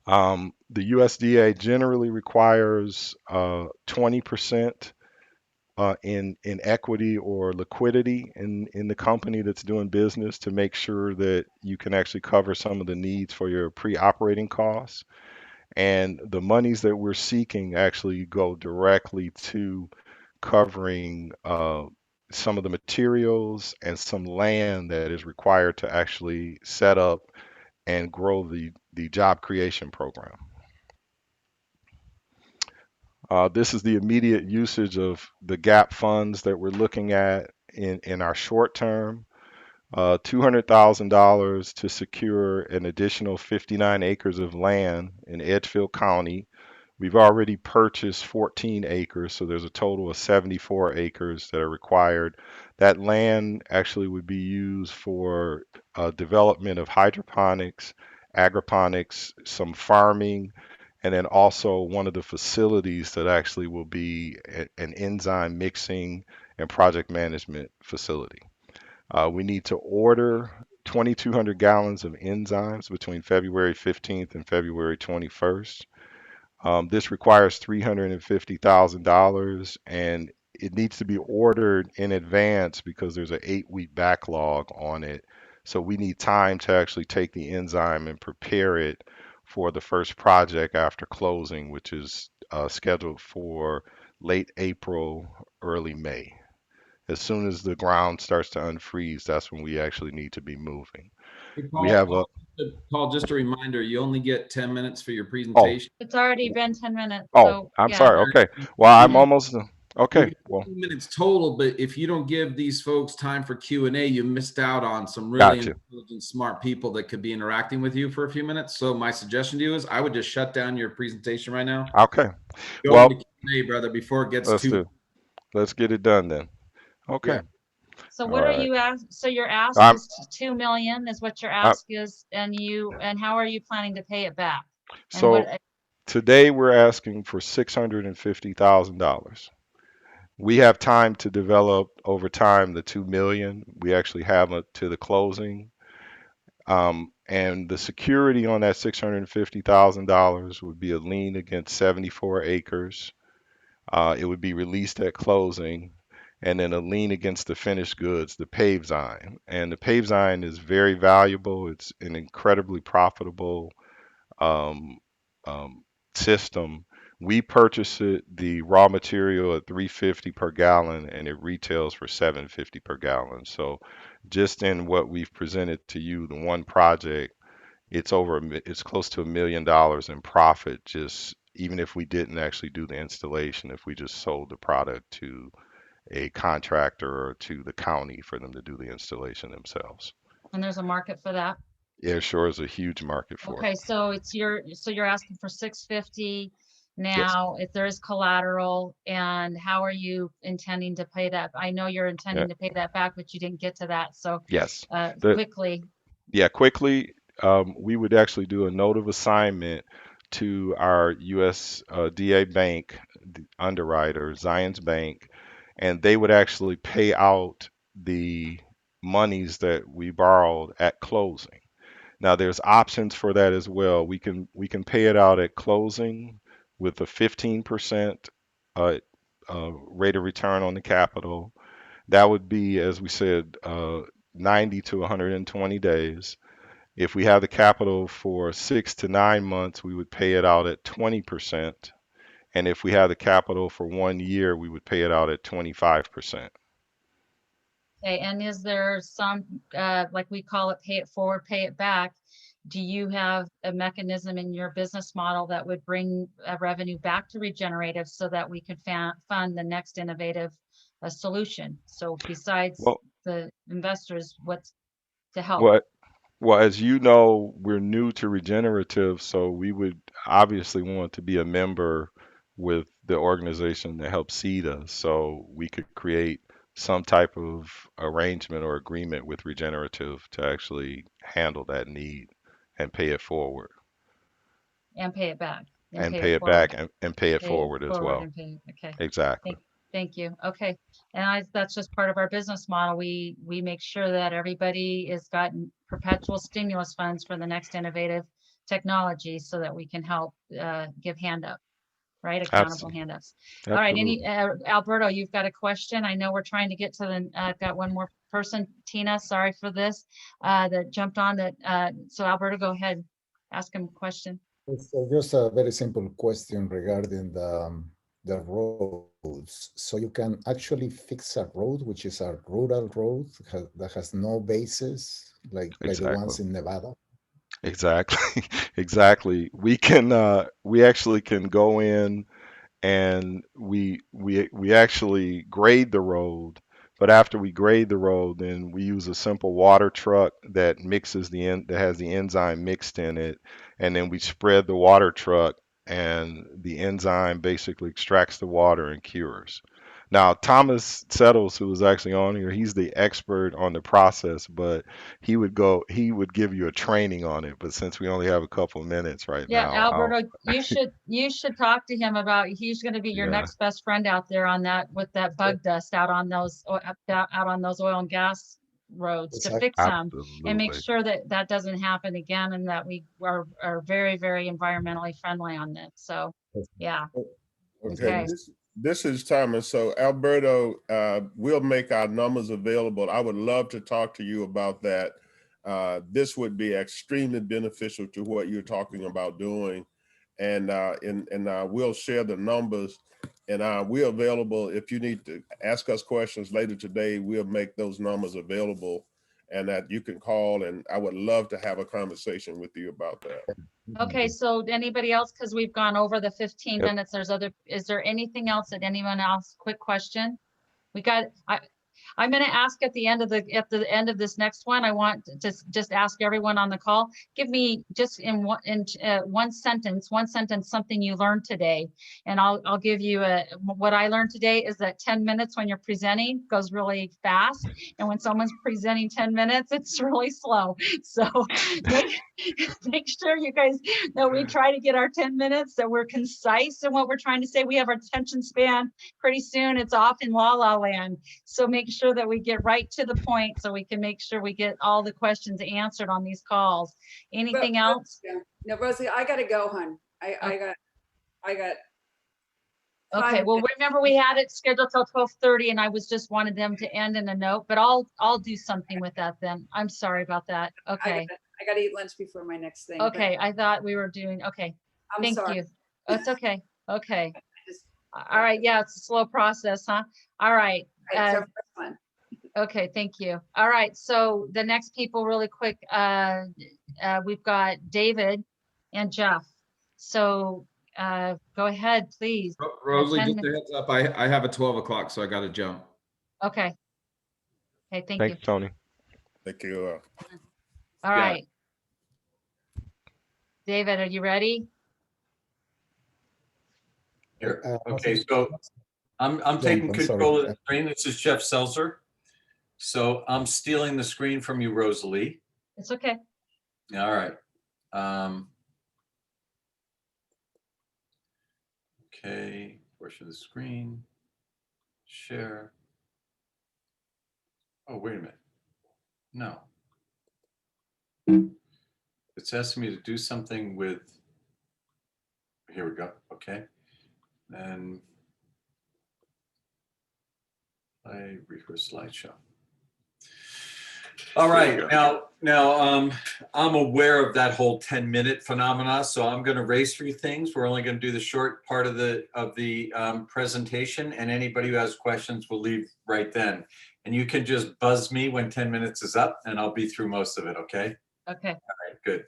The USDA generally requires 20% in equity or liquidity in the company that's doing business to make sure that you can actually cover some of the needs for your pre-operating costs. And the monies that we're seeking actually go directly to covering some of the materials and some land that is required to actually set up and grow the job creation program. This is the immediate usage of the gap funds that we're looking at in our short term. $200,000 to secure an additional 59 acres of land in Edgefield County. We've already purchased 14 acres, so there's a total of 74 acres that are required. That land actually would be used for development of hydroponics, agroponics, some farming, and then also one of the facilities that actually will be an enzyme mixing and project management facility. We need to order 2,200 gallons of enzymes between February 15th and February 21st. This requires $350,000 and it needs to be ordered in advance because there's an 8-week backlog on it. So we need time to actually take the enzyme and prepare it for the first project after closing, which is scheduled for late April, early May. As soon as the ground starts to unfreeze, that's when we actually need to be moving. Hey, Paul, We have a Paul, just a reminder, you only get 10 minutes for your presentation. It's already been 10 minutes. Oh, So, I'm yeah. sorry. Okay. Well, I'm almost okay. Well, 2 minutes total, but if you don't give these folks time for Q&A, you missed out on some really Gotcha. intelligent, smart people that could be interacting with you for a few minutes. So my suggestion to you is I would just shut down your presentation right now. Okay. Go Well, into Q&A, brother, before it gets too. let's get it done then. Okay. Yeah. So All what are right. you ask? So your ask I'm is 2 million is what your ask is, and how are you planning to pay it back? And so what today we're asking for $650,000. We have time to develop over time the 2 million. We actually have it to the closing. And the security on that $650,000 would be a lien against 74 acres. It would be released at closing, and then a lien against the finished goods, the Pavezyme. And the Pavezyme is very valuable. It's an incredibly profitable um, system. We purchase it, the raw material at 350 per gallon, and it retails for 750 per gallon. So, just in what we've presented to you, the one project, it's close to $1 million in profit. Just even if we didn't actually do the installation, if we just sold the product to a contractor or to the county for them to do the installation themselves. and there's a market for that. Yeah, sure is a huge market for Okay, it. so you're asking for 650 Yes. now. If there is collateral, and how are you intending to pay that? I know you're intending Yeah. to pay that back, but you didn't get to that. So Yes. quickly. Yeah, quickly, we would actually do a note of assignment to our USDA bank the underwriter, Zions Bank, and they would actually pay out the monies that we borrowed at closing. Now, there's options for that as well. We can pay it out at closing with a 15% rate of return on the capital. That would be, as we said, 90 to 120 days. If we have the capital for 6 to 9 months, we would pay it out at 20%. And if we have the capital for 1 year, we would pay it out at 25%. Okay, and is there some, like we call it, pay it forward, pay it back? Do you have a mechanism in your business model that would bring revenue back to Regener8tive so that we could fund the next innovative solution? So besides Well, the investors, what's to help? what Well, as you know, we're new to Regenerative, so we would obviously want to be a member with the organization that helps seed us, so we could create some type of arrangement or agreement with Regenerative to actually handle that need and pay it forward And pay it back and and pay pay it it forward. back and pay it Pay it forward as forward well. and pay. Okay. Exactly. Thank you. Okay. And that's just part of our business model. We make sure that everybody has gotten perpetual stimulus funds for the next innovative technology so that we can help give hand up, right? Accountable hand ups. All right. Absolutely. Alberto, you've got a question. I know we're trying to get to the, got one more person. Tina, sorry for this, that jumped on that. So Alberto, go ahead, ask him a question. So just a very simple question regarding the roads. So you can actually fix a road, which is a rural road that has no bases, like the Exactly. ones in Nevada. Exactly. Exactly. We actually can go in and we actually grade the road. But after we grade the road, then we use a simple water truck that mixes that has the enzyme mixed in it, and then we spread the water truck, and the enzyme basically extracts the water and cures. Now, Thomas Settles, who was actually on here, he's the expert on the process, but he would give you a training on it. But since we only have a couple of minutes right Yeah, now, Alberto, you should talk to him about, he's going to be your yeah, next best friend out there on that, with that bug dust out on those out on those oil and gas roads to fix them and make absolutely. sure that that doesn't happen again, and that we are very, very environmentally friendly on this. So yeah. Okay, Okay. this is Thomas. So Alberto, we'll make our numbers available. I would love to talk to you about that. This would be extremely beneficial to what you're talking about doing. And we'll share the numbers, and we're available. If you need to ask us questions later today, we'll make those numbers available, and that you can call, and I would love to have a conversation with you about that. Okay, so anybody else, because we've gone over the 15 Yep. minutes, is there anything else that anyone else, quick question? I'm going to ask at the end of this next one. I want to just ask everyone on the call, give me just in one sentence, something you learned today. And I'll give you what I learned today is that 10 minutes when you're presenting goes really fast. And when someone's presenting 10 minutes, it's really slow. So make sure you guys know we try to get our 10 minutes, that we're concise in what we're trying to say. We have our attention span pretty soon. It's off in la la land. So make sure that we get right to the point so we can make sure we get all the questions answered on these calls. Anything else? No, Rosie, I gotta go, hon. I got. Okay, well, remember we had it scheduled till 12:30 and I just wanted them to end in a note, but I'll do something with that then. I'm sorry about that. Okay. I gotta eat lunch before my next thing. Okay, I thought we were doing, okay. I'm Thank sorry. you. Oh, it's okay. Okay. All right, yeah, it's a slow process, huh? All right. Okay, thank you. All right, so the next people really quick, we've got David and Jeff. So go ahead, please. Rosalie, just a heads up, I have a 12 o'clock, so I got to jump. Okay. Okay, thank Thanks, you. Tony. Thank you. All right. David, are you ready? Here. Okay, so I'm taking control of the screen. This is Jeff Seltzer. So I'm stealing the screen from you, Rosalie. It's okay. All right. Okay, portion of the screen, share. Oh, wait a minute. No. It's asking me to do something with, here we go, okay. And play rehearse slideshow. All right, now I'm aware of that whole 10-minute phenomena, so I'm going to race through things. We're only going to do the short part of the presentation, and anybody who has questions will leave right then. And you can just buzz me when 10 minutes is up, and I'll be through most of it. Okay. Okay. All right. Good.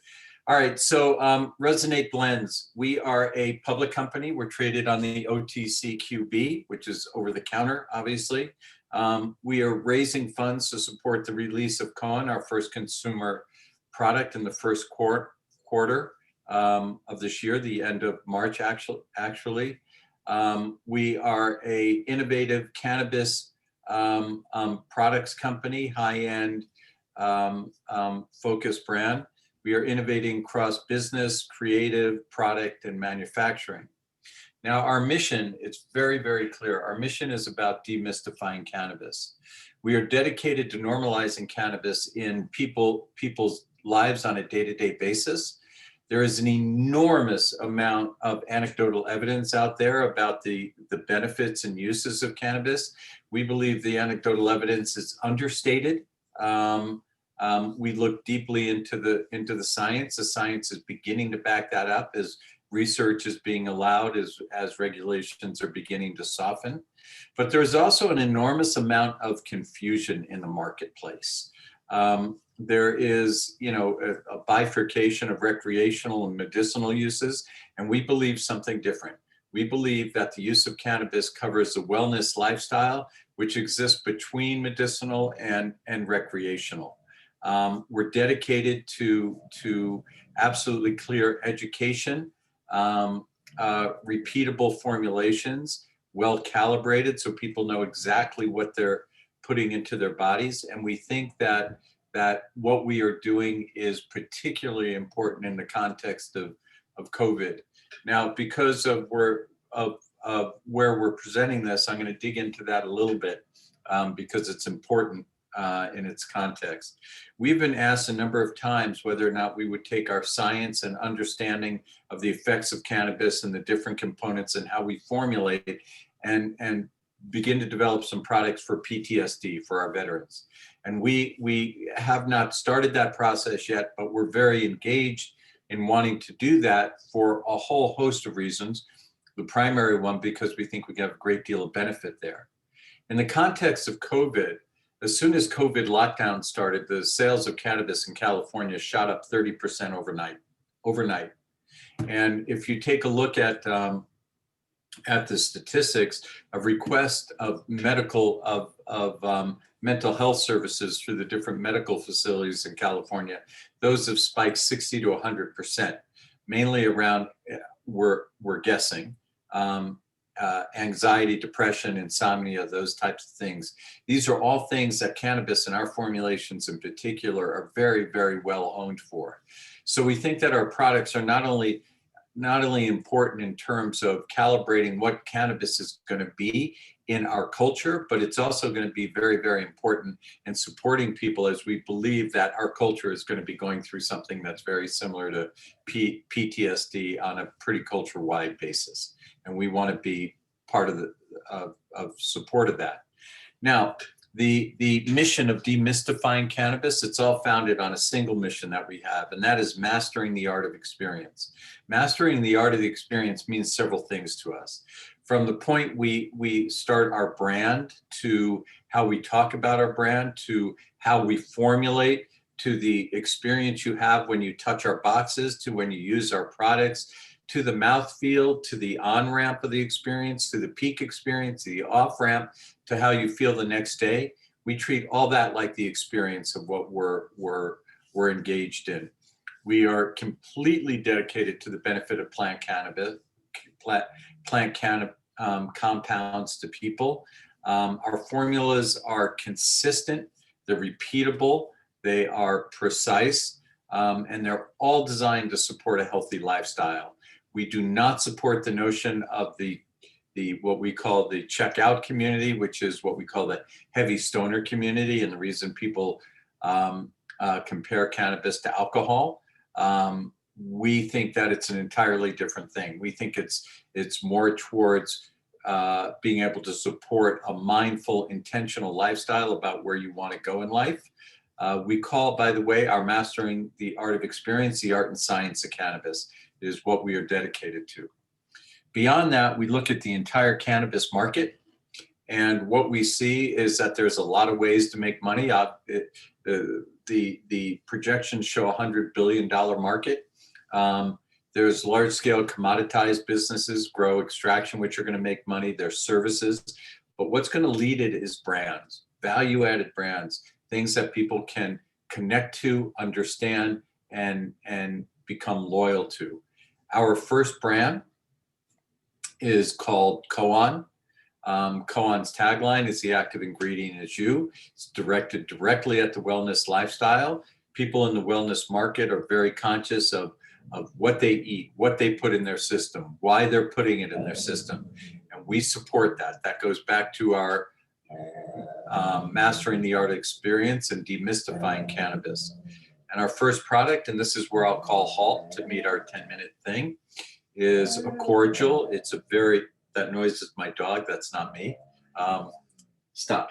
All right. So Resonate Blends. We are a public company. We're traded on the OTCQB, which is over the counter, obviously. We are raising funds to support the release of Con, our first consumer product in the first quarter of this year, the end of March, actually. We are a innovative cannabis products company, high-end focused brand. We are innovating across business, creative, product, and manufacturing. Now, our mission, it's very, very clear. Our mission is about demystifying cannabis. We are dedicated to normalizing cannabis in people's lives on a day-to-day basis. There is an enormous amount of anecdotal evidence out there about the benefits and uses of cannabis. We believe the anecdotal evidence is understated. We look deeply into the science. The science is beginning to back that up as research is being allowed, as regulations are beginning to soften. But there's also an enormous amount of confusion in the marketplace. There is, a bifurcation of recreational and medicinal uses, and we believe something different. We believe that the use of cannabis covers a wellness lifestyle, which exists between medicinal and recreational. We're dedicated to absolutely clear education, repeatable formulations, well calibrated so people know exactly what they're putting into their bodies. And we think that what we are doing is particularly important in the context of COVID. Now, because of where we're presenting this, I'm going to dig into that a little bit because it's important in its context. We've been asked a number of times whether or not we would take our science and understanding of the effects of cannabis and the different components and how we formulate it and begin to develop some products for PTSD for our veterans. And we have not started that process yet, but we're very engaged in wanting to do that for a whole host of reasons. The primary one, because we think we have a great deal of benefit there. In the context of COVID, as soon as COVID lockdown started, the sales of cannabis in California shot up 30% overnight. And if you take a look at the statistics of request of mental health services through the different medical facilities in California, those have spiked 60 to 100%, mainly around, we're guessing, anxiety, depression, insomnia, those types of things. These are all things that cannabis and our formulations in particular are very, very well honed for. So we think that our products are not only important in terms of calibrating what cannabis is going to be in our culture, but it's also going to be very, very important in supporting people as we believe that our culture is going to be going through something that's very similar to PTSD on a pretty culture-wide basis. And we want to be part of support of that. Now, the mission of demystifying cannabis, it's all founded on a single mission that we have, and that is mastering the art of experience. Mastering the art of the experience means several things to us. From the point we start our brand, to how we talk about our brand, to how we formulate, to the experience you have when you touch our boxes, to when you use our products, to the mouthfeel, to the on-ramp of the experience, to the peak experience, to the off-ramp, to how you feel the next day. We treat all that like the experience of what we're engaged in. We are completely dedicated to the benefit of plant compounds to people. Our formulas are consistent, they're repeatable, they are precise, and they're all designed to support a healthy lifestyle. We do not support the notion of the what we call the checkout community, which is what we call the heavy stoner community, and the reason people compare cannabis to alcohol. We think that it's an entirely different thing. We think it's more towards being able to support a mindful, intentional lifestyle about where you want to go in life. We call, by the way, our mastering the art of experience, the art and science of cannabis is what we are dedicated to. Beyond that, we look at the entire cannabis market, and what we see is that there's a lot of ways to make money. The projections show $100 billion market. There's large-scale commoditized businesses, grow extraction, which are going to make money. There's services, but what's going to lead it is brands, value-added brands, things that people can connect to, understand, and become loyal to. Our first brand is called Koan. Koan's tagline is "The active ingredient is you." It's directed directly at the wellness lifestyle. People in the wellness market are very conscious of what they eat, what they put in their system, why they're putting it in their system. And we support that. That goes back to our mastering the art experience and demystifying cannabis. And our first product, and this is where I'll call halt to meet our 10-minute thing, is a cordial. It's a very, that noise is my dog, that's not me. Stop.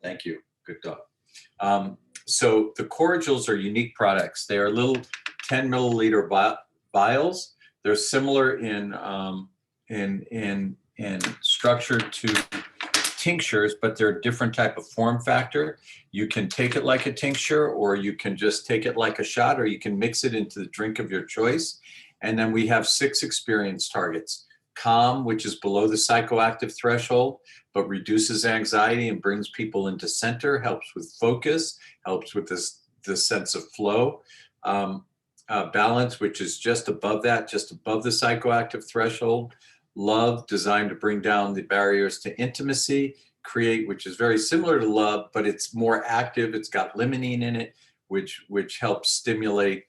Thank you, good dog. So the cordials are unique products. They are little 10 milliliter vials. They're similar in structure to tinctures, but they're a different type of form factor. You can take it like a tincture, or you can just take it like a shot, or you can mix it into the drink of your choice. And then we have 6 experience targets. Calm, which is below the psychoactive threshold, but reduces anxiety and brings people into center, helps with focus, helps with this sense of flow. Balance, which is just above that, just above the psychoactive threshold. Love, designed to bring down the barriers to intimacy. Create, which is very similar to love, but it's more active. It's got limonene in it, which helps stimulate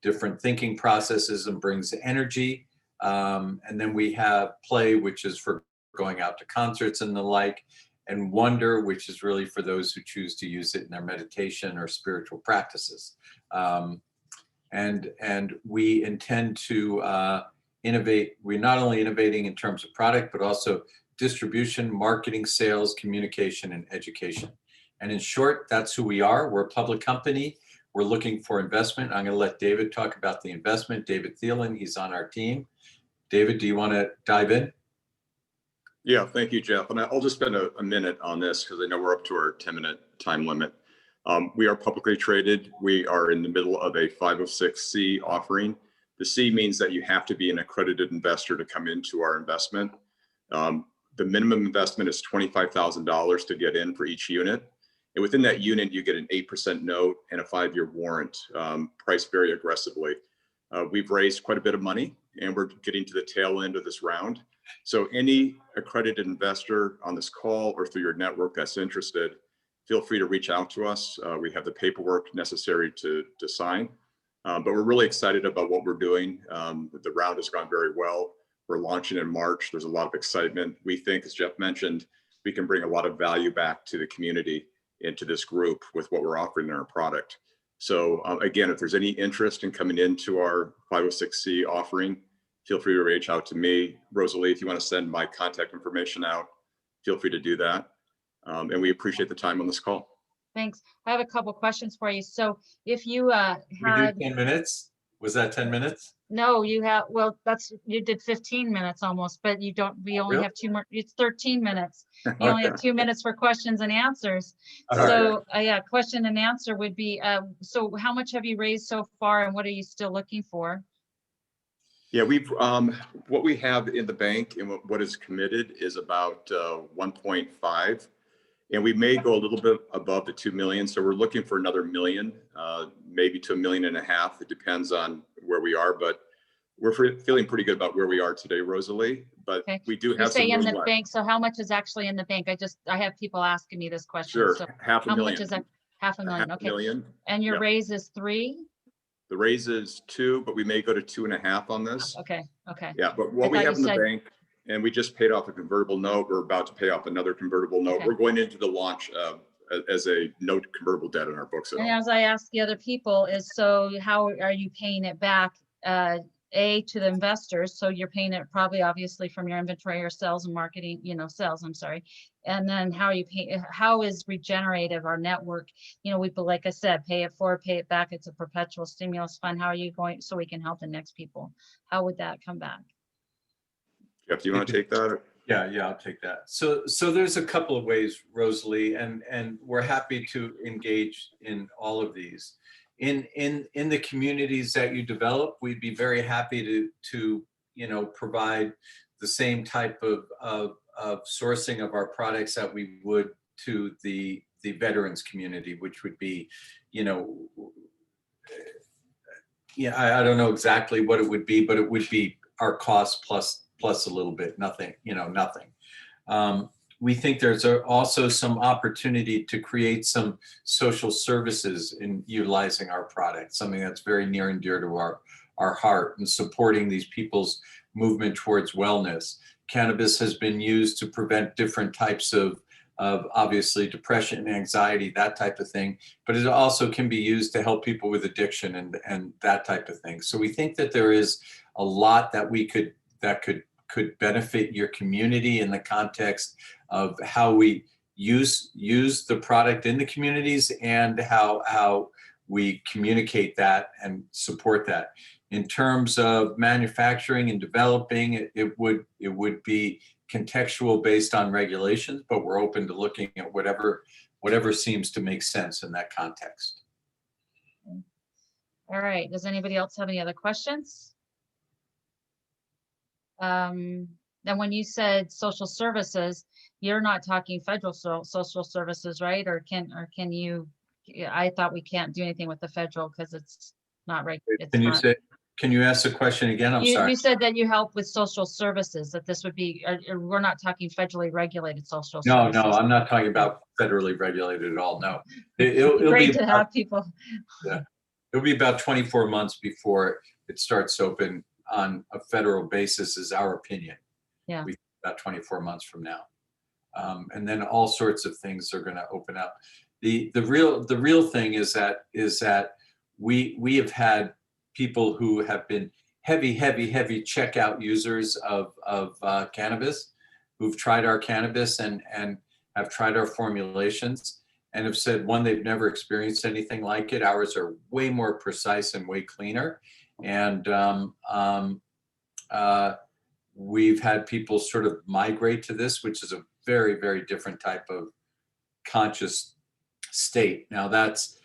different thinking processes and brings energy. And then we have play, which is for going out to concerts and the like, and wonder, which is really for those who choose to use it in their meditation or spiritual practices. And we intend to innovate. We're not only innovating in terms of product, but also distribution, marketing, sales, communication, and education. And in short, that's who we are. We're a public company. We're looking for investment. I'm going to let David talk about the investment. David Thielen, he's on our team. David, do you want to dive in? Yeah, thank you, Jeff. And I'll just spend a minute on this because I know we're up to our 10-minute time limit. We are publicly traded. We are in the middle of a 506C offering. The C means that you have to be an accredited investor to come into our investment. The minimum investment is $25,000 to get in for each unit. And within that unit, you get an 8% note and a 5-year warrant, priced very aggressively. We've raised quite a bit of money, and we're getting to the tail end of this round. So any accredited investor on this call or through your network that's interested, feel free to reach out to us. We have the paperwork necessary to sign, but we're really excited about what we're doing. The round has gone very well. We're launching in March. There's a lot of excitement. We think, as Jeff mentioned, we can bring a lot of value back to the community and to this group with what we're offering in our product. So again, if there's any interest in coming into our 506C offering, feel free to reach out to me. Rosalie, if you want to send my contact information out, feel free to do that. And we appreciate the time on this call. Thanks. I have a couple questions for you. So if you We do 10 minutes. Was that 10 minutes? No, you have, well, you did 15 minutes almost, but you don't, we only have 2 more, it's 13 minutes. You only have 2 minutes for questions and answers. So yeah, question and answer would be, so how much have you raised so far and what are you still looking for? Yeah, we've, what we have in the bank and what is committed is about 1.5. And we may go a little bit above the 2 million. So we're looking for another million, maybe to 1.5 million. It depends on where we are, but we're feeling pretty good about where we are today, Rosalie. But we do have some in the left. bank. So how much is actually in the bank? I have people asking me this question. Sure, So half a how million. much is that? Half a million. Okay. Million. And your raise is 3? The raise is 2, but we may go to 2.5 on this. Okay. Okay. Yeah, but what we have in the bank, and we just paid off a convertible note. We're about to pay off another convertible note. We're going into the launch as a note convertible debt in our books. And as I asked the other people is, so how are you paying it back? A, to the investors. So you're paying it probably obviously from your inventory or sales and marketing, sales, I'm sorry. And then how are you paying, how is Regener8tive, our network, we, like I said, pay it forward, pay it back. It's a perpetual stimulus fund. How are you going, so we can help the next people? How would that come back? Jeff, do you want to take that? Yeah, I'll take that. So there's a couple of ways, Rosalie, and we're happy to engage in all of these. In the communities that you develop, we'd be very happy to provide the same type of sourcing of our products that we would to the the veterans community, which would be, you know, I don't know exactly what it would be, but it would be our cost plus a little bit, nothing, you know, nothing. We think there's also some opportunity to create some social services in utilizing our product, something that's very near and dear to our heart, and supporting these people's movement towards wellness. Cannabis has been used to prevent different types of obviously depression, anxiety, that type of thing, but it also can be used to help people with addiction and that type of thing. So we think that there is a lot that could benefit your community in the context of how we use the product in the communities and how we communicate that and support that. In terms of manufacturing and developing, it would be contextual based on regulations, but we're open to looking at whatever seems to make sense in that context. All right, does anybody else have any other questions? Then when you said social services, you're not talking federal social services, right? Or can you, I thought we can't do anything with the federal because it's not right. Can you ask the question again? I'm sorry. You said that you help with social services, that this would be, we're not talking federally regulated social services. No, I'm not talking about federally regulated at all. No. It'll great to have people. Yeah, it'll be about 24 months before it starts open on a federal basis, is our opinion. Yeah. About 24 months from now. And then all sorts of things are going to open up. The real thing is that we have had people who have been heavy checkout users of cannabis, who've tried our cannabis and have tried our formulations and have said, one, they've never experienced anything like it. Ours are way more precise and way cleaner. And we've had people sort of migrate to this, which is a very different type of conscious state. Now that's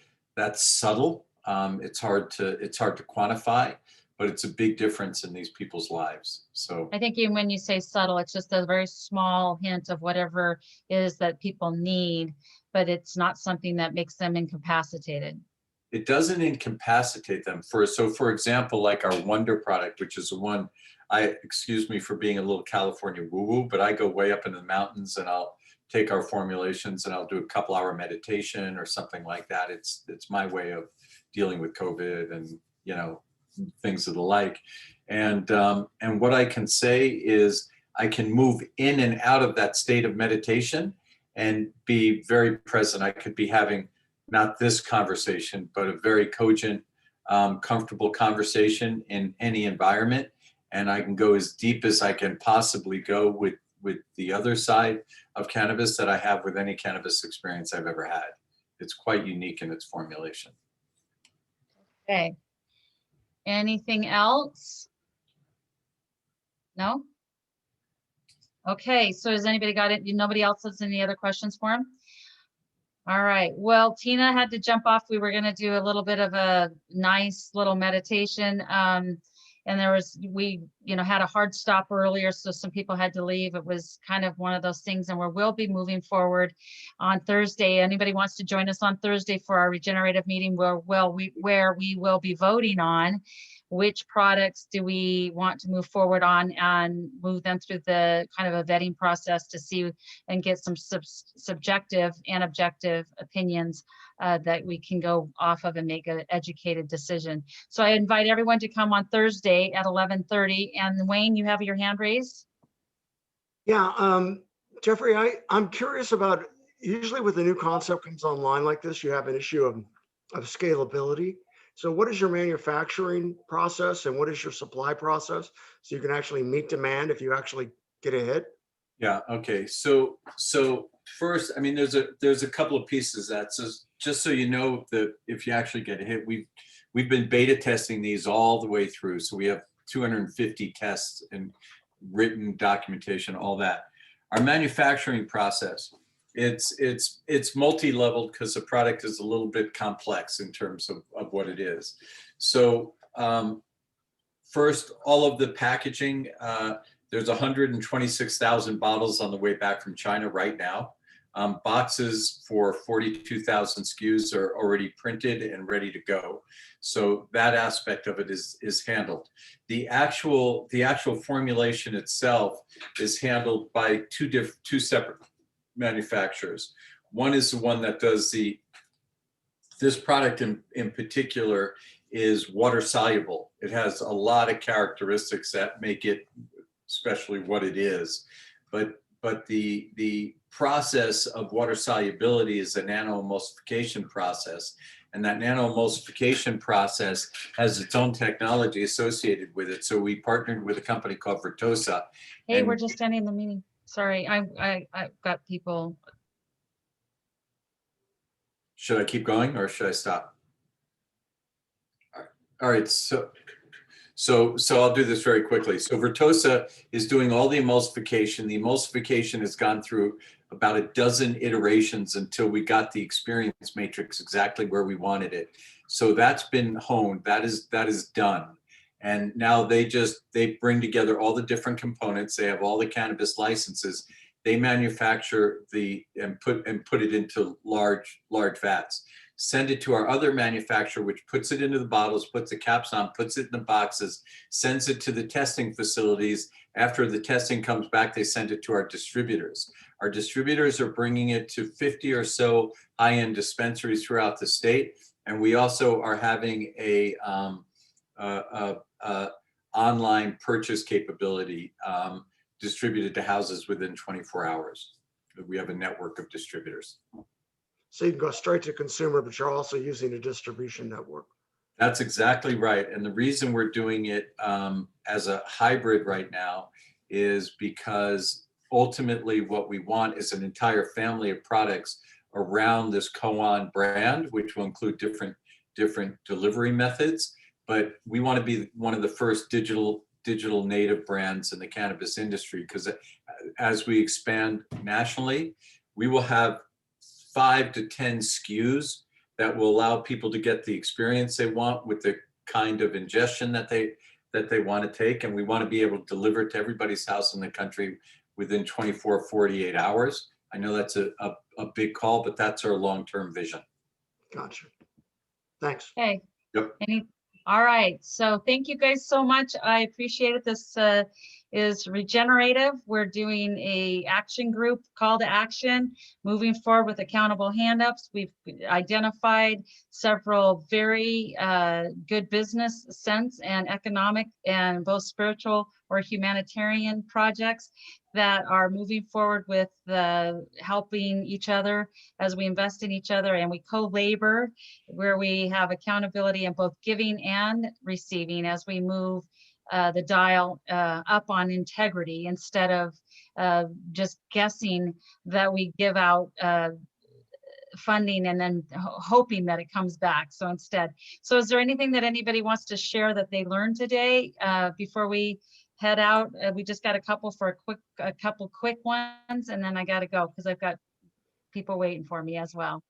subtle. It's hard to quantify, but it's a big difference in these people's lives. So I think even when you say subtle, it's just a very small hint of whatever it is that people need, but it's not something that makes them incapacitated. It doesn't incapacitate them. For example, like our Wonder product, which is the one, excuse me for being a little California woo-woo, but I go way up into the mountains and I'll take our formulations and I'll do a couple-hour meditation or something like that. It's my way of dealing with COVID and, you know, things of the like. And what I can say is I can move in and out of that state of meditation and be very present. I could be having not this conversation, but a very cogent, comfortable conversation in any environment. And I can go as deep as I can possibly go with the other side of cannabis that I have with any cannabis experience I've ever had. It's quite unique in its formulation. Okay. Anything else? No? Okay, so has anybody got it? Nobody else has any other questions for him? All right, well, Tina had to jump off. We were going to do a little bit of a nice little meditation. And we had a hard stop earlier, so some people had to leave. It was kind of one of those things, and we'll be moving forward on Thursday. Anybody wants to join us on Thursday for our regenerative meeting where we will be voting on which products do we want to move forward on and move them through the kind of a vetting process to see and get some subjective and objective opinions that we can go off of and make an educated decision. So I invite everyone to come on Thursday at 11:30. And Wayne, you have your hand raised? Yeah, Jeffrey, I'm curious about, usually with a new concept comes online like this, you have an issue of scalability. So what is your manufacturing process and what is your supply process so you can actually meet demand if you actually get a hit? Yeah, okay. So first, I mean, there's a couple of pieces that, so just so you know, that if you actually get a hit, we've been beta testing these all the way through. So we have 250 tests and written documentation, all that. Our manufacturing process, it's multi-leveled because the product is a little bit complex in terms of what it is. So first, all of the packaging, there's 126,000 bottles on the way back from China right now. Boxes for 42,000 SKUs are already printed and ready to go. So that aspect of it is handled. The actual formulation itself is handled by two separate manufacturers. One is the one that does this product in particular is water soluble. It has a lot of characteristics that make it especially what it is. But the process of water solubility is a nanoemulsification process. And that nanoemulsification process has its own technology associated with it. So we partnered with a company called Vertosa. Hey, we're just ending the meeting. Sorry, I've got people. Should I keep going or should I stop? All right, so I'll do this very quickly. So Vertosa is doing all the emulsification. The emulsification has gone through about a dozen iterations until we got the experience matrix exactly where we wanted it. So that's been honed. That is done. And now they bring together all the different components. They have all the cannabis licenses. They manufacture and put it into large vats. Send it to our other manufacturer, which puts it into the bottles, puts the caps on, puts it in the boxes, sends it to the testing facilities. After the testing comes back, they send it to our distributors. Our distributors are bringing it to 50 or so high-end dispensaries throughout the state. And we also are having a online purchase capability distributed to houses within 24 hours. We have a network of distributors. So you can go straight to consumer, but you're also using a distribution network. That's exactly right. And the reason we're doing it as a hybrid right now is because ultimately what we want is an entire family of products around this Koan brand, which will include different delivery methods. But we want to be one of the first digital native brands in the cannabis industry, because as we expand nationally, we will have 5 to 10 SKUs that will allow people to get the experience they want with the kind of ingestion that they want to take. And we want to be able to deliver it to everybody's house in the country within 24, 48 hours. I know that's a big call, but that's our long-term vision. Gotcha. Thanks. Okay. Yep. All right. So thank you guys so much. I appreciate it. This is Regener8tive. We're doing a action group call to action, moving forward with accountable hand-ups. We've identified several very good business sense and economic and both spiritual or humanitarian projects that are moving forward with helping each other as we invest in each other, and we co-labor where we have accountability in both giving and receiving as we move the dial up on integrity instead of just guessing that we give out funding and then hoping that it comes back. So instead, so is there anything that anybody wants to share that they learned today before we head out? We just got a couple quick ones, and then I got to go because I've got people waiting for me as well.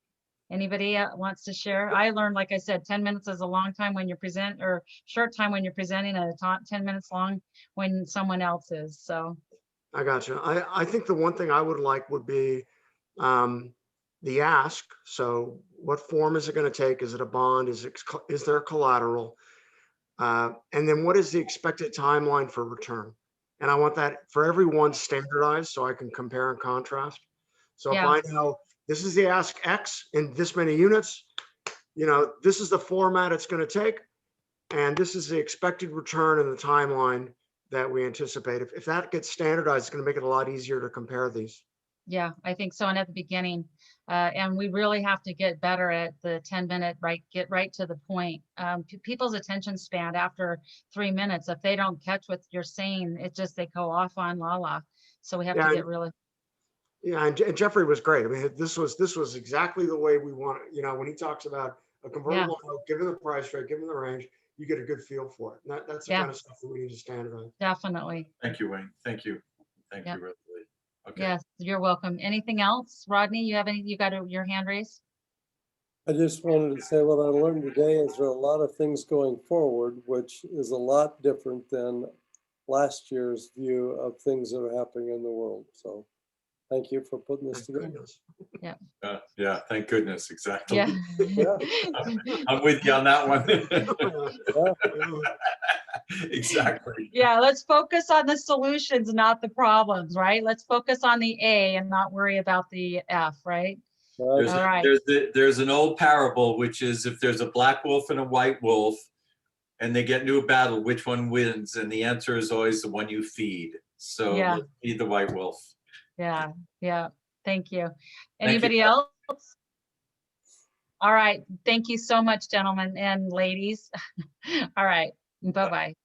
Anybody wants to share? I learned, like I said, 10 minutes is a long time when you're short time when you're presenting, and 10 minutes long when someone else is. So I got you. I think the one thing I would like would be the ask. So what form is it going to take? Is it a bond? Is there collateral? And then what is the expected timeline for return? And I want that for everyone standardized so I can compare and contrast. So if I know this is the ask X in this many units, this is the format it's going to take, and this is the expected return and the timeline that we anticipate. If that gets standardized, it's going to make it a lot easier to compare these. yeah, I think so. And at the beginning, and we really have to get better at the 10-minute, get right to the point. People's attention span after 3 minutes, if they don't catch what you're saying, they go off on la. So we have to get really. Yeah, and Jeffrey was great. I mean, this was exactly the way we want it. When he talks about a convertible note, given the price rate, given the range, you get a good feel for it. And that's the kind of stuff that we need to standardize. Definitely. Thank you, Wayne. Thank you. Thank you, Rosalie. Okay. Yes, you're welcome. Anything else? Rodney, you got your hand raised? I just wanted to say what I learned today is there are a lot of things going forward, which is a lot different than last year's view of things that are happening in the world. So Thank you for putting this together. Yeah, thank goodness, exactly. Yeah. Yeah. I'm with you on that one. Exactly. Yeah, let's focus on the solutions, not the problems, right? Let's focus on the A and not worry about the F, right? There's, All right. there's an old parable, which is if there's a black wolf and a white wolf and they get into a battle, which one wins? And the answer is always the one you feed. So Yeah. let's feed the white wolf. Yeah, yeah. Thank you. Thank Anybody you. else? All right. Thank you so much, gentlemen and ladies. All right. Bye-bye.